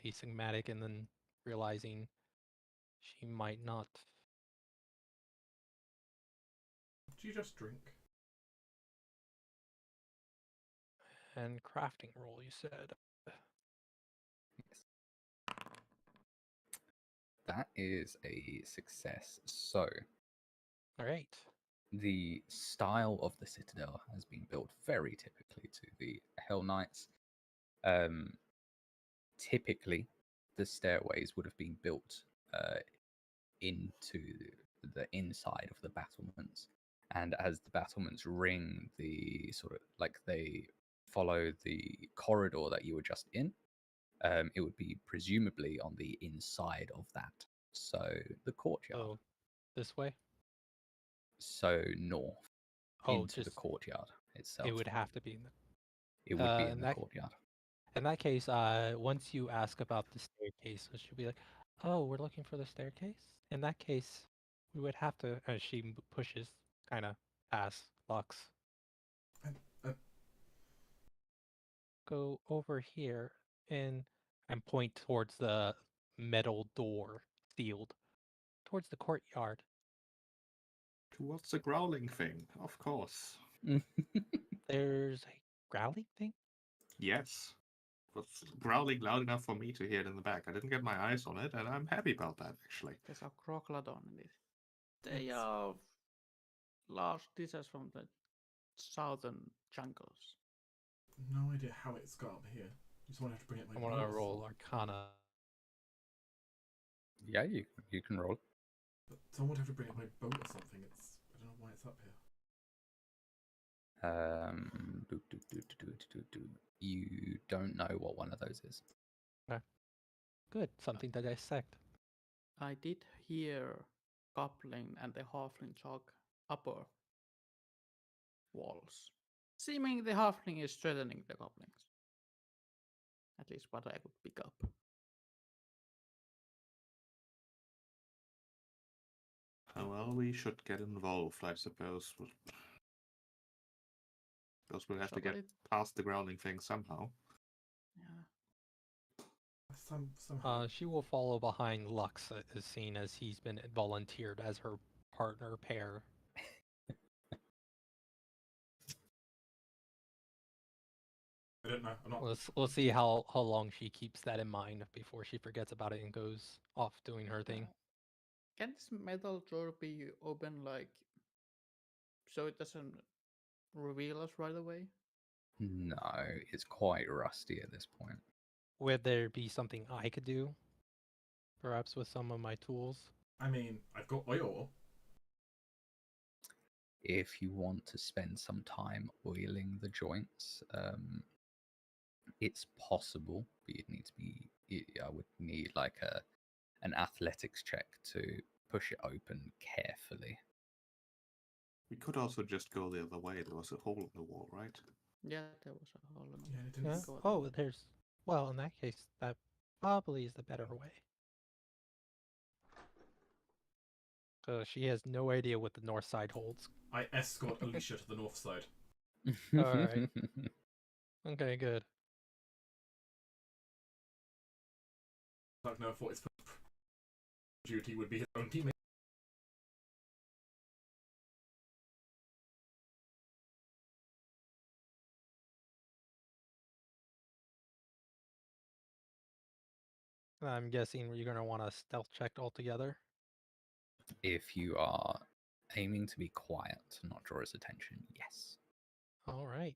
astigmatic and then realizing she might not. Do you just drink? And crafting roll, you said. Yes. That is a success. So, All right. the style of the citadel has been built very typically to the Hell Knights. Typically, the stairways would have been built into the inside of the battlements, and as the battlements ring, the sort of like they follow the corridor that you were just in. It would be presumably on the inside of that, so the courtyard. So this way. So north Oh, into the just courtyard itself. it would have to be in the. It would be in in the that courtyard. in that case, once you ask about the staircase, so she'll be like, "Oh, we're looking for the staircase." In that case, we would have to. She pushes kind of past Lux. Uh, Go over here and point towards the metal door sealed towards the courtyard. Towards the growling thing, of course. There's a growling thing. Yes. It was growling loud enough for me to hear it in the back. I didn't get my eyes on it, and I'm happy about that, actually. There's a growladon in it. They It's- are large creatures from the southern jungles. No idea how it's got up here. Just want to have to bring it I my want to bonus. roll Arcana. Yeah, you can roll. But someone would have to bring up my boat or something. I don't know why it's up here. You don't know what one of those is. Good, something to dissect. I did hear goblin and the halfling talk upper walls. Seeming the halfling is threatening the goblins. At least what I could pick up. Well, we should get involved, I suppose. Because we'll have to get Somebody- past the growling thing somehow. Yeah. Somehow. She will follow behind Lux, as seen as he's been volunteered as her partner pair. I don't know. I'm not. We'll see how long she keeps that in mind before she forgets about it and goes off doing her thing. Can this metal door be open like so it doesn't reveal us right away? No, it's quite rusty at this point. Would there be something I could do? Perhaps with some of my tools? I mean, I've got oil. If you want to spend some time oiling the joints, it's possible, but I would need like an athletics check to push it open carefully. We could also just go the other way. There was a hole in the wall, right? Yeah, there was a hole in Yeah, it the didn't. Yeah. go Oh, there's... Well, in that case, that probably is the better way. So she has no idea what the north side holds. I escort Alicia to the north side. Alright. Okay, good. Like, no, I thought his duty would be his own teammate. I'm guessing you're going to want a stealth check altogether. If you are aiming to be quiet, to not draw his attention, yes. Alright.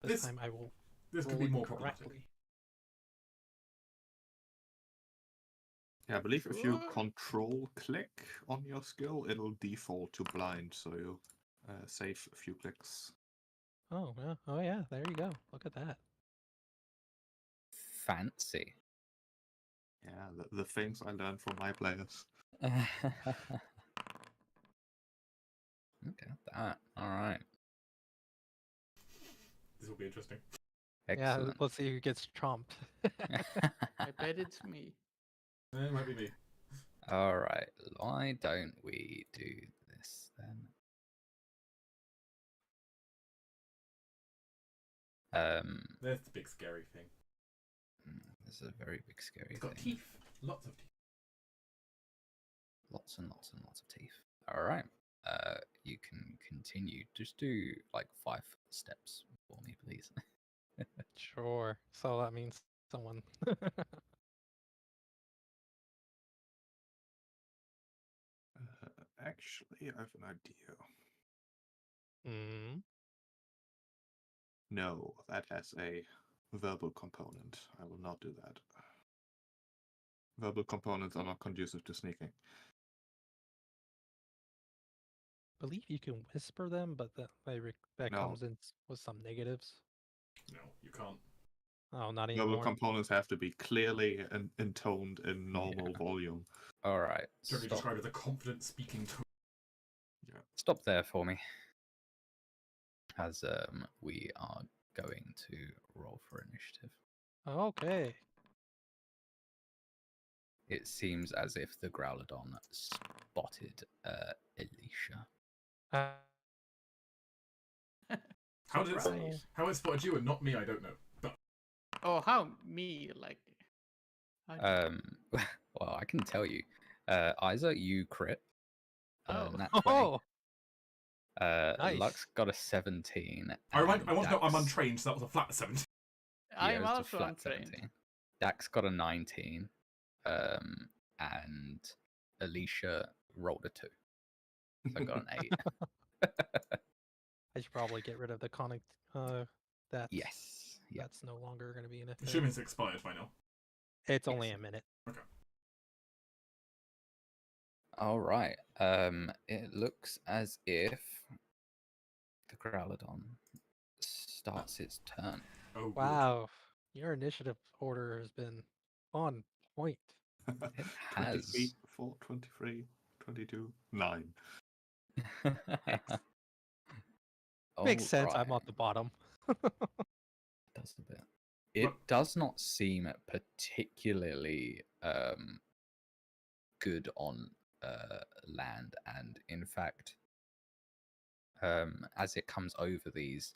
This time I will This could roll be it more correctly. problematic. Yeah, I believe if you Sure. control click on your skill, it'll default to blind, so you'll save a few clicks. Oh, yeah. Oh, yeah. There you go. Look at that. Fancy. Yeah, the things I learned from my players. Okay, that. All right. This will be interesting. Yeah, Excellent. let's see who gets chomped. I bet it's me. It might be me. All right. Why don't we do this then? There's the big scary thing. This is a very big scary It's got thing. teeth. Lots of teeth. Lots and lots and lots of teeth. All right. You can continue. Just do like 5 steps for me, please. Sure. So that means someone. Actually, I have an idea. Mm. No, that has a verbal component. I will not do that. Verbal components are not conducive to sneaking. Believe you can whisper them, but that No. comes in with some negatives. No, you can't. Oh, not Verbal anymore. components have to be clearly intoned in normal volume. All right. Generally Stop. described as a confident speaking tone. Stop there for me. As we are going to roll for initiative. Okay. It seems as if the growladon spotted Alicia. How did it Surprise. how it spotted you and not me? I don't know. But Oh, how me? Like, Well, I can tell you. Isa, you crit. Oh. Nat 20. Oh, Lux nice. got a 17. I want to know I'm Dax- untrained, so that was a flat 17. Yeah, I'm it was a also flat untrained. 17. Dax got a 19. And Alicia rolled a 2. So I got an 8. I should probably get rid of the conic. That Yes. Yeah. That's no longer going to be in effect. Assuming it's expired by now. It's only a minute. Okay. All right. It looks as if the growladon starts its turn. Oh, good. Wow, your initiative order has been on point. It 23, has. 4, 23, 22, 9. Makes sense. Alright. I'm at the bottom. Does a bit. It does not seem particularly good on land, and in fact, as it comes over these,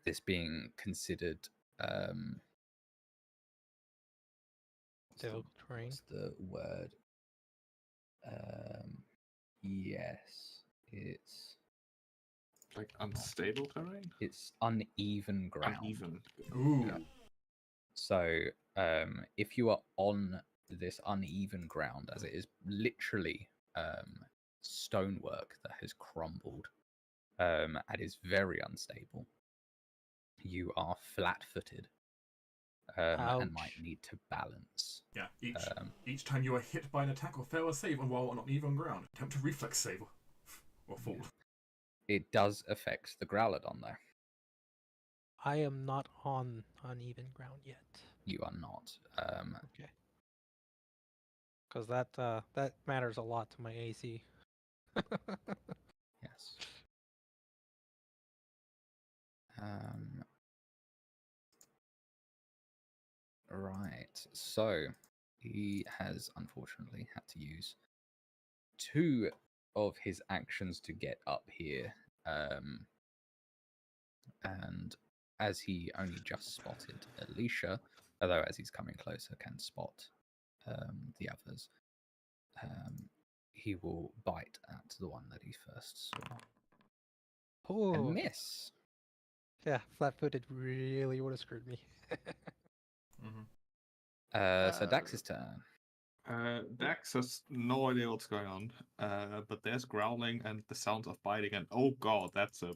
this being considered Difficult terrain. what's the word? Yes, it's Like unstable terrain? it's uneven ground. Uneven. Ooh. Yeah. So, if you are on this uneven ground, as it is literally stonework that has crumbled and is very unstable, you are flat-footed and might Ouch. need to balance. Yeah, each time you are hit by an attack or fail a save while on uneven ground, attempt a reflex save or fall. It does affect the growladon, though. I am not on uneven ground yet. You are not. Okay. Because that matters a lot to my AC. Yes. Right. So he has unfortunately had to use 2 of his actions to get up here. And as he only just spotted Alicia, although as he's coming closer can spot the others, he will bite at the one that he first saw. Oh, And miss. yeah, flat-footed really would have screwed me. So Dax's turn. Dax has no idea what's going on, but there's growling and the sounds of biting, and oh god, that's a...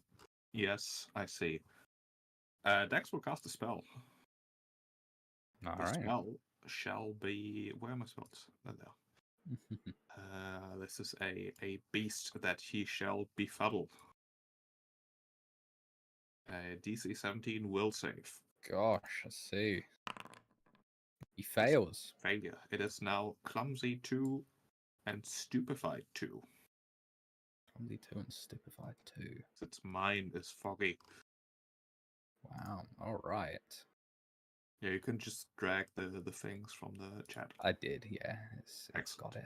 Yes, I see. Dax will cast a spell. All The right. spell shall be... Where are my spells? There they are. This is a beast that he shall befuddle. DC 17 will save. Gosh, I see. He fails. Failure. It is now clumsy 2 and stupefied 2. Clumsy 2 and stupefied 2. Its mind is foggy. Wow. All right. Yeah, you can just drag the things from the chat. I did. Yeah. It's got it.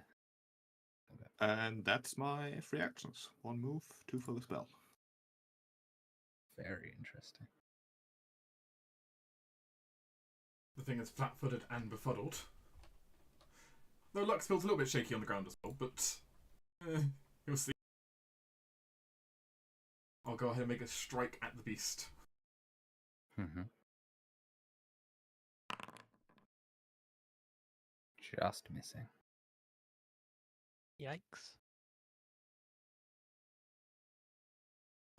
And that's my 3 actions. 1 move, 2 for the spell. Very interesting. The thing is flat-footed and befuddled. Though Lux feels a little bit shaky on the ground as well, but you'll see. I'll go ahead and make a strike at the beast. Mm-hmm. Just missing. Yikes.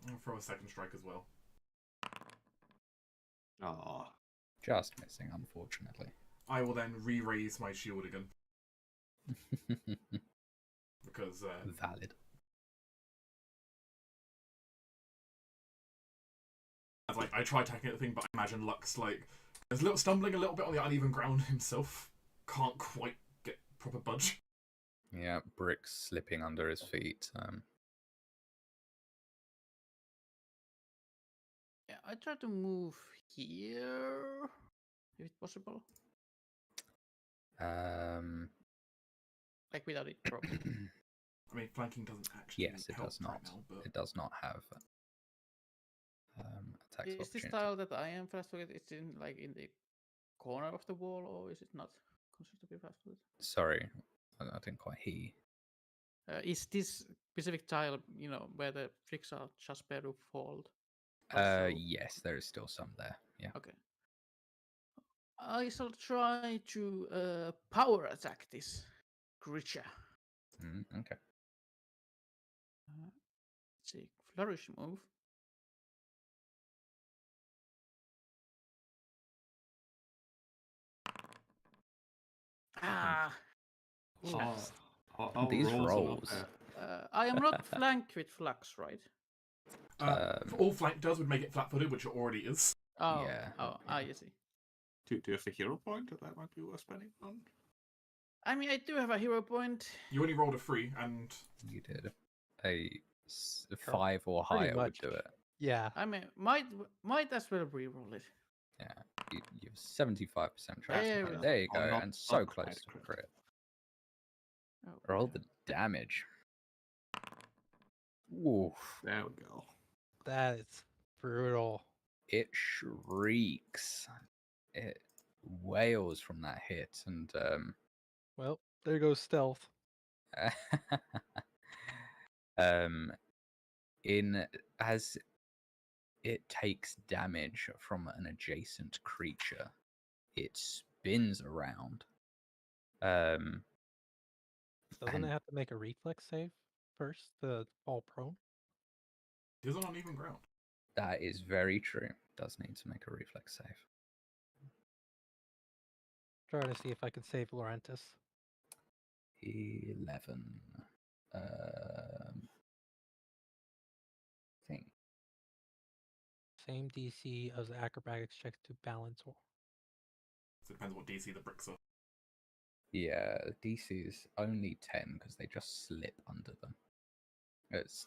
I'll throw a second strike as well. Ah, Just missing, unfortunately. I will then re-raise my shield again. Because Valid. I try attacking the thing, but I imagine Lux there's a little stumbling a little bit on the uneven ground himself. Can't quite get proper budge. Yeah, bricks slipping under his feet. Yeah, I try to move here, if it's possible. Like without it dropping. I mean, flanking doesn't actually Yes, it help does not. right now, but It does not have attacks of Is this opportunity. tile that I am fast-footed? It's in the corner of the wall, or is it not considered to be fast-footed? Sorry, I didn't quite hear you. Is this specific tile, where the bricks are just bare to fold? Yes, there is still some there. Yeah. Okay. I shall try to power attack this creature. Okay. Let's see, flourish move. Ah, oh, These rolls are not rolls. fair. I am not flanked with flux, right? all flank does would make it flat-footed, which it already is. Oh, Yeah. you see. Do you have a hero point that might be worth spending on? I mean, I do have a hero point. You only rolled a 3, and You did a 5 or Pretty higher would much. do it. Yeah. I mean, might as well re-roll it. Yeah. You have 75% chance. There of we it. go. There you Oh, go, not- and so not close quite to crit. crit. Oh, Roll the damage. Oof. There we go. That is brutal. It shrieks. It wails from that hit, and Well, there goes stealth. in as it takes damage from an adjacent creature, it spins around. Doesn't And- it have to make a reflex save first to fall prone? it is on uneven ground. That is very true. Does need to make a reflex save. Try to see if I can save Laurentius. 11. Thing. Same DC as acrobatics check to balance or So it depends what DC the bricks are. Yeah, DC is only 10 because they just slip under them.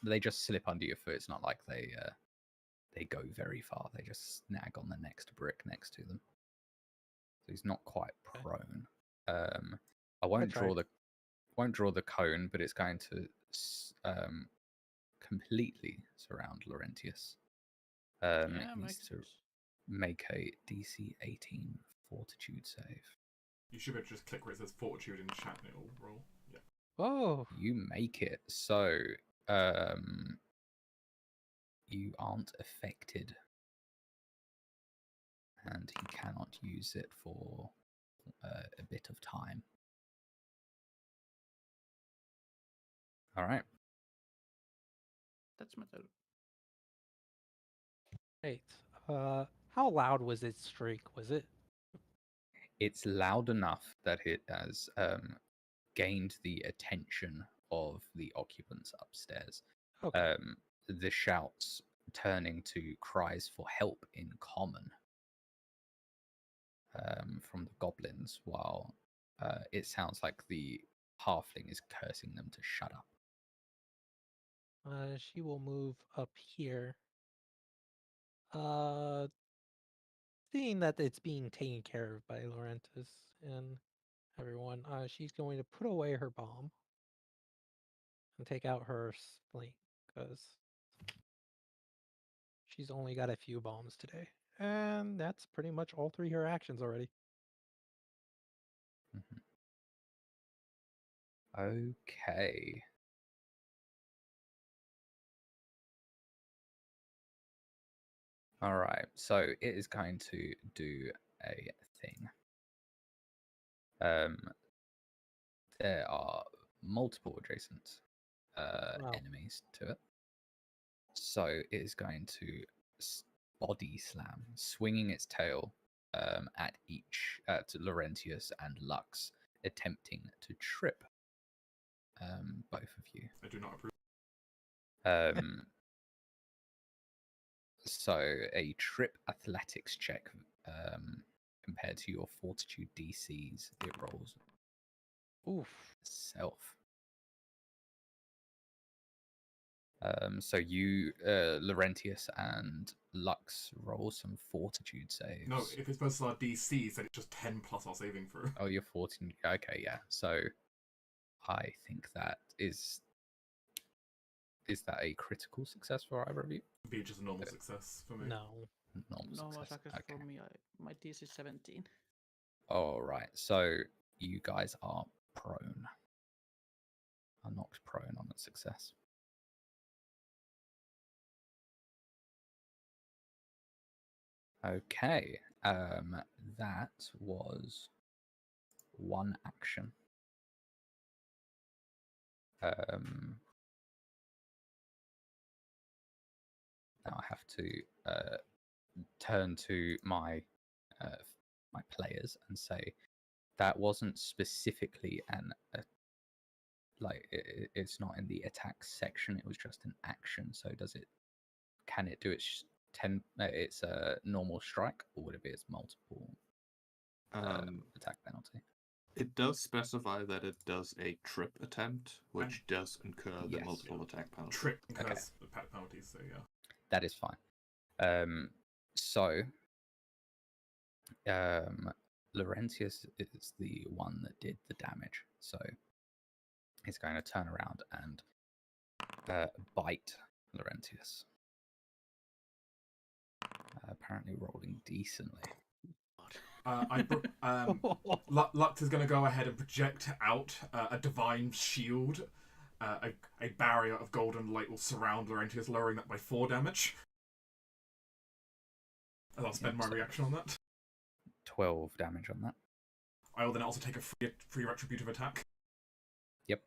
They just slip under your foot. It's not like they go very far. They just snag on the next brick next to them. So he's not quite Okay. prone. I won't draw the cone, but it's going to completely surround Laurentius. It needs makes to sense. make a DC 18 Fortitude save. You should be able to just click where it says Fortitude in chat and it'll roll. Yeah. Oh, You make it, so you aren't affected, and he cannot use it for a bit of time. All right. That's my turn. great. How loud was its shriek? Was it? It's loud enough that it has gained the attention of the occupants upstairs. Okay. The shouts turning to cries for help in common from the goblins, while it sounds like the halfling is cursing them to shut up. She will move up here. seeing that it's being taken care of by Laurentius and everyone, she's going to put away her bomb and take out her sling because she's only got a few bombs today. And that's pretty much all three her actions already. Okay. All right. So it is going to do a thing. There are multiple adjacent Wow. enemies to it. So it is going to body slam, swinging its tail at to Laurentius and Lux, attempting to trip both of you. I do not approve. So a trip athletics check compared to your fortitude DCs, it rolls self. So you, Laurentius and Lux, roll some fortitude saves. No, if it's versus our DCs, then it's just 10 plus our saving throw. Oh, you're 14. Okay, yeah. So I think that is that a critical success for either of you? It'd be just a normal success for me. No. Normal success. success for me. My DC is 17. All right. So you guys are prone. Are knocked prone on a success. Okay. That was one action. Now I have to turn to my my players and say that wasn't specifically it's not in the attack section. It was just an action. So can it do its its normal strike, or would it be its multiple attack penalty? It does specify that it does a trip attempt, which does incur the multiple attack penalty. Trip incurs the penalties, so yeah. That is fine. Laurentius is the one that did the damage, so he's going to turn around and bite Laurentius. Apparently rolling decently. Lux is going to go ahead and project out a divine shield. A barrier of golden light will surround Laurentius, lowering that by 4 damage. And I'll spend my reaction on that. 12 damage on that. I will then also take a free retributive attack. Yep.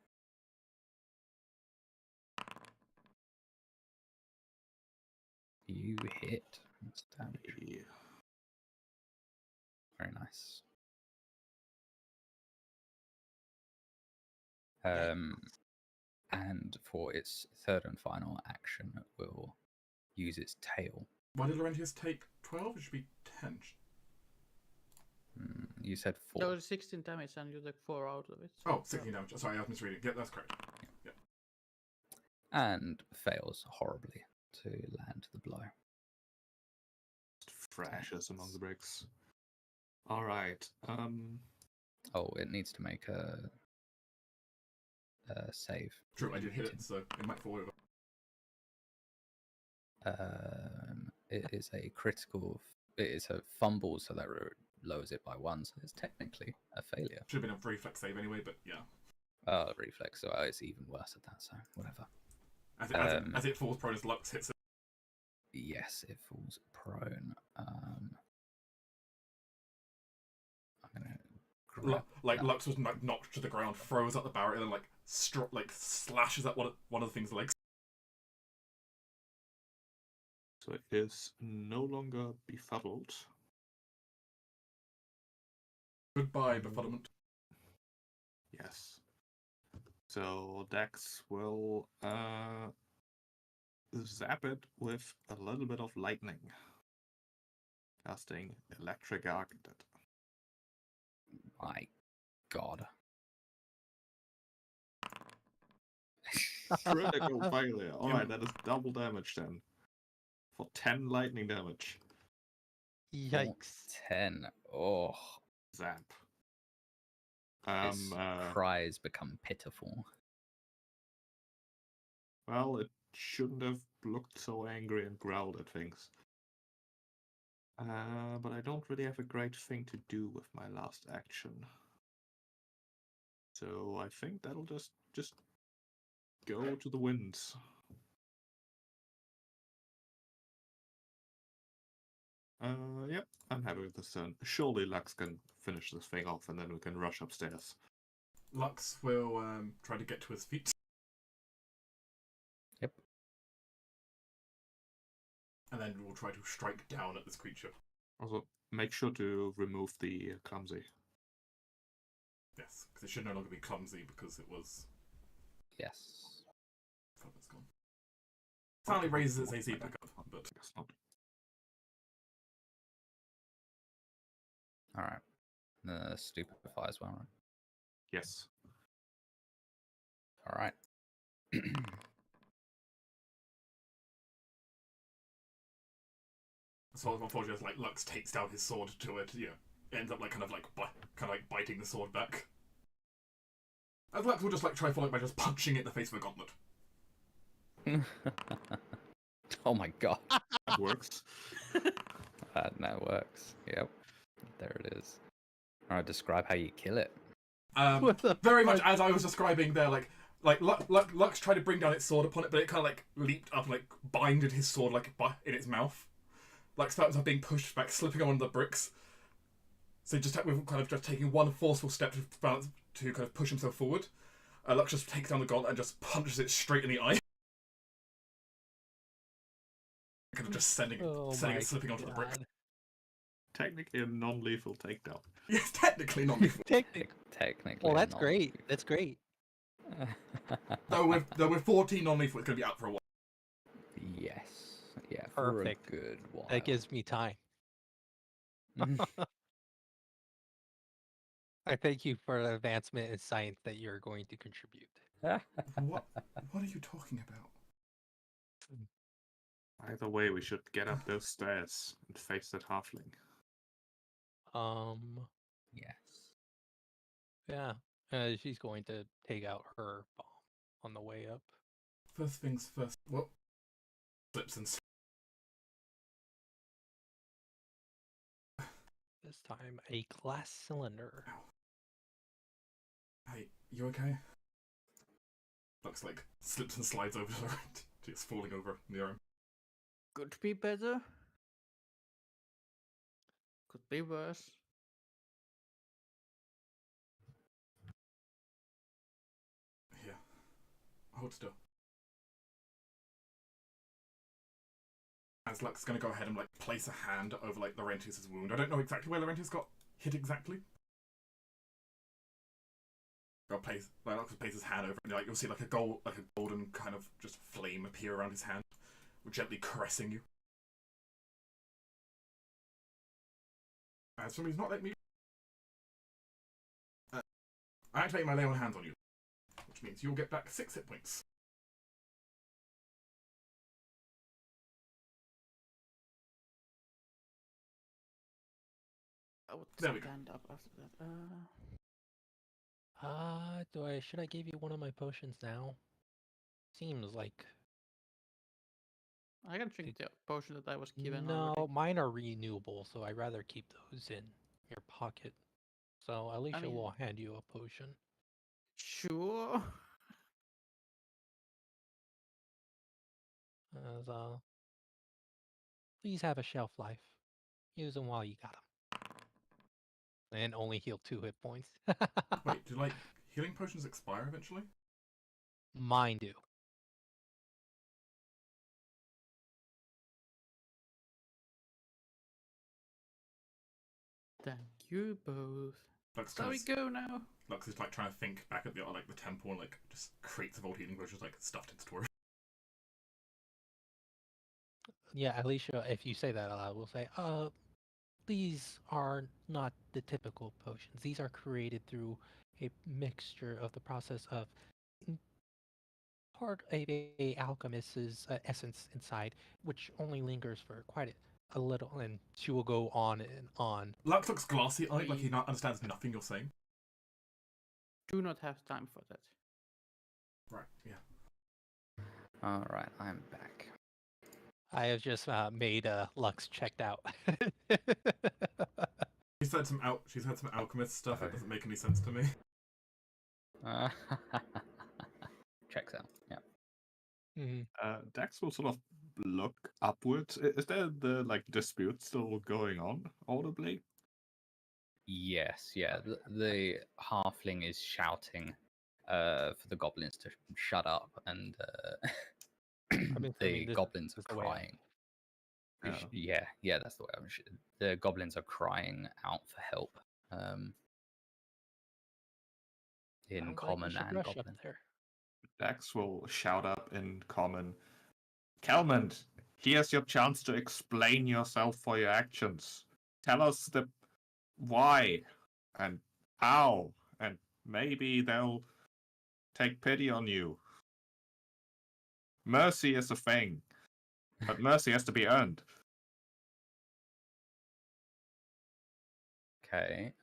You hit. That's damage. Yeah. Very nice. And for its third and final action, it will use its tail. Why did Laurentius take 12? It should be 10. You said 4. That was 16 damage and you took 4 out of it. So Oh, 16 damage. Sorry, I was misreading. Yeah, that's correct. Yeah. And fails horribly to land the blow. Thrashes among the bricks. All right. Oh, it needs to make a save. True, I did hit it, so it might fall over. It is a critical. It is a fumble, so that lowers it by 1. So it's technically a failure. Should have been a reflex save anyway, but yeah. Reflex. So it's even worse at that. So whatever. As it falls prone, as Lux hits it. Yes, it falls prone. I'm gonna Lux was knocked to the ground, throws up the barrier, and then slashes at one of the thing's legs. So it is no longer befuddled. Goodbye, befuddlement. Yes. So Dex will zap it with a little bit of lightning. Casting Electric Arc at it. My God. Critical failure. Alright, that is double damage then. For 10 lightning damage. Yikes. 10. Oh, Zap. his cries become pitiful. Well, it shouldn't have looked so angry and growled at things. But I don't really have a great thing to do with my last action. So I think that'll just go to the winds. Yep, I'm happy with this turn. Surely Lux can finish this thing off and then we can rush upstairs. Lux will try to get to his feet. Yep. And then we'll try to strike down at this creature. Also, make sure to remove the clumsy. Yes, because it should no longer be clumsy because it was... Yes. Oh, it's gone. Finally raises its AC back up, but... Guess not. Alright. Stupefy as well, right? Yes. Alright. So unfortunately, like Lux takes down his sword to it, yeah. It ends up kind of biting the sword back. And Lux will just try follow it by just punching it in the face with a gauntlet. Oh my god. That works. That works. Yep. There it is. Alright, describe how you kill it. Very much as I was describing there, Lux tried to bring down its sword upon it, but it kind of leaped up and binded his sword in its mouth. Spouts are being pushed back, slipping on the bricks. So we're kind of just taking one forceful step to kind of push himself forward. Lux just takes down the gauntlet and just punches it straight in the eye. Kind of just sending it slipping onto the brick. Technically a non-lethal takedown. Yes, technically not lethal. Technically. Well, that's not great. lethal. That's great. Though with 14 non-lethal, it's going to be out for a while. Yes. Yeah, Perfect. for a good while. That gives me time. I thank you for the advancement in science that you're going to contribute. What are you talking about? Either way, we should get up those stairs and face that halfling. Yes. Yeah. She's going to take out her bomb on the way up. First things first. What? Slips and... This time, a glass cylinder. Hey, you okay? Looks slips and slides over to her, just falling over near him. Could be better. Could be worse. Here. Hold still. As Lux going to go ahead and place a hand over Laurentius' wound. I don't know exactly where Laurentius got hit exactly. Lux will place his hand over and you'll see a golden kind of just flame appear around his hand, gently caressing you. As for me, he's not letting me. I activate my lay on hands on you, which means you'll get back 6 hit points. I would There we go. stand up after that. Should I give you one of my potions now? Seems like I can drink the potion that I was given no, already. mine are renewable, so I'd rather keep those in your pocket. So Alicia will hand you a potion. Sure. Please have a shelf life. Use them while you got them. And only heal 2 hit points. Wait, do healing potions expire eventually? Mine do. Thank you both. So we go now. Lux is trying to think back at the temple and just crates of old healing potions stuffed in storage. Yeah, Alicia, if you say that aloud, we'll say, these are not the typical potions. These are created through a mixture of the process of part of a alchemist's essence inside, which only lingers for quite a little, and she will go on and on. Lux looks glassy-eyed, like he understands nothing you're saying. Do not have time for that. Right, yeah. All right, I'm back. I have just made Lux checked out. She's had some alchemist stuff that doesn't make any sense to me. Checks out. Yeah. Dax will sort of look upwards. Is there the dispute still going on audibly? Yes. Yeah. The halfling is shouting for the goblins to shut up, and the goblins are crying. Yeah, that's the way. The goblins are crying out for help. In common and goblin. Dax will shout up in common. Kelmond, here's your chance to explain yourself for your actions. Tell us the why and how, and maybe they'll take pity on you. Mercy is a thing, but mercy has to be earned. Okay.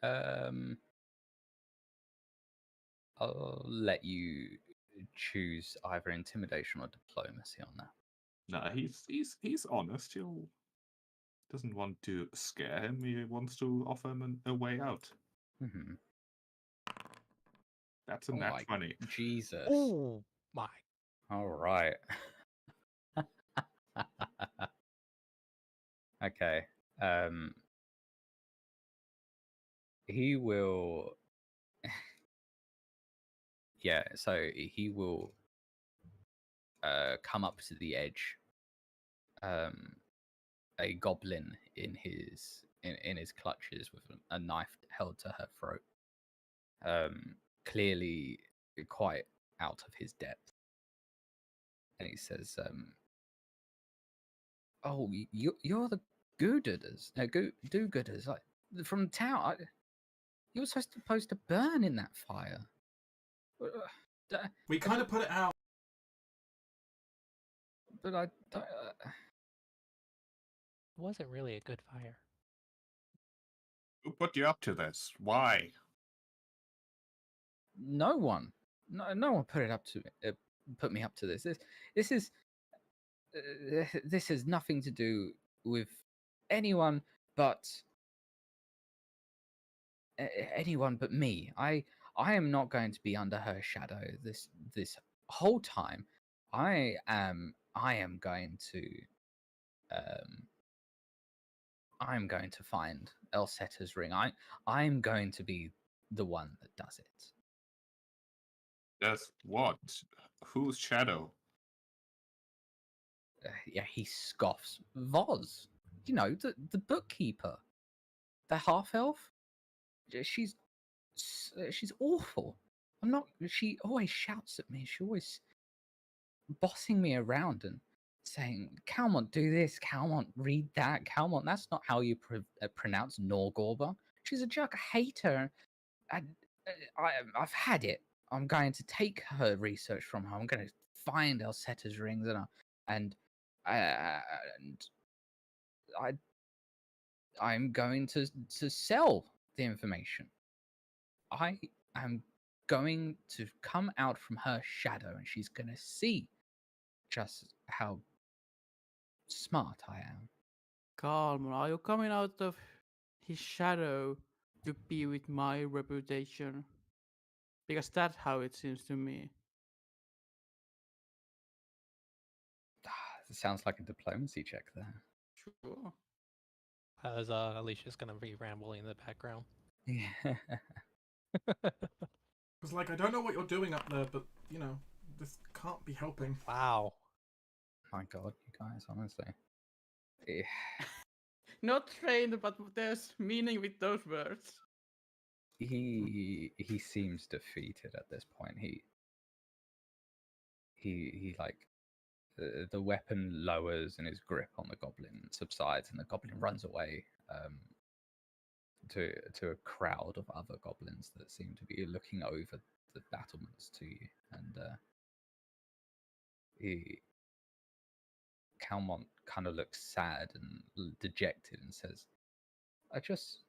I'll let you choose either intimidation or diplomacy on that. No, he's honest. He doesn't want to scare him. He wants to offer him a way out. Mm-hmm. That's a nat 20. Jesus. Oh my. All right. Okay. He will. Yeah. So he will come up to the edge. A goblin in his clutches with a knife held to her throat. Clearly quite out of his depth. And he says, "Oh, you're the do-gooders, like from town. You were supposed to burn in that fire. We kind of put it out. But I don't." It wasn't really a good fire. Who put you up to this? Why? No one. No one put me up to this. This has nothing to do with anyone but me. I am not going to be under her shadow this whole time. I am going to I'm going to find Elsetta's ring. I'm going to be the one that does it. Does what? Whose shadow? Yeah, he scoffs. Voz, the bookkeeper, the half elf. She's awful. I'm not. She always shouts at me. She always bossing me around and saying, "Calmont, do this. Calmont, read that. Calmont, that's not how you pronounce Norgorber." She's a jerk. I hate her. I've had it. I'm going to take her research from her. I'm going to find Elsetta's rings and I'm going to sell the information. I am going to come out from her shadow, and she's going to see just how smart I am. Calm, are you coming out of his shadow to be with my reputation? Because that's how it seems to me. It sounds like a diplomacy check there. Sure. As Alicia's gonna be rambling in the background. Yeah. Because, I don't know what you're doing up there, but, this can't be helping. Wow. My God, you guys, honestly. Yeah. Not trained, but there's meaning with those words. He seems defeated at this point. He the weapon lowers and his grip on the goblin subsides, and the goblin runs away to a crowd of other goblins that seem to be looking over the battlements to you. And Calmont kind of looks sad and dejected and says, "I just."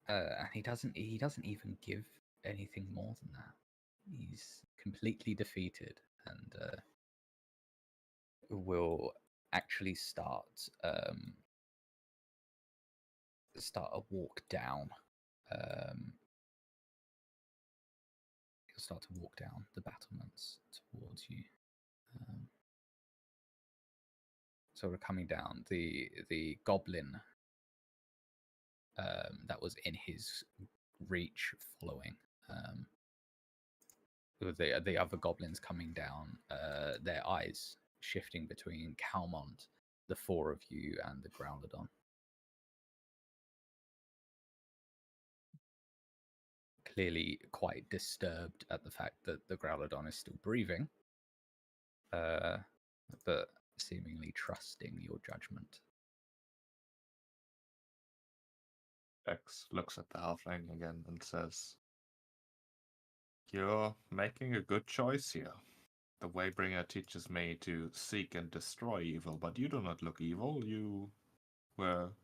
And he doesn't even give anything more than that. He's completely defeated and will actually start a walk down. He'll start to walk down the battlements towards you. So we're coming down. The goblin that was in his reach following. The other goblins coming down, their eyes shifting between Calmont, the four of you, and the growladon. Clearly quite disturbed at the fact that the growladon is still breathing, but seemingly trusting your judgment. X looks at the halfling again and says, "You're making a good choice here. The Waybringer teaches me to seek and destroy evil, but you do not look evil. You were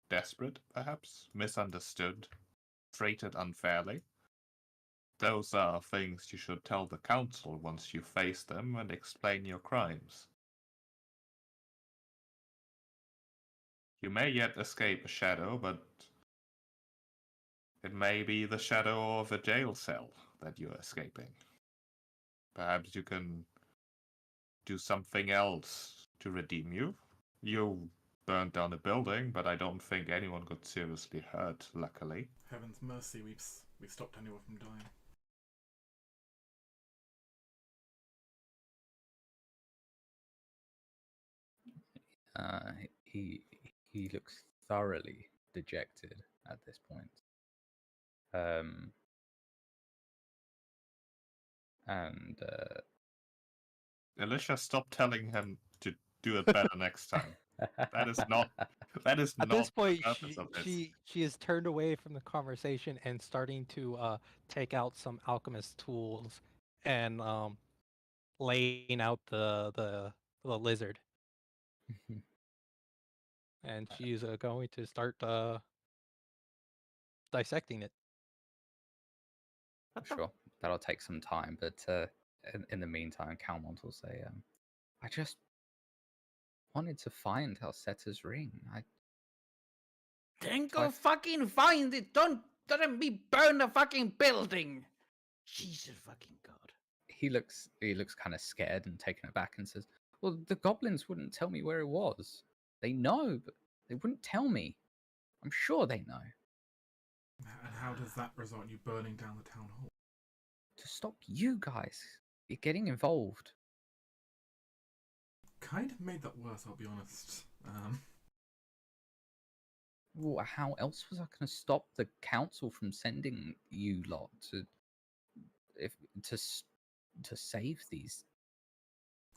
desperate, perhaps, misunderstood, treated unfairly. Those are things you should tell the council once you face them and explain your crimes. You may yet escape a shadow, but it may be the shadow of a jail cell that you're escaping. Perhaps you can do something else to redeem you. You burned down a building, but I don't think anyone got seriously hurt, luckily." Heaven's mercy, we've stopped anyone from dying. He looks thoroughly dejected at this point. And Alicia, stop telling him to do it better next time. That is not At not this point, the purpose of this. she is turned away from the conversation and starting to take out some alchemist tools and laying out the lizard. And she's going to start dissecting it. Sure, that'll take some time, but in the meantime, Calmont will say, I just wanted to find Alcetta's ring. Then go fucking find it. Don't let me burn the fucking building. Jesus fucking God. He looks kind of scared and taken aback and says, well, the goblins wouldn't tell me where it was. They know, but they wouldn't tell me. I'm sure they know. And how does that result in you burning down the town hall? To stop you guys getting involved. Kind of made that worse, I'll be honest. Well, how else was I going to stop the council from sending you lot to save these?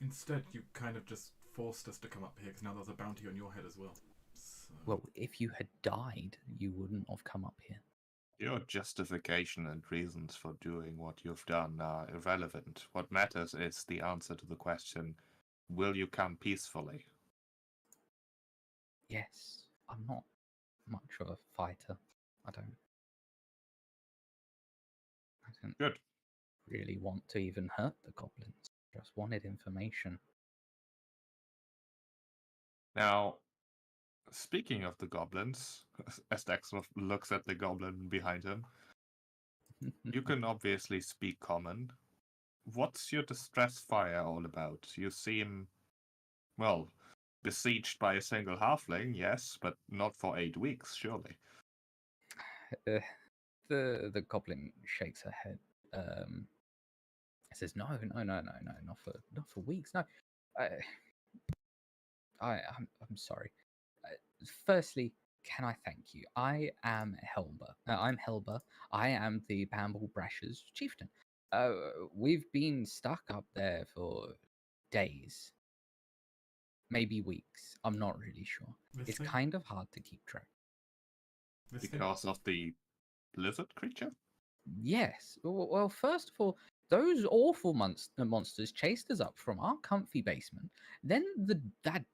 Instead, you kind of just forced us to come up here because now there's a bounty on your head as well. So... Well, if you had died, you wouldn't have come up here. Your justification and reasons for doing what you've done are irrelevant. What matters is the answer to the question, will you come peacefully? Yes, I'm not much of a fighter. I don't Good. really want to even hurt the goblins. Just wanted information. Now, speaking of the goblins, as Dex sort of looks at the goblin behind him, you can obviously speak common. What's your distress fire all about? You seem, well, besieged by a single halfling, yes, but not for 8 weeks, surely. The goblin shakes her head. Says, no, not for weeks. No, I'm sorry. Firstly, can I thank you? I am Helber. I'm Helber. I am the Bamble Brash's chieftain. We've been stuck up there for days, maybe weeks. I'm not really sure. It's kind of hard to keep track. Because of the lizard creature? Yes. Well, first of all, those awful monsters chased us up from our comfy basement. Then that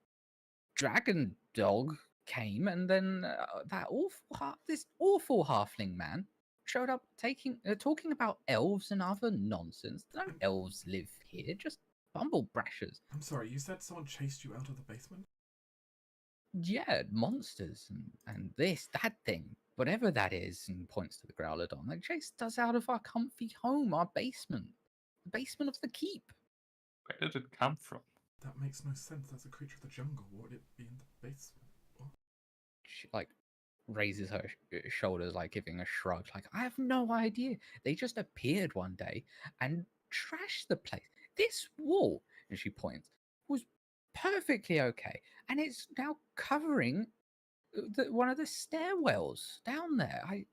dragon dog came, and then this awful halfling man showed up, talking about elves and other nonsense. No elves live here, just bumble brashers. I'm sorry, you said someone chased you out of the basement? Yeah, monsters and that thing, whatever that is, and points to the growladon. They chased us out of our comfy home, our basement, the basement of the keep. Where did it come from? That makes no sense. That's a creature of the jungle. Why would it be in the basement? What? She like raises her shoulders, like giving a shrug, like, I have no idea. They just appeared one day and trashed the place. This wall, and she points, was perfectly okay, and it's now covering one of the stairwells down there. I'm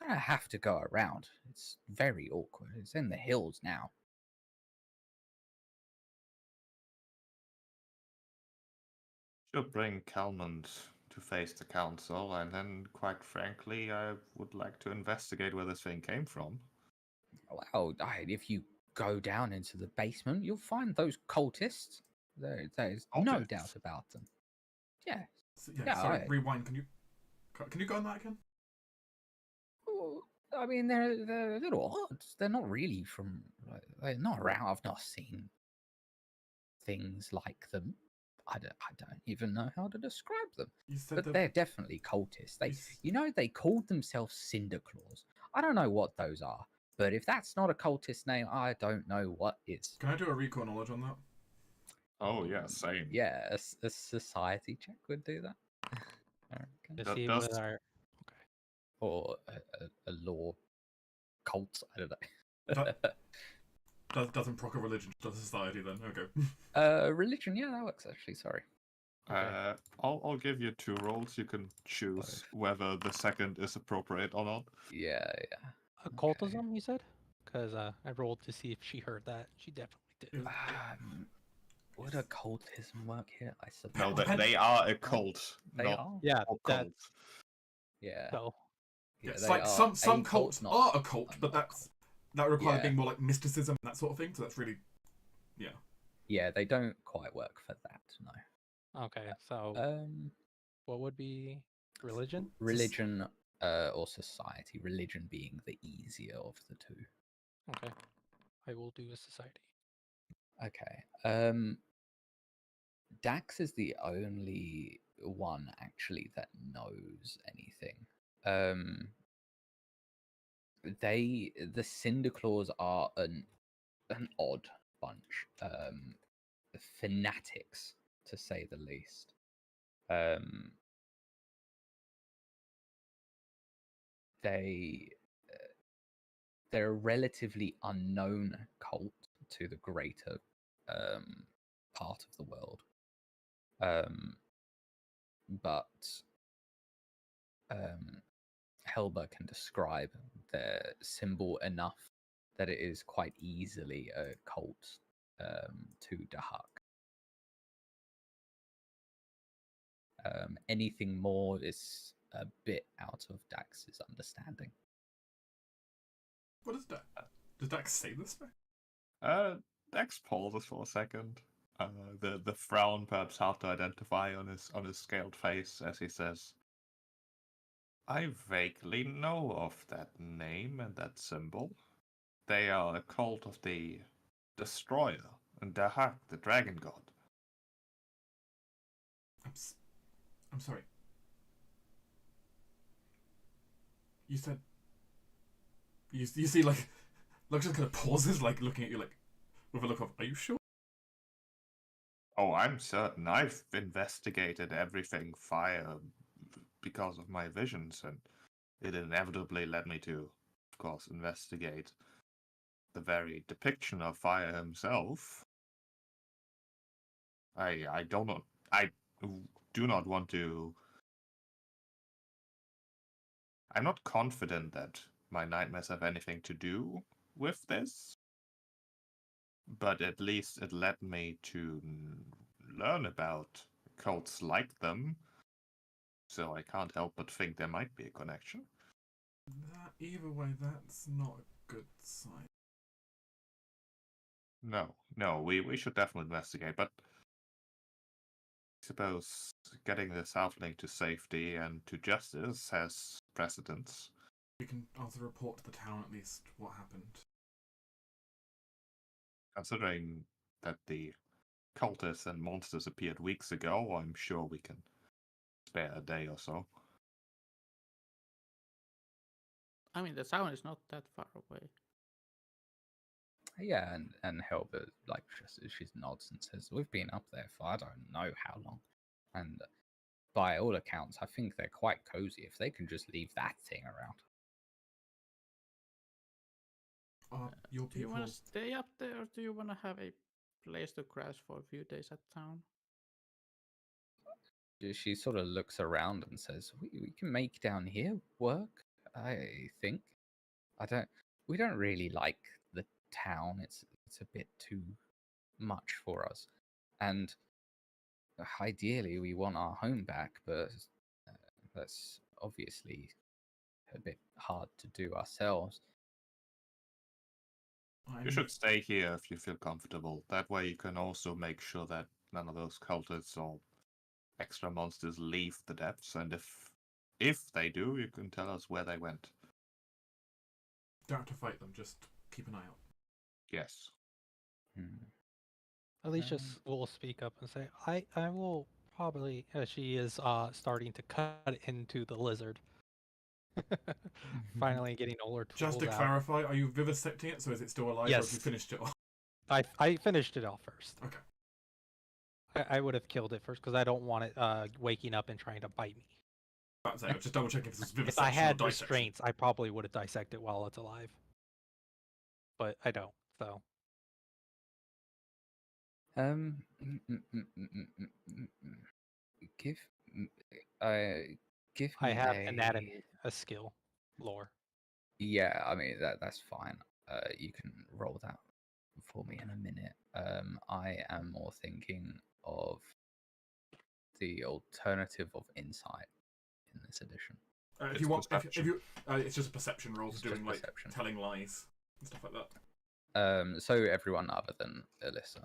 gonna have to go around. It's very awkward. It's in the hills now. Should bring Calmond to face the council, and then, quite frankly, I would like to investigate where this thing came from. Well, if you go down into the basement, you'll find those cultists. There's no Cultists? doubt about them. Yeah. Yeah, sorry, rewind. Can you go on that again? Well, I mean, they're a little odd. They're not really from. They're not around. I've not seen things like them. I don't even know how to describe them. You said But they're definitely cultists. They called themselves Cinderclaws. I don't know what those are, but if that's not a cultist name, I don't know what is. Can I do a recall knowledge on that? Oh, yeah, same. Yeah, a society check would do that. I reckon. To see does- what our Or a law cult. I don't know. Doesn't proc a religion, does society then? Okay. Religion. Yeah, that works actually. Sorry. Okay. I'll give you 2 rolls. You can choose whether the second is appropriate or not. Yeah. occultism, you said? Because I rolled to see if she heard that. She definitely did. Would occultism work here? I suppose. No, they are a cult. They not are. Yeah, occult. that's Yeah. so. Yeah, It's they like are some a cults cult, are not a cult, a but not that requires Yeah. being more like mysticism and that sort of thing. So that's really, Yeah, they don't quite work for that. No. Okay, so what would be religion? Religion, or society. Religion being the easier of the two. Okay, I will do a society. Okay. Dax is the only one actually that knows anything. The Cinderclaws are an odd bunch. Fanatics, to say the least. They're a relatively unknown cult to the greater part of the world. But Helba can describe their symbol enough that it is quite easily a cult to Dahak. Anything more is a bit out of Dax's understanding. what is that? Does Dax say this? Dex pauses for a second. The frown perhaps hard to identify on his scaled face as he says, I vaguely know of that name and that symbol. They are a cult of the Destroyer and Dahak, the Dragon God. I'm sorry. You said. You see, like just kind of pauses, like looking at you, like with a look of, are you sure? Oh, I'm certain. I've investigated everything fire because of my visions, and it inevitably led me to, of course, investigate the very depiction of fire himself. I do not want to. I'm not confident that my nightmares have anything to do with this, but at least it led me to learn about cults like them, so I can't help but think there might be a connection. Either way, that's not a good sign. No, we should definitely investigate, but I suppose getting this halfling to safety and to justice has precedence. We can also report to the town at least what happened. Considering that the cultists and monsters appeared weeks ago, I'm sure we can spare a day or so. I mean, the town is not that far away. Yeah, and Helbert like she nods and says, "We've been up there for I don't know how long, and by all accounts, I think they're quite cozy. If they can just leave that thing around." Your Do you want people. to stay up there, or do you want to have a place to crash for a few days at town? She sort of looks around and says, we can make down here work, I think. We don't really like the town. It's a bit too much for us. And ideally, we want our home back, but that's obviously a bit hard to do ourselves. You should stay here if you feel comfortable. That way you can also make sure that none of those cultists or extra monsters leave the depths, and if they do, you can tell us where they went. Don't have to fight them, just keep an eye out. Yes. Alicia will speak up and say, I will probably, she is starting to cut into the lizard. Finally getting all her tools Just to out. clarify, are you vivisecting it, so is it still alive, or have you Yes. finished it off? I finished it off first. Okay. I would have killed it first because I don't want it waking up and trying to bite me. That's it. Just double checking if this is If vivisection I had or dissection. restraints, I probably would have dissected while it's alive. But I don't, so. Give give I me have anatomy, a skill, lore. Yeah, I mean that's fine. You can roll that for me in a minute. I am more thinking of the alternative of insight in this edition. If It's you want, if perception. you, it's just a perception roll It's for doing just like perception. telling lies and stuff like that. So everyone other than Alicia,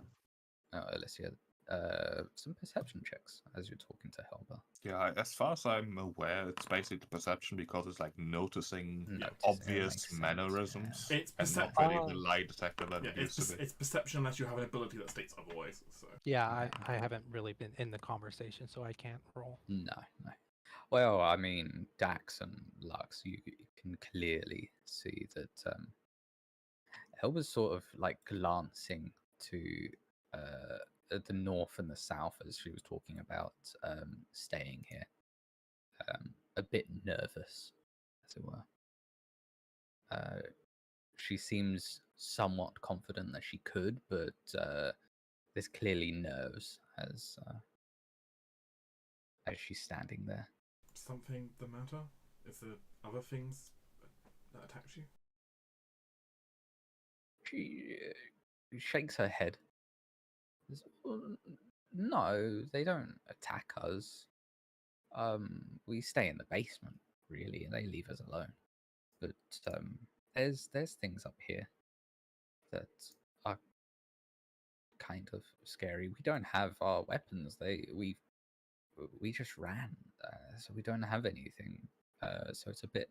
some perception checks as you're talking to Helba. Yeah, as far as I'm aware, it's basically perception because it's like noticing Noticing, obvious makes sense, mannerisms yeah. It's and not percep- really the lie detector that Yeah, it used to be. it's perception unless you have an ability that states otherwise. So Yeah, I haven't really been in the conversation, so I can't roll. No. Well, I mean, Dax and Lux, you can clearly see that Helba's sort of like glancing to the north and the south as she was talking about staying here. A bit nervous, as it were. She seems somewhat confident that she could, but there's clearly nerves as she's standing there. something the matter? Is there other things that attacks you? She shakes her head. "Well, no, they don't attack us. We stay in the basement, really, and they leave us alone. But there's things up here that are kind of scary. We don't have our weapons. We just ran, so we don't have anything. So it's a bit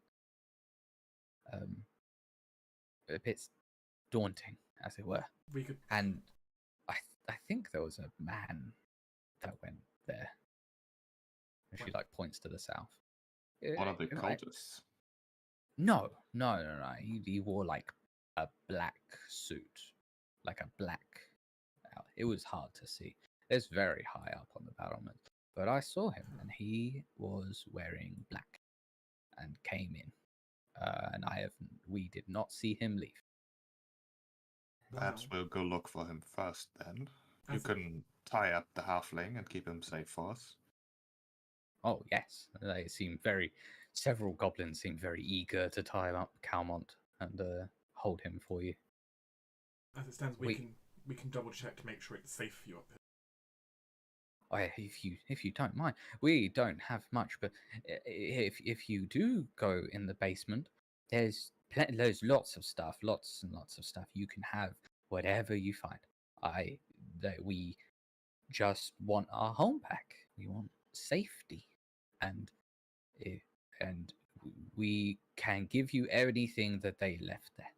daunting, as it were. We could. And I think there was a man that went there. And she like points to the south. One of the I- cultists. No. He wore like a black suit, like a black. It was hard to see. It's very high up on the battlement, but I saw him, and he was wearing black, and came in. And we did not see him leave. Perhaps we'll go look for him first then. You As- can tie up the halfling and keep him safe for us. Oh yes, several goblins seem very eager to tie up Calmont and hold him for you. As it stands, we can double check to make sure it's safe for you up here. If you don't mind, we don't have much, but if you do go in the basement, there's lots and lots of stuff you can have. whatever you find. We just want our home back. We want safety, and eh, and we can give you everything that they left there.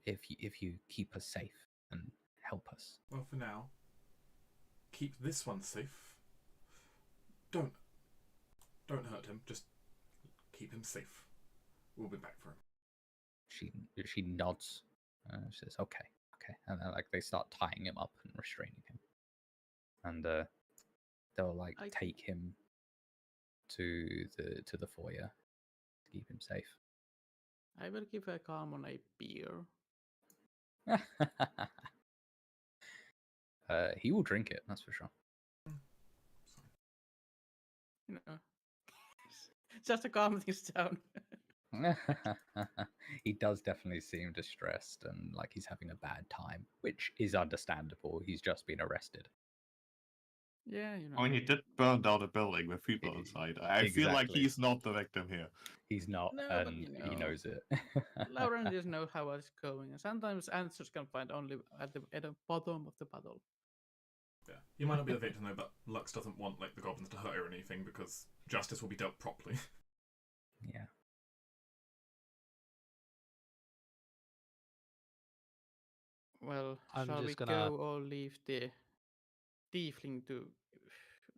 If you keep us safe and help us. Well, for now, keep this one safe. Don't hurt him. Just keep him safe. We'll be back for him. She nods. She says, "Okay, okay," and then like they start tying him up and restraining him, and they'll like take him to the foyer to keep him safe. I will give a common a beer. He will drink it, that's for sure. You know, just to calm things down. He does definitely seem distressed and like he's having a bad time, which is understandable. He's just been arrested. Yeah, you know. I mean, he did burn down a building with people inside. I feel like Exactly. he's not the victim here. He's not, No, and but, you he know, knows it. Laurentius know how it's going, and sometimes answers can find only at the bottom of the puddle. Yeah, you might not be the victim though, but Lux doesn't want like the goblins to hurt her or anything because justice will be dealt properly. Yeah. Well, I'm shall we just gonna- go or leave the tiefling to,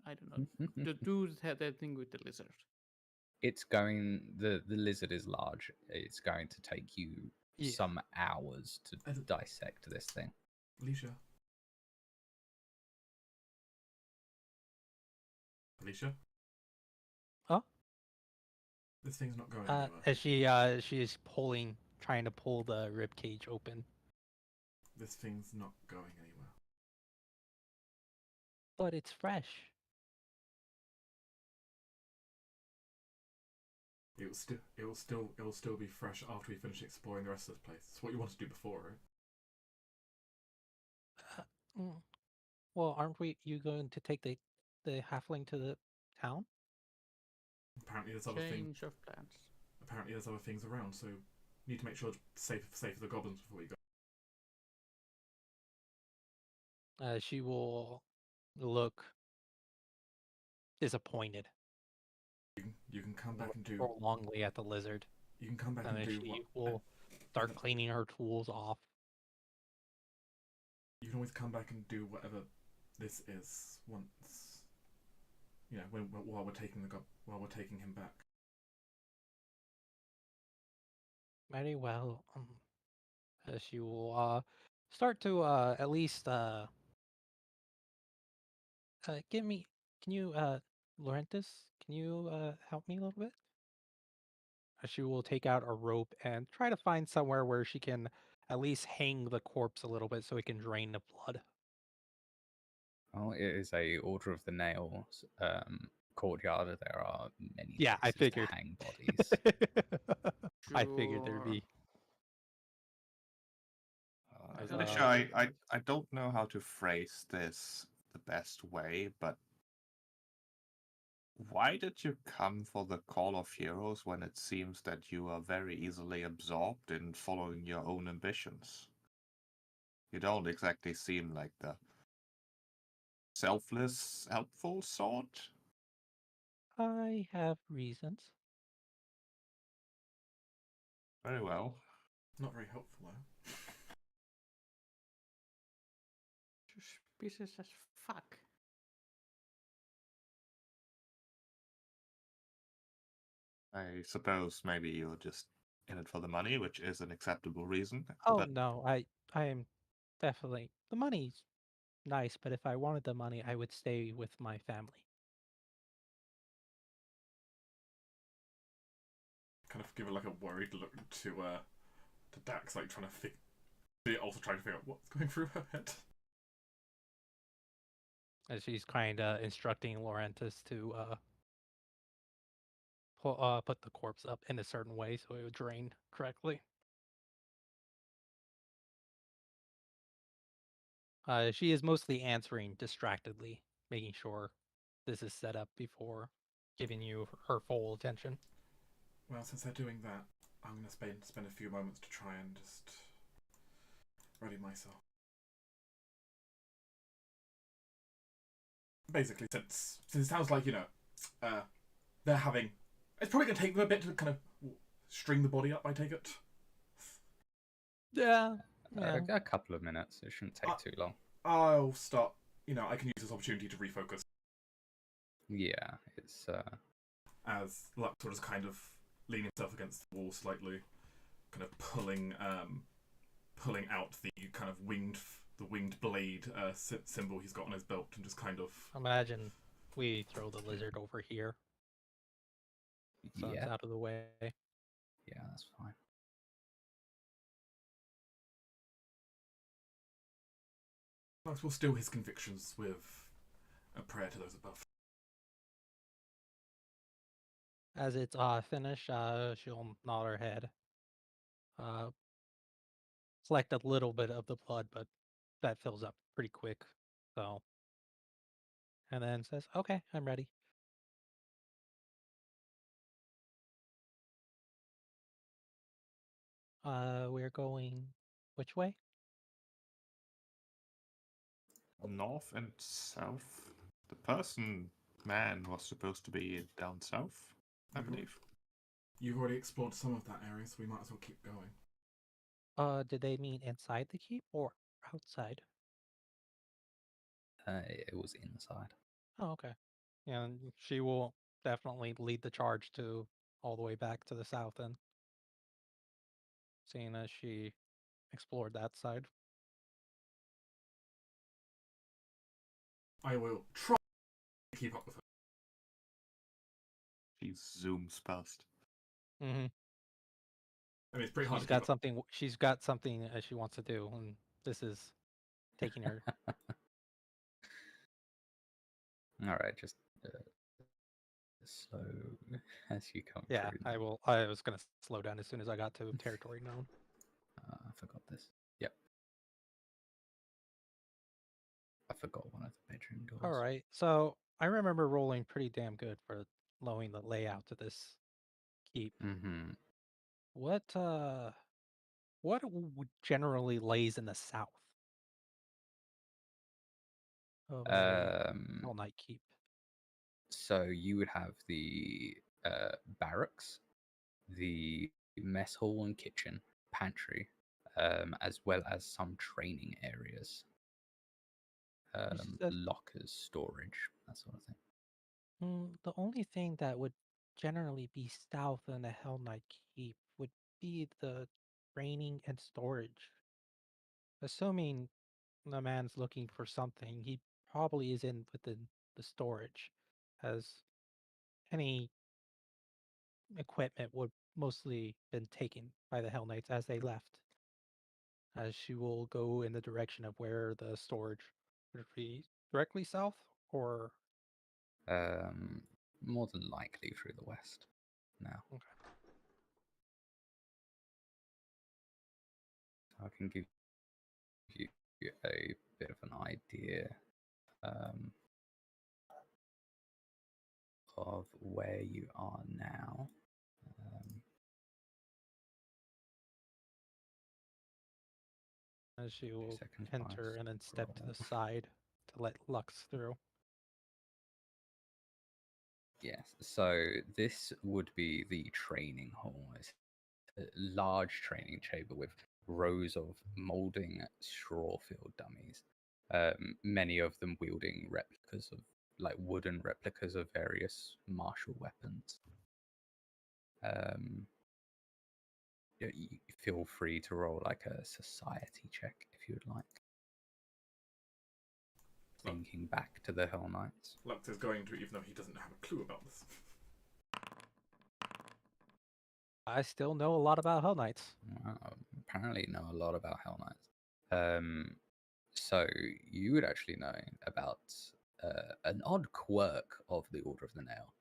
I don't know, to do that thing with the lizard? It's going. The lizard is large. It's going to take you some hours to dissect this thing. Alicia. Alicia? Huh? This thing's not going anywhere. As she is trying to pull the rib cage open. This thing's not going anywhere. But it's fresh. It will still be fresh after we finish exploring the rest of this place. It's what you wanted to do before, right? Well, aren't you going to take the halfling to the town? Apparently there's other things. Change of plans. Apparently there's other things around, so you need to make sure it's safe for the goblins before you go. She will look disappointed. You can come back and do prolongly at the lizard. You can come back and do she what will start cleaning her tools off. You can always come back and do whatever this is once, you know, while we're taking him back. Very well. She will start to at least give me. Can you Laurentius? Can you help me a little bit? She will take out a rope and try to find somewhere where she can at least hang the corpse a little bit so it can drain the blood. Oh, it is a Order of the Nails courtyard. There are many I places figured. to hang bodies. I figured there'd be. Alicia, I don't know how to phrase this the best way, but why did you come for the Call of Heroes when it seems that you are very easily absorbed in following your own ambitions? You don't exactly seem like the selfless, helpful sort. I have reasons. Very well. Not very helpful, though. Suspicious as fuck. I suppose maybe you're just in it for the money, which is an acceptable reason. Oh but no, I am definitely the money's nice, but if I wanted the money, I would stay with my family. Kind of give it like a worried look to Dax, like trying to figure out what's going through her head. As she's kind of instructing Laurentius to put the corpse up in a certain way so it would drain correctly. She is mostly answering distractedly, making sure this is set up before giving you her full attention. Well, since they're doing that, I'm gonna spend a few moments to try and just ready myself. Basically, since it sounds like they're having, it's probably gonna take them a bit to kind of string the body up. I take it. Yeah. A couple of minutes. It shouldn't take too long. I'll start. I can use this opportunity to refocus. Yeah, it's As Luxor is kind of leaning himself against the wall slightly, kind of pulling out the kind of winged blade symbol he's got on his belt, and just kind of. Imagine we throw the lizard over here, so it's out of the way. Yeah, that's fine. Lux will still his convictions with a prayer to those above. As it's finished, she'll nod her head. Collect a little bit of the blood, but that fills up pretty quick. So, and then says, "Okay, I'm ready." We're going which way? North and south. The man was supposed to be down south, I believe. You've already explored some of that area, so we might as well keep going. Did they mean inside the keep or outside? It was inside. Oh, okay. And she will definitely lead the charge to all the way back to the south then. Seeing as she explored that side. I will try to keep up with her. She zooms past. Mm-hmm. I mean, it's pretty hard. She's got something she wants to do, and this is taking her. All right, just slow as you come Yeah, through. I will. I was gonna slow down as soon as I got to territory known. I forgot this. Yep. I forgot one of the bedroom doors. All right, so I remember rolling pretty damn good for knowing the layout to this keep. Mm-hmm. What generally lays in the south of a all night keep? So you would have the barracks, the mess hall and kitchen, pantry, as well as some training areas, lockers, storage, that sort of thing. The only thing that would generally be south in the Hell Knight Keep would be the training and storage. Assuming the man's looking for something, he probably is in within the storage, as any equipment would mostly been taken by the Hell Knights as they left. As she will go in the direction of where the storage would be directly south, or More than likely through the west now. okay. So I can give you a bit of an idea of where you are now. As she will seconds enter while I and then step to the scroll. side to let Lux through. Yes, so this would be the training hall. It's a large training chamber with rows of molding straw-filled dummies, many of them wielding replicas of, like, wooden replicas of various martial weapons. You feel free to roll like a society check if you would like. Thinking back to the Hell Knights. Lux is going to, even though he doesn't have a clue about this. I still know a lot about Hell Knights. Apparently know a lot about Hell Knights. So you would actually know about an odd quirk of the Order of the Nail.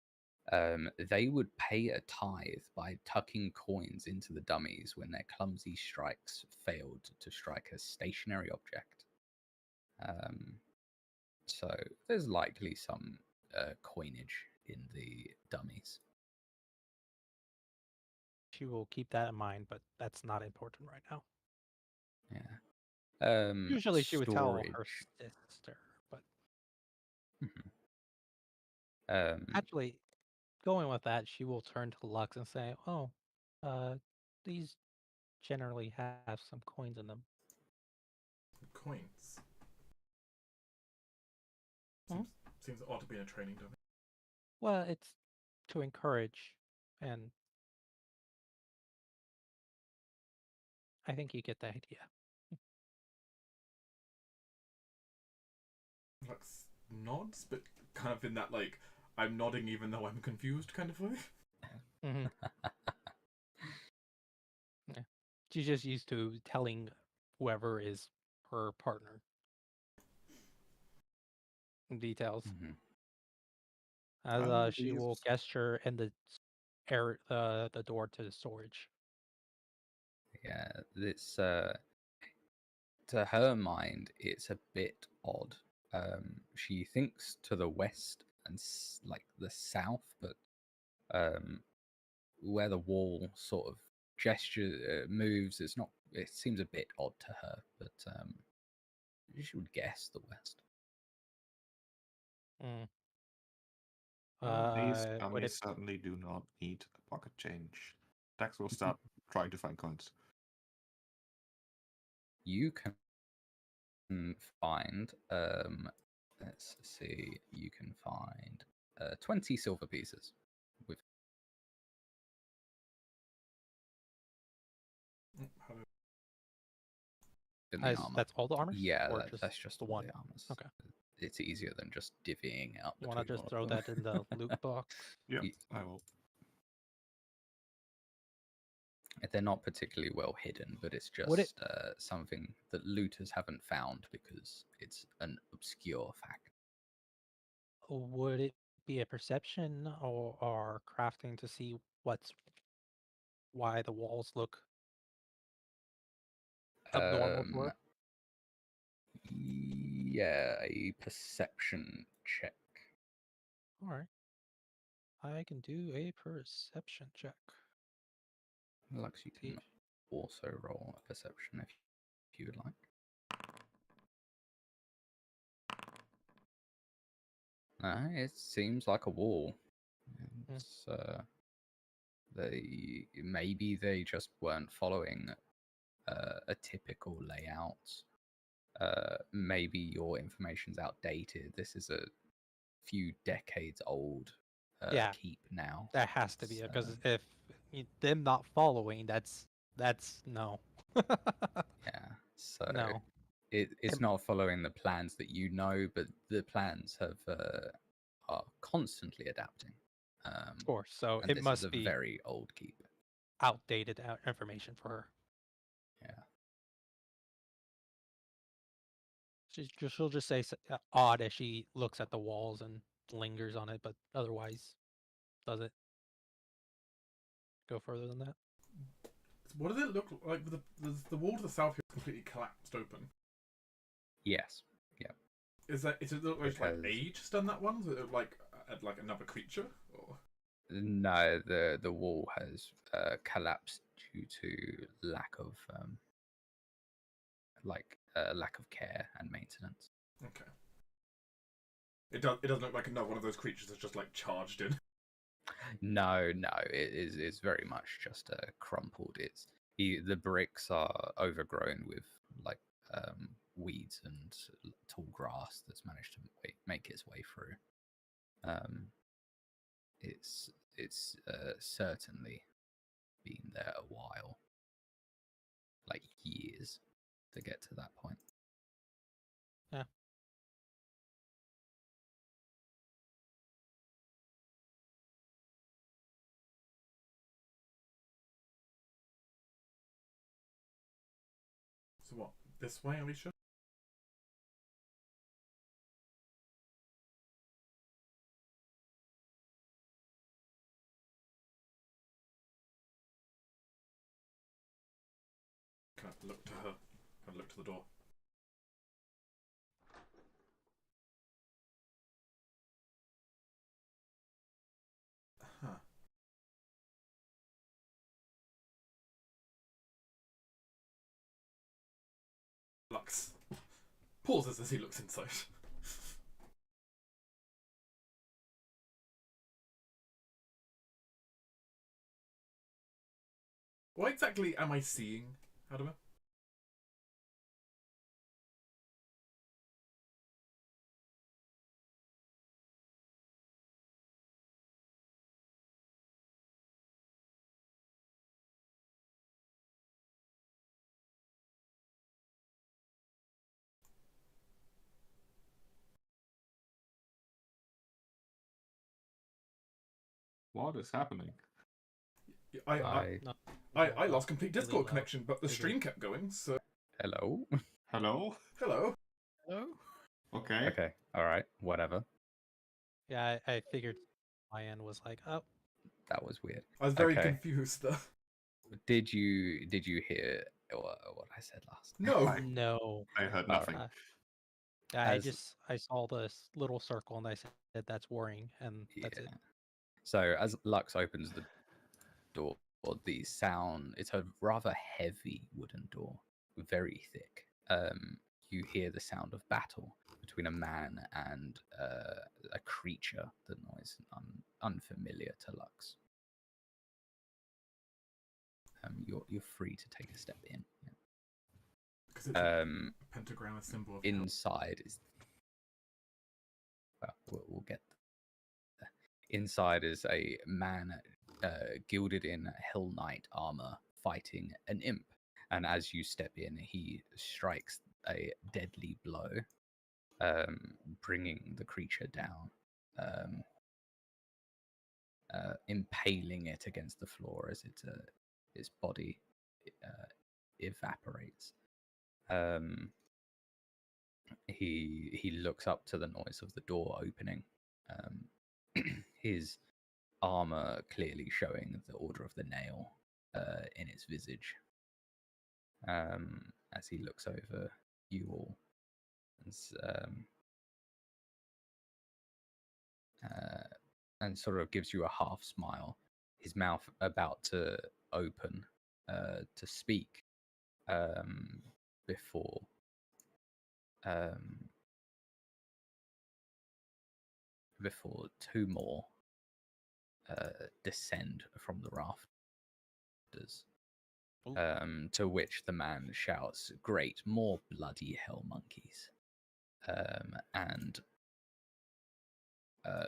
They would pay a tithe by tucking coins into the dummies when their clumsy strikes failed to strike a stationary object. So there's likely some coinage in the dummies. She will keep that in mind, but that's not important right now. Yeah. Usually she would tell Storage. her sister, but Mhm. actually, going with that, she will turn to Lux and say, "Oh, these generally have some coins in them." Coins. Hmm? Seems odd to be in a training dummy. Well, it's to encourage, and I think you get the idea. Lux nods, but kind of in that like I'm nodding even though I'm confused kind of way. Hmm. Yeah. She's just used to telling whoever is her partner details. Mhm. As Well, she will gesture in the air, the door to the storage. Yeah, it's to her mind, it's a bit odd. She thinks to the west and like the south, but where the wall sort of gesture moves, it's not. It seems a bit odd to her, but she would guess the west. Mm. Well, these Would it? dummies certainly do not need pocket change. Dax will start trying to find coins. You can find. Let's see. You can find 20 silver pieces with. How do- In the armor. That's all the armors? Yeah, Or just that's just the all one? the armors. Okay. It's easier than just divvying out You want to between just all throw of them. that in the loot box? Yeah, Ye- I will. They're not particularly well hidden, but it's Would it? just something that looters haven't found because it's an obscure fact. Would it be a perception or crafting to see why the walls look abnormal to Um, her? yeah, a perception check. All right. I can do a perception check. Lux, you See can also roll a perception if you would like. It seems like a wall. Hmm. It's, maybe they just weren't following a typical layout. Maybe your information's outdated. This is a few decades old Yeah, keep now. that has to be It's, it because if them not following, that's no. yeah, so No, it's and not following the plans that you know, but the plans have are constantly adapting. of course. So And it this is a must be very old keep. outdated information for her. Yeah. She'll just say odd as she looks at the walls and lingers on it, but otherwise doesn't go further than that. What does it look like? The wall to the south here is completely collapsed open. Yes. Yeah. Is it look like, Because age has done that one? Does it look like another creature? Or no, the wall has collapsed due to lack of lack of care and maintenance. okay, it doesn't look like another one of those creatures that's just like charged in. No, it's very much just crumpled. The bricks are overgrown with like weeds and tall grass that's managed to make its way through. Um, it's certainly been there a while, like years, to get to that point. Yeah. So what? This way, Alicia? Kind of look to her. Kind of look to the door. Huh. Lux pauses as he looks inside. What exactly am I seeing, Halldamir? What is happening? I No, I lost complete really Discord low. connection, but the Figure. stream kept going, so... Hello? Hello? Hello? Hello? Okay. Okay, alright, whatever. Yeah, I figured my end was like, oh, That was weird. I was very Okay. confused there. Did you hear what I said last? No. no. I heard nothing. Uh, As- I saw this little circle and I said that's worrying, and that's it. So as Lux opens the door, the sound, it's a rather heavy wooden door, very thick. You hear the sound of battle between a man and a creature. The noise unfamiliar to Lux. You're free to take a step in. Yeah. Because it's a pentagram, a symbol of hell. Inside is we'll get there. Inside is a man gilded in Hell Knight armor fighting an imp, and as you step in, he strikes a deadly blow, bringing the creature down, impaling it against the floor as its body evaporates. He looks up to the noise of the door opening. His armor clearly showing the order of the nail in its visage. As he looks over you all, and sort of gives you a half smile. His mouth about to open to speak before two more descend from the rafters, to which the man shouts, "Great, more bloody hell monkeys!" And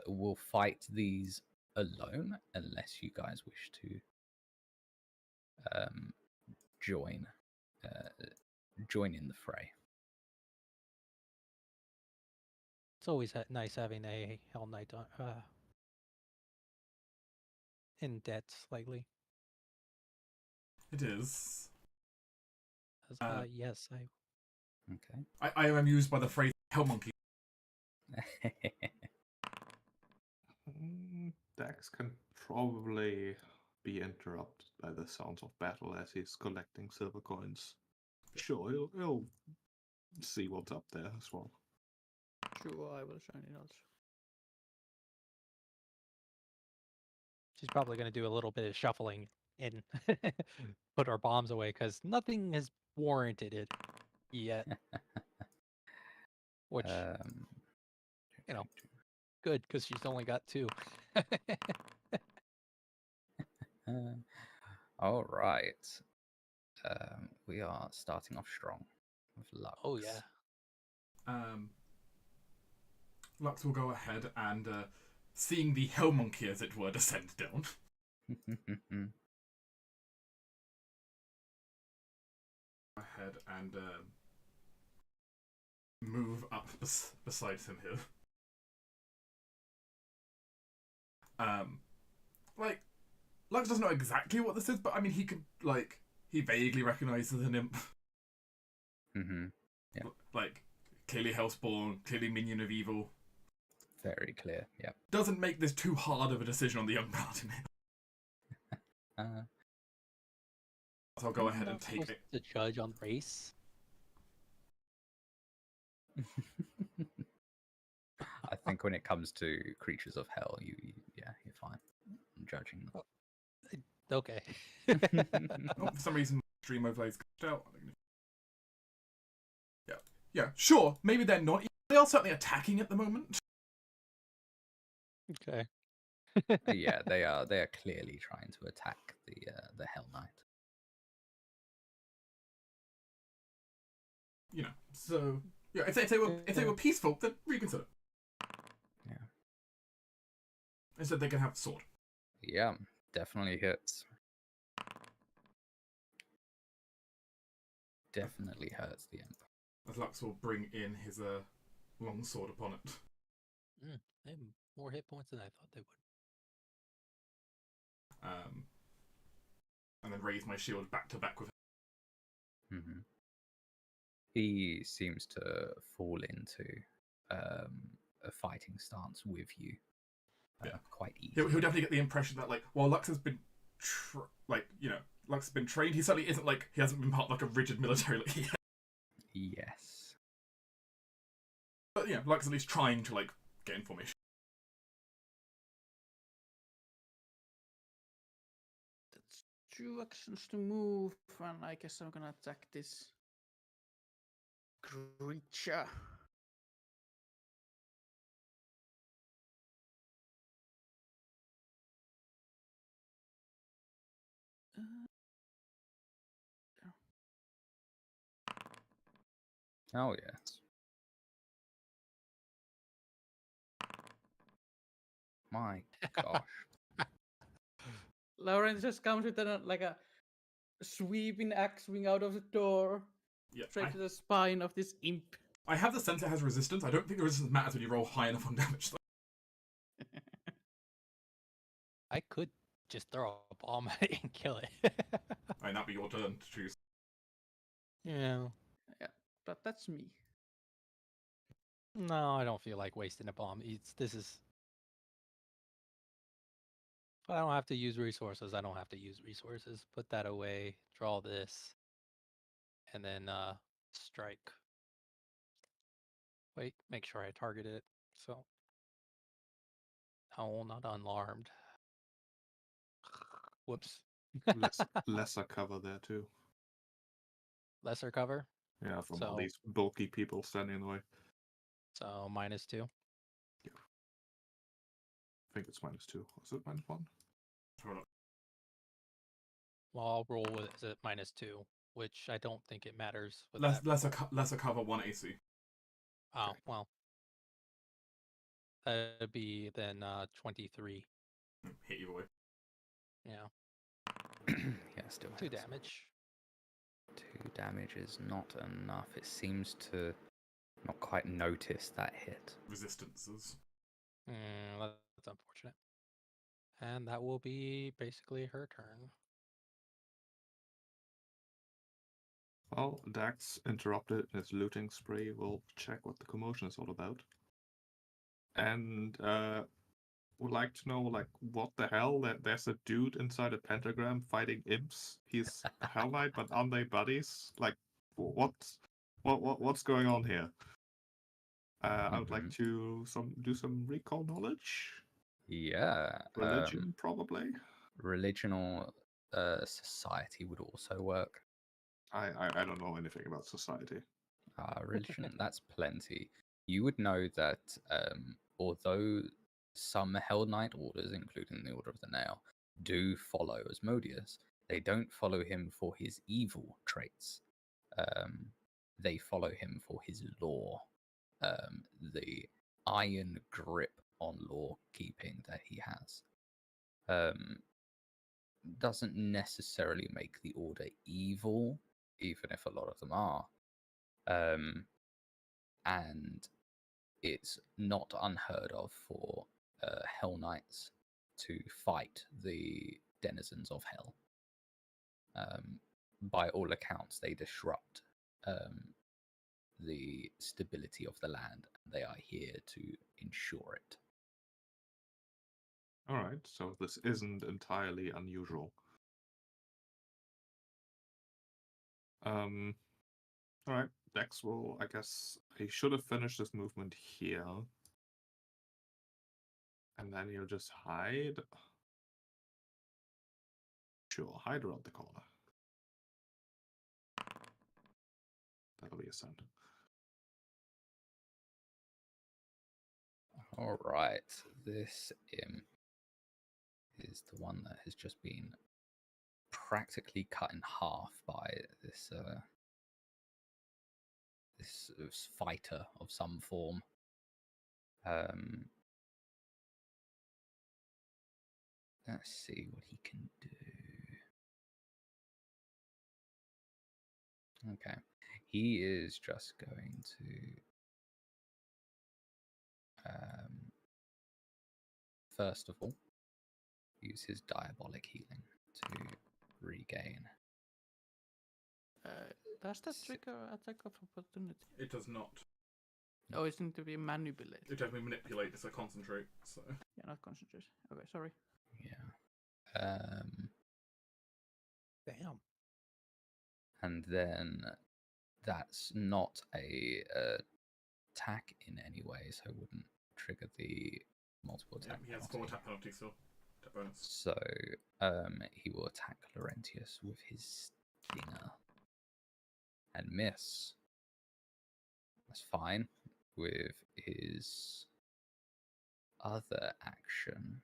we'll fight these alone unless you guys wish to join in the fray. It's always nice having a Hell Knight in debt slightly. It is. Yes, I. Okay. I am amused by the phrase hell monkey. Dax can probably be interrupted by the sounds of battle as he's collecting silver coins. Sure, he'll see what's up there as well. Sure, I will join it also. She's probably going to do a little bit of shuffling and put our bombs away because nothing has warranted it yet. Which, good because she's only got 2. All right. We are starting off strong with Lux. Oh yeah. Lux will go ahead and, seeing the hell monkey, as it were, descend down. Go ahead and move up beside him here. Like, Lux doesn't know exactly what this is, but I mean, he could, like, he vaguely recognizes an imp. Yeah. Like, clearly hellspawn, clearly minion of evil. Very clear, yeah. Doesn't make this too hard of a decision on the young Paladin. So I'll go ahead and take it. The judge on race. I think when it comes to creatures of hell, you're fine. I'm judging them. Okay. Oh, for some reason, stream overlays glitched out. Yeah, sure. Maybe they're not. They are certainly attacking at the moment. Okay. Yeah, they are clearly trying to attack the Hell Knight. You know, so yeah, if they were peaceful, then reconsider. Yeah. Instead, they can have a sword. Yeah, definitely hurts. Definitely hurts the Emperor. As Lux will bring in his long sword upon it. They have more hit points than I thought they would. And then raise my shield back to back with him. Mm-hmm. He seems to fall into a fighting stance with you quite easily. He'll definitely get the impression that, like, while Lux has been, Lux has been trained, he certainly isn't like, he hasn't been part of like a rigid military like he has. Yes. But yeah, Lux is at least trying to, like, get information. That's 2 actions to move, and I guess I'm gonna attack this creature. Oh, yes. My gosh. Laurentius just comes with like a sweeping axe swing out of the door, Yeah, straight to the spine of this imp. I have the sense it has resistance. I don't think the resistance matters when you roll high enough on damage, though. I could just throw a bomb at it and kill it. I mean, that'd be your turn to choose. Yeah. Yeah, but that's me. No, I don't feel like wasting a bomb. This is. If I don't have to use resources, I don't have to use resources. Put that away, draw this, and then strike. Wait, make sure I target it. So, no, not unarmed. Whoops. Lesser cover there too. Lesser cover. Yeah, from all So- these bulky people standing in the way. So -2. I think it's -2. Was it -1? Hold on. Well, I'll roll with it -2, which I don't think it matters. With Lesser cover 1 AC. Oh, Okay. well. That'd be then 23. Hit either way. Yeah. Yeah, still 2 hits. damage. 2 damage is not enough. It seems to not quite notice that hit. Resistances. That's unfortunate. And that will be basically her turn. Well, Dax interrupted his looting spree. We'll check what the commotion is all about. And would like to know, like, what the hell? That there's a dude inside a pentagram fighting imps. He's a Hell Knight, but aren't they buddies? Like, what's going on here? I would like to do some recall knowledge. Yeah. Religion, probably. Religion or society would also work. I don't know anything about society. Religion, that's plenty. You would know that although some Hell Knight orders, including the Order of the Nail, do follow Asmodeus, they don't follow him for his evil traits. They follow him for his law, the iron grip on law keeping that he has. Doesn't necessarily make the Order evil, even if a lot of them are. And it's not unheard of for Hell Knights to fight the denizens of Hell. By all accounts, they disrupt the stability of the land, and they are here to ensure it. All right, so this isn't entirely unusual. All right, Dex will, I guess, he should have finished his movement here. And then he'll just hide. Sure, hide around the corner. That'll be a sound. All right, this imp is the one that has just been practically cut in half by this this fighter of some form. Let's see what he can do. Okay, he is just going to first of all use his diabolic healing to regain. Does that trigger attack of opportunity? It does not. Oh, it seems to be manipulated. It definitely manipulate, so concentrate. So. Yeah, not concentrate. Okay, sorry. Yeah. Damn. And then that's not a attack in any way, so it wouldn't trigger the multiple attack. He has 4 attack penalties still. Attack bonus. So he will attack Laurentius with his stinger and miss. That's fine. With his other action,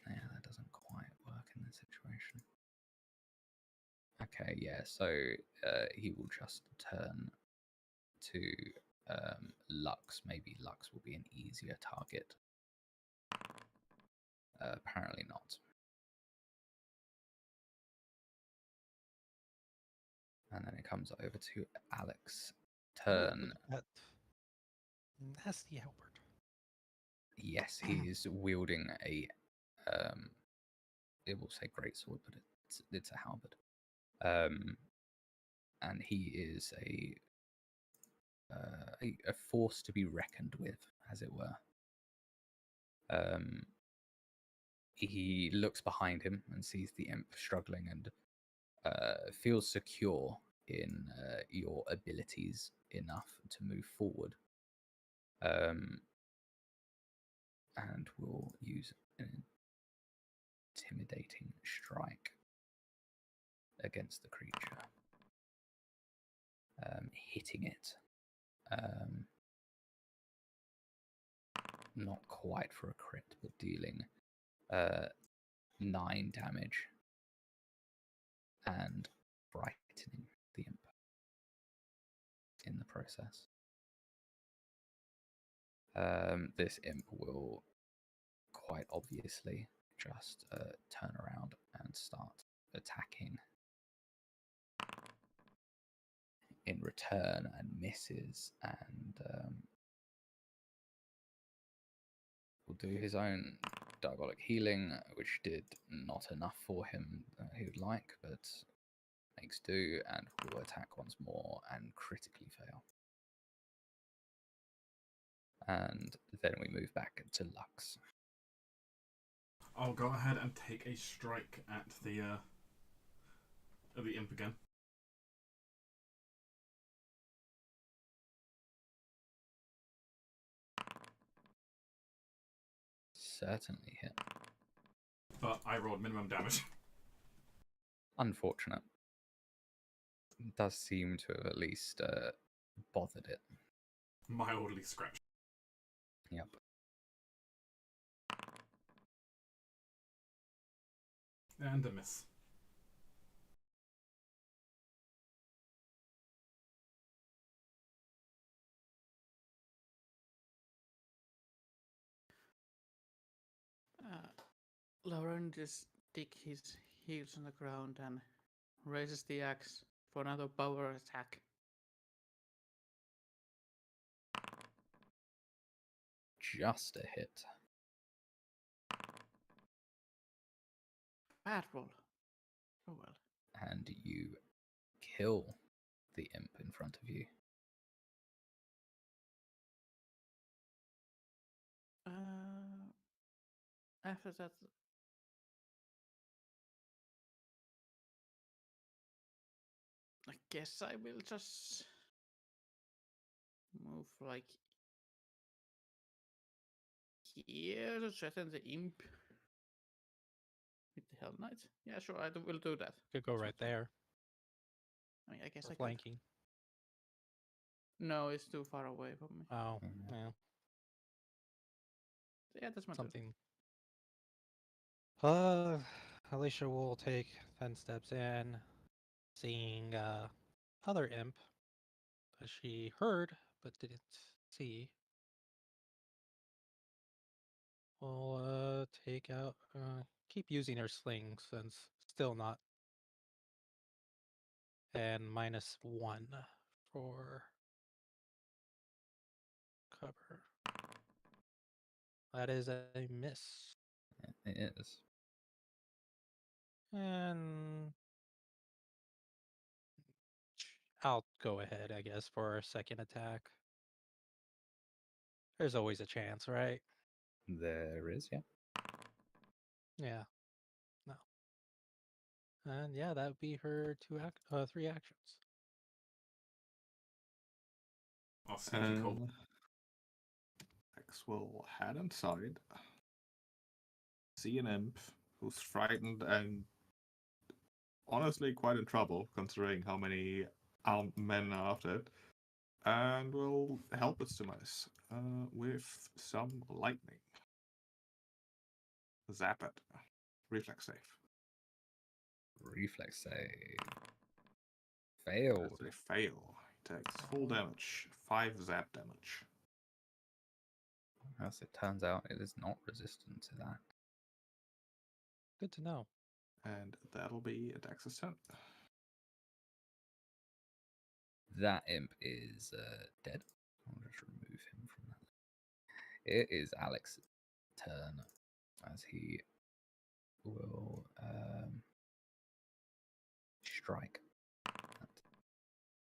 yeah, that doesn't quite work in this situation. Okay, yeah, so he will just turn to Lux. Maybe Lux will be an easier target. Apparently not. And then it comes over to Alex. Turn. That nasty Albert. Yes, he's wielding a it will say greatsword, but it's a halberd. And he is a force to be reckoned with, as it were. He looks behind him and sees the imp struggling and feels secure in your abilities enough to move forward. And will use an intimidating strike against the creature, hitting it. Not quite for a crit, but dealing 9 damage and frightening the imp in the process. This imp will quite obviously just turn around and start attacking in return and misses, and will do his own diabolic healing, which did not enough for him he would like, but makes do, and will attack once more and critically fail. And then we move back to Lux. I'll go ahead and take a strike at the imp again. Certainly hit. But I rolled minimum damage. Unfortunate. Does seem to have at least bothered it. Mildly scratched. Yep. And a miss. Lauren just dig his heels on the ground and raises the axe for another power attack. Just a hit. Bad roll. Oh well. And you kill the imp in front of you. After that, I guess I will just move like here to threaten the imp with the Hell Knight. Yeah, sure, will do that. Could go That's right fine. there I mean, I guess for I could. flanking. No, it's too far away from me. Oh, Mhm. yeah, So yeah, that's my turn. something. Alicia will take 10 steps in, seeing other imp that she heard but didn't see. Will take out, keep using her sling since still not, and -1 for cover. That is a miss. It is. And I'll go ahead, I guess, for a second attack. There's always a chance, right? There is, yeah. Yeah. No. And yeah, that would be her 3 actions. I'll sneaky cool. X will head inside, see an imp who's frightened and honestly quite in trouble, considering how many armed men are after it, and will help its demise with some lightning. Zap it. Reflex save. Reflex save. Failed. As a fail, he takes full damage, 5 zap damage. As it turns out, it is not resistant to that. Good to know. And that'll be a Dex's turn. That imp is dead. I'll just remove him from that. It is Alex's turn as he will strike at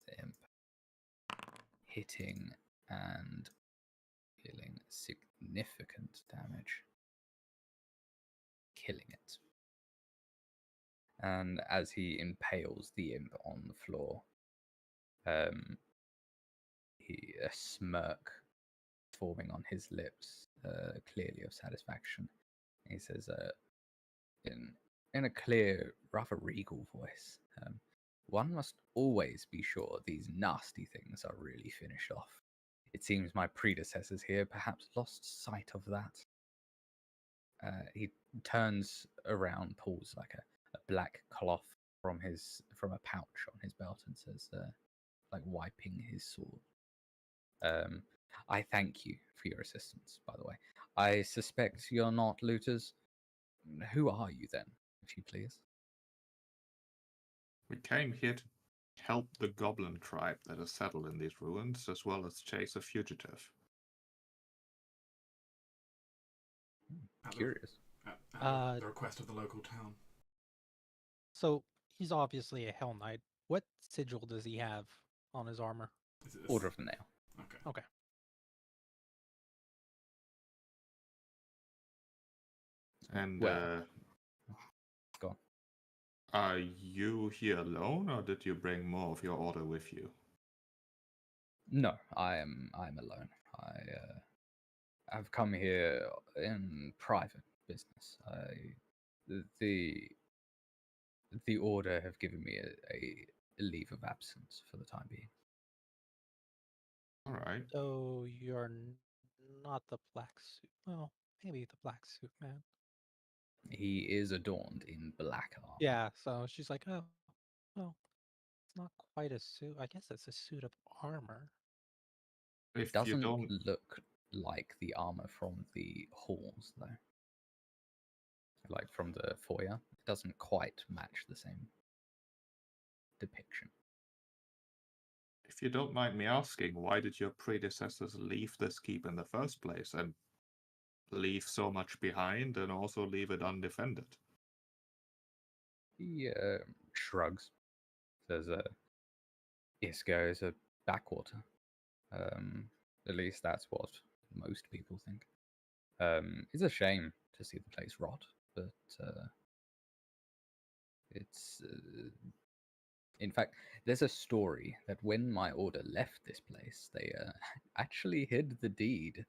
the imp, hitting and dealing significant damage, killing it. And as he impales the imp on the floor, a smirk forming on his lips, clearly of satisfaction. He says, in a clear, rather regal voice, one must always be sure these nasty things are really finished off. It seems my predecessors here perhaps lost sight of that. He turns around, pulls like a black cloth from a pouch on his belt, and says, like wiping his sword. I thank you for your assistance, by the way. I suspect you're not looters. Who are you then, if you please? We came here to help the goblin tribe that is settled in these ruins, as well as chase a fugitive. Curious. At the request of the local town. So he's obviously a Hell Knight. What sigil does he have on his armor? Is it this? Order of the Nail. Okay. Okay. And Well, go on. are you here alone, or did you bring more of your order with you? No, I'm alone. I've come here in private business. The order have given me a leave of absence for the time being. All right. So you're not the black suit. Well, maybe the black suit man. He is adorned in black armor. Yeah, so she's like, oh, well, it's not quite a suit. I guess it's a suit of armor. If Doesn't you don't, look like the armor from the halls, though. Like from the foyer, it doesn't quite match the same depiction. if you don't mind me asking, why did your predecessors leave this keep in the first place and leave so much behind, and also leave it undefended? He shrugs. Says, Isco is a backwater. At least that's what most people think. It's a shame to see the place rot, but it's... in fact, there's a story that when my order left this place, they actually hid the deed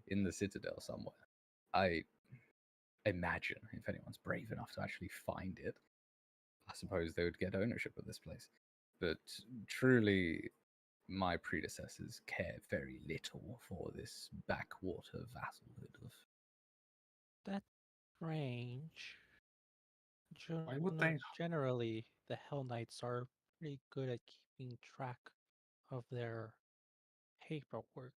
in the citadel somewhere. I imagine if anyone's brave enough to actually find it, I suppose they would get ownership of this place. But truly, my predecessors cared very little for this backwater vassalhood of. That's strange. Why would they? Generally, the Hell Knights are pretty good at keeping track of their paperwork.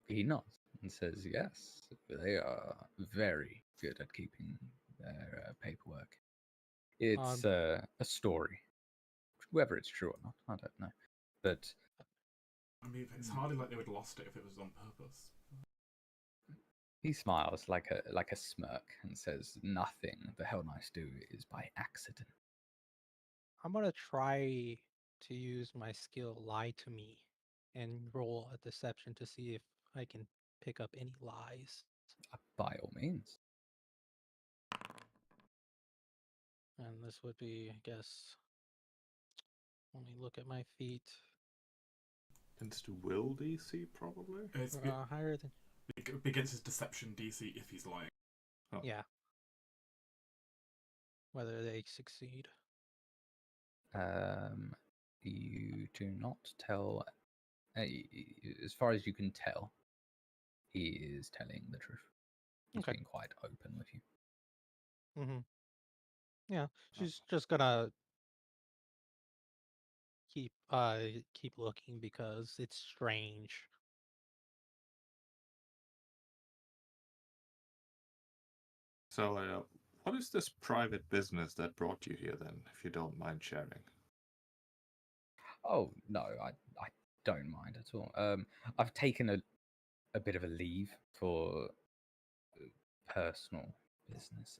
He nods and says, yes, they are very good at keeping their paperwork. It's a story. Whether it's true or not, I don't know. But I mean, it's hardly like they would have lost it if it was on purpose. he smiles like a smirk and says, nothing the Hell Knights do is by accident. I'm gonna try to use my skill Lie to Me and roll a deception to see if I can pick up any lies. By all means. And this would be, I guess, let me look at my feet. Against will DC, probably? It's Higher than. against his deception DC if he's lying. Oh. Yeah. Whether they succeed. You do not tell. As far as you can tell, he is telling the truth. He's Okay. being quite open with you. Mm-hmm. Yeah, she's just gonna keep looking because it's strange. So, what is this private business that brought you here then, if you don't mind sharing? Oh no, I don't mind at all. I've taken a bit of a leave for personal business.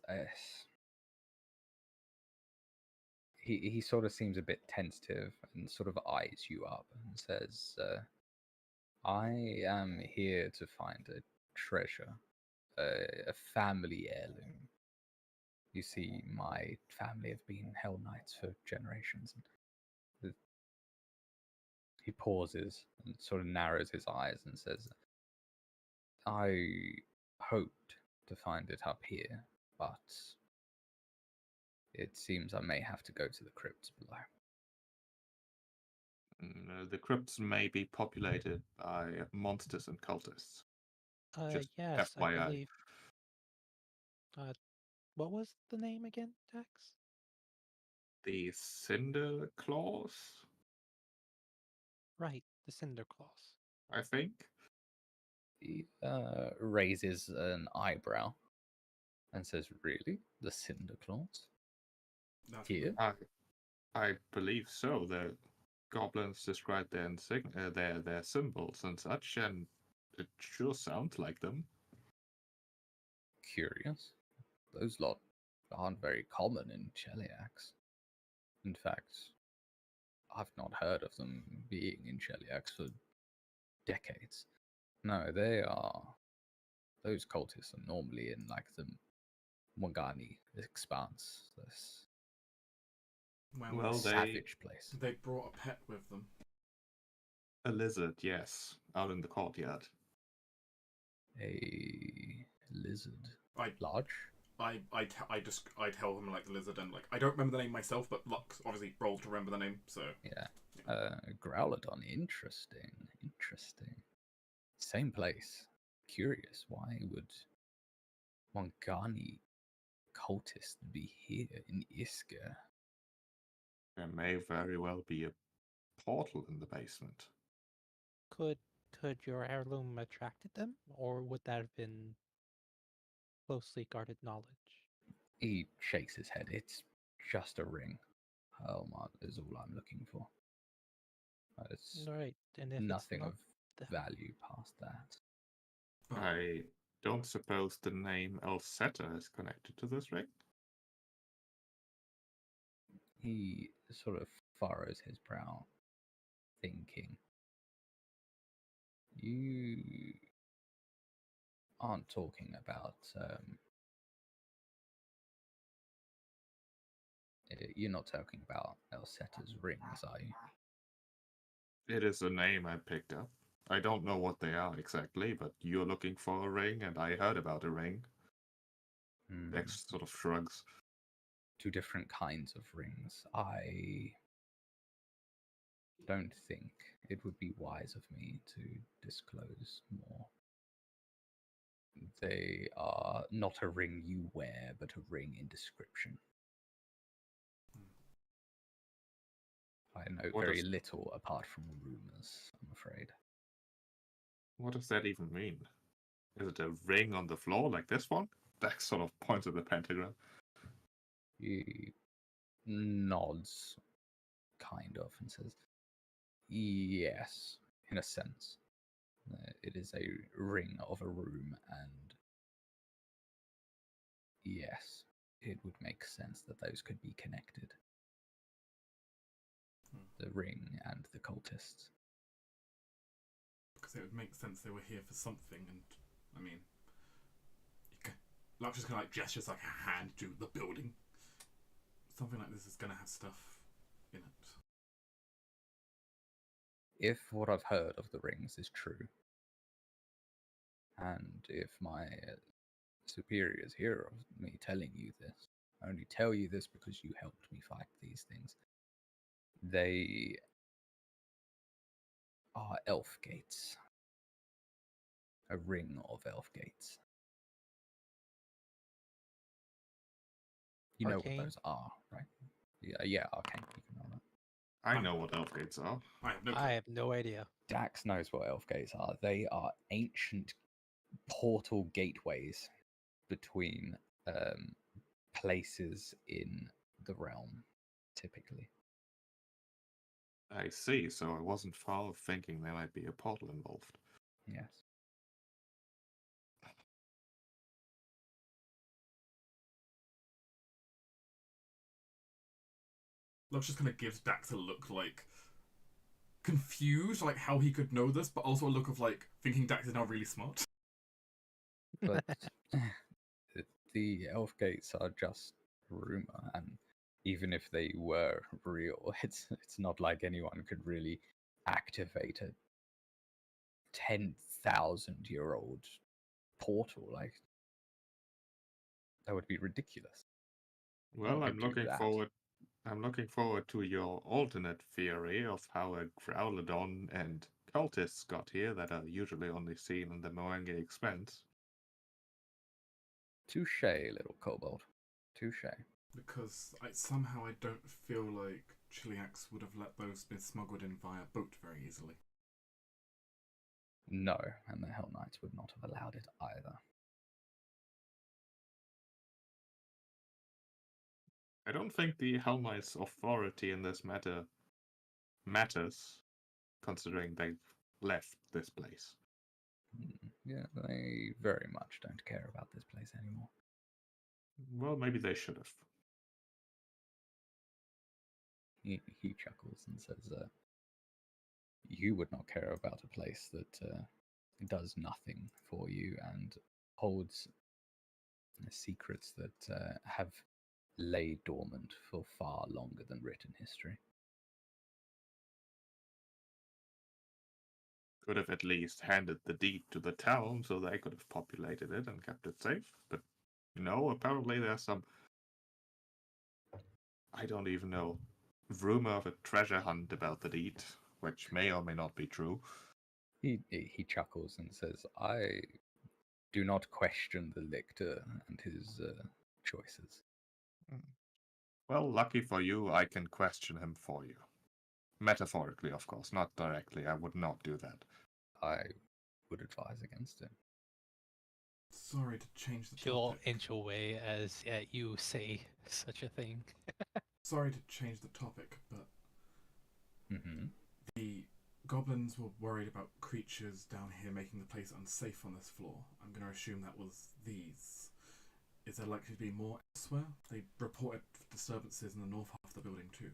He sort of seems a bit tentative and sort of eyes you up and says, I am here to find a treasure, a family heirloom. You see, my family have been Hell Knights for generations. And he pauses and sort of narrows his eyes and says, I hoped to find it up here, but it seems I may have to go to the crypts below. The crypts may be populated by monsters and cultists. Just Yes, I FYI. believe. What was the name again, Dax? The Cinder Claws, Right, the Cinder Claws. I think. He raises an eyebrow and says, really? The Cinder Claws? That's Here? I believe so. The goblins describe their symbols and such, and it sure sounds like them. Curious. Those lot aren't very common in Cheliax. In fact, I've not heard of them being in Cheliax for decades. No, those cultists are normally in like the Mogani expanse, this Well, savage place. They brought a pet with them. A lizard, yes, out in the courtyard. A lizard. I Large? I tell him like the lizard and like I don't remember the name myself, but Lux obviously rolled to remember the name, so Yeah. Growladon. Interesting. Same place. Curious. Why would Mongani cultists be here in Isker? There may very well be a portal in the basement. Could your heirloom attracted them, or would that have been closely guarded knowledge? He shakes his head. It's just a ring. Helmut is all I'm looking for. It's Right, and if nothing it's not of value past that. I don't suppose the name Elseta is connected to this ring? He sort of furrows his brow, thinking. You aren't talking about you're not talking about Elseta's rings, are you? It is a name I picked up. I don't know what they are exactly, but you're looking for a ring, and I heard about a ring. Dex sort of shrugs. 2 different kinds of rings. I don't think it would be wise of me to disclose more. They are not a ring you wear, but a ring in description. I know What very is- little apart from rumors, I'm afraid. What does that even mean? Is it a ring on the floor like this one? Dex sort of points at the pentagram. He nods, kind of, and says, yes, in a sense. It is a ring of a room, and yes, it would make sense that those could be connected. The ring and the cultists. Because it would make sense they were here for something, and I mean, Lux just kind of like gestures like a hand to the building. Something like this is going to have stuff in it. If what I've heard of the rings is true, and if my superiors hear of me telling you this, I only tell you this because you helped me fight these things, they are elf gates. A ring of elf gates. You know what Arcane? those are, right? Yeah, arcane. You can know that. I know what elf gates are. I have no clue. I have no idea. Dax knows what elf gates are. They are ancient portal gateways between places in the realm, typically. I see, so I wasn't far off thinking there might be a portal involved. Yes. Lux just kind of gives Dax a look like confused, like how he could know this, but also a look of like thinking Dax is now really smart. But the elf gates are just rumor, and even if they were real, it's not like anyone could really activate a 10,000-year-old portal. Like, that would be ridiculous. Well, Why I'm do looking that? forward. I'm looking forward to your alternate theory of how a growladon and cultists got here that are usually only seen in the Moange Expanse. Touche, little kobold. Touche. Because somehow I don't feel like Chiliax would have let those be smuggled in via boat very easily. No, and the Hell Knights would not have allowed it either. I don't think the Hell Knight's authority in this matter matters, considering they've left this place. Yeah, they very much don't care about this place anymore. Well, maybe they should have. He chuckles and says, you would not care about a place that does nothing for you and holds secrets that have lay dormant for far longer than written history. Could have at least handed the deed to the town so they could have populated it and kept it safe. But no, apparently there's some, I don't even know, rumor of a treasure hunt about the deed, which may or may not be true. He chuckles and says, I do not question the lictor and his choices. Well, lucky for you, I can question him for you. Metaphorically, of course, not directly. I would not do that. I would advise against it. Sorry to change the She'll topic. inch away as you say such a thing. Sorry to change the topic, but Mm-hmm. the goblins were worried about creatures down here making the place unsafe on this floor. I'm going to assume that was these. Is there likely to be more elsewhere? They reported disturbances in the north half of the building too.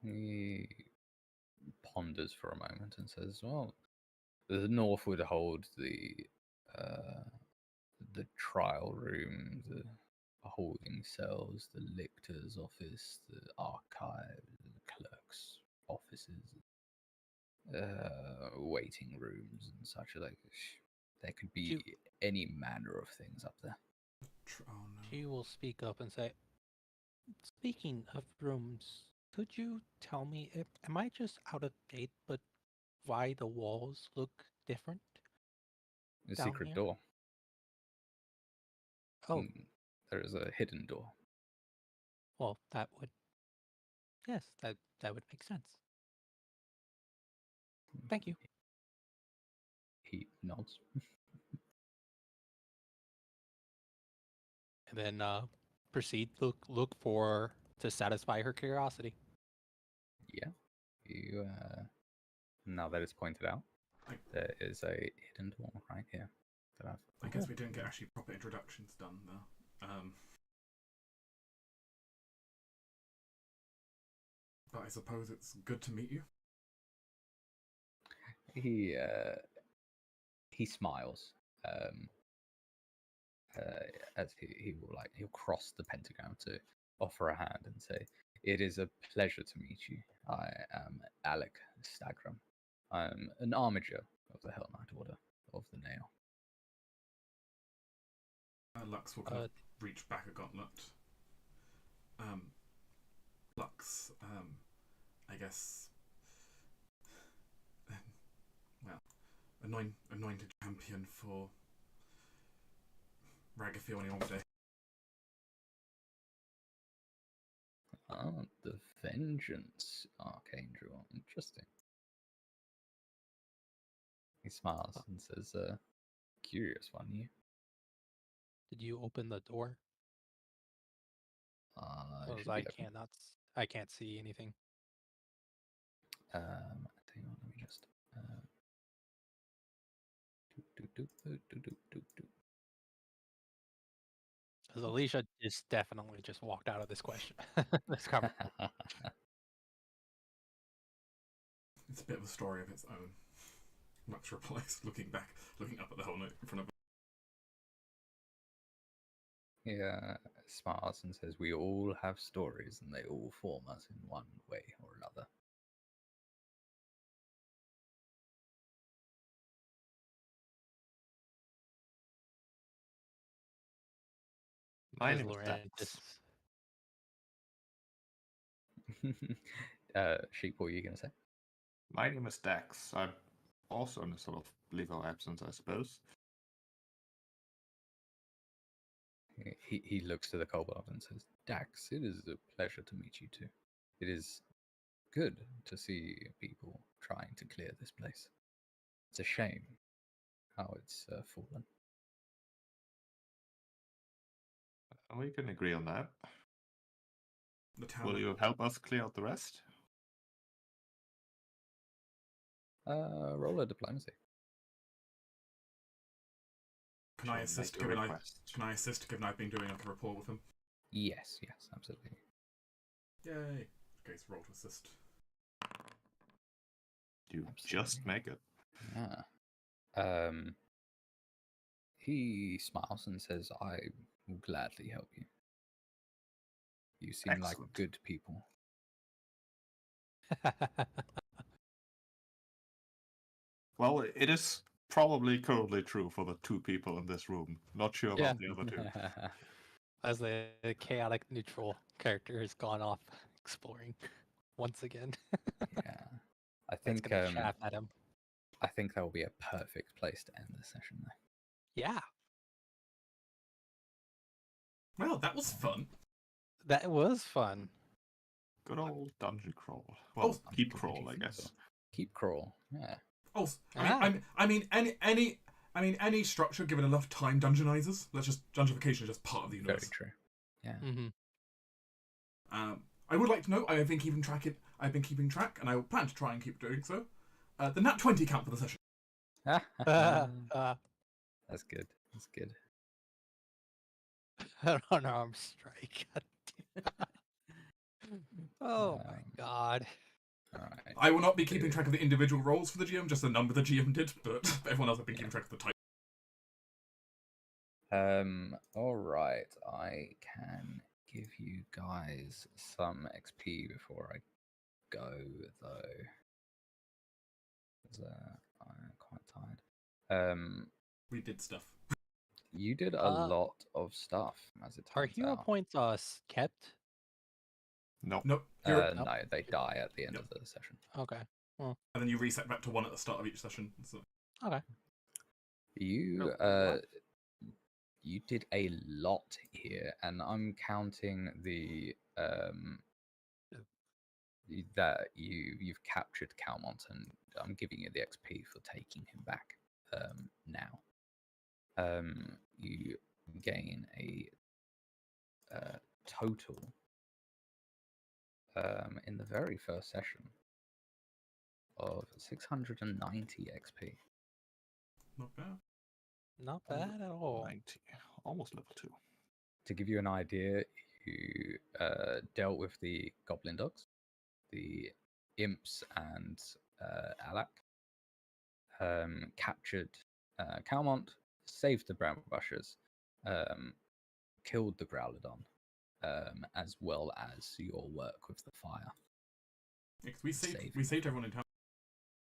He ponders for a moment and says, well, the north would hold the trial room, the holding cells, the lictor's office, the archive, the clerk's offices, waiting rooms and such. Like, There could be any manner of things up there. Oh no. She will speak up and say, "Speaking of rooms, could you tell me, am I just out of date, but why the walls look different?" The Down secret here? door. Oh, There is a hidden door. well, yes, that would make sense. Thank you. He nods. And then proceed look to satisfy her curiosity. Yeah. You now that it's pointed out, there is a hidden door right here. That I guess we didn't get actually proper introductions done though. But I suppose it's good to meet you. He smiles. As he'll cross the pentagram to offer a hand and say, "It is a pleasure to meet you. I am Alec Stagram. I'm an armiger of the Hell Knight Order of the Nail." Lux will kind of reach back a gauntlet. Lux, I guess, well, anointed champion for Ragathil on one day. Ah, the Vengeance Archangel. Interesting. He smiles and says, "Curious one, you." Did you open the door? Should I be open. I can't see anything. Hang on, let me just. Because Alicia is definitely just walked out of this question. This conversation. It's a bit of a story of its own. Lux replies, looking up at the whole note in front of him. He smiles and says, "We all have stories, and they all form us in one way or another." My As name is Laurentius, Dax. Sheep, what were you going to say? My name is Dax. I'm also in a sort of leave of absence, I suppose. He looks to the kobold and says, "Dax, it is a pleasure to meet you too. It is good to see people trying to clear this place. It's a shame how it's fallen." We can agree on that. The town. Will you help us clear out the rest? Roll a diplomacy. Can I assist given I've been doing like a rapport with him? Yes, absolutely. Yay. Okay, so roll to assist. You Absolutely. just make it. Yeah. He smiles and says, "I will gladly help you. You seem Excellent. like good people." Well, it is probably currently true for the two people in this room. Not sure about the other two. as the chaotic neutral character has gone off exploring once again. Yeah. I That's think gonna chaff at him. I think that will be a perfect place to end the session there. Yeah, Well, that was fun. that was fun. Good old dungeon crawl. Well, Oh, keep Did crawl, you I think guess. so? Keep crawl. Yeah. Oh, Ah. I mean, any structure given enough time dungeonizers. Dungeonification is just part of the universe. Very true. Yeah. Mm-hmm. I would like to know. I've been keeping track, and I will plan to try and keep doing so. The nat 20 count for the session. That's good. That's good. Unarmed strike. Oh my god. All right. I will not be keeping track of the individual rolls for the GM, just the number the GM did, but everyone else has been keeping track of the type. All right. I can give you guys some XP before I go, though. 'Cause, I'm quite tired. We did stuff. You did a lot of stuff, as it Are turns hero out. points kept? No. Nope. Hero, No, they die at the end Yep. of the session. Okay. Well, and then you reset back to 1 at the start of each session. So. okay. You What? you did a lot here, and I'm counting the that you've captured Calmont, and I'm giving you the XP for taking him back now. You gain a total in the very first session of 690 XP. Not bad. Not bad at all. 90. Almost level 2. To give you an idea, you dealt with the goblin dogs, the imps, and Alak. Captured Calmont, saved the brown brushes, killed the growladon, as well as your work with the fire. Yeah, 'cause we saved everyone in town.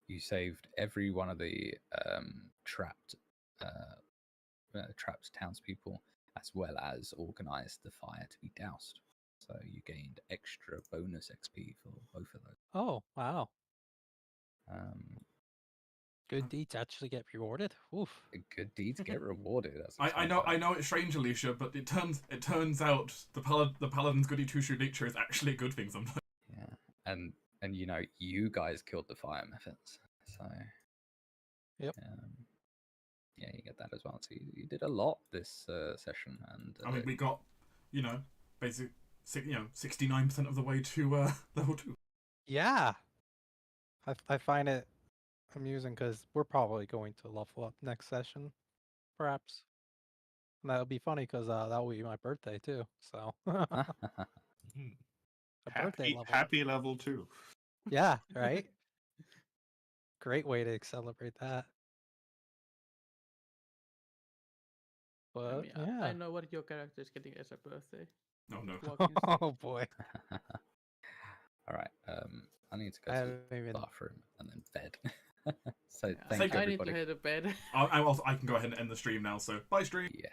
You saved every one of the trapped townspeople, as well as organized the fire to be doused. So you gained extra bonus XP for both of those. Oh, wow. Um, Good deeds actually get rewarded. Oof. good deeds get rewarded. As it I turns know out. it's strange, Alicia, but it turns out the paladin's goody two shoe nature is actually a good thing sometimes. Yeah, and you know, you guys killed the fire methods, so Yep. Yeah, you get that as well. So you did a lot this session, and I mean, we got, basic, 69% of the way to level 2. Yeah. I find it amusing because we're probably going to level up next session, perhaps. And that'll be funny because that'll be my birthday too. So a birthday level. Happy level 2. Yeah, right? Great way to celebrate that. But I mean, yeah. I know what your character is getting as a birthday. Oh no. Walking stick. Oh boy. all right. I need to go I to haven't the even. bathroom and then bed. So Yeah, thank you, I need to everybody. head to bed. I can go ahead and end the stream now. So bye, stream. Yes.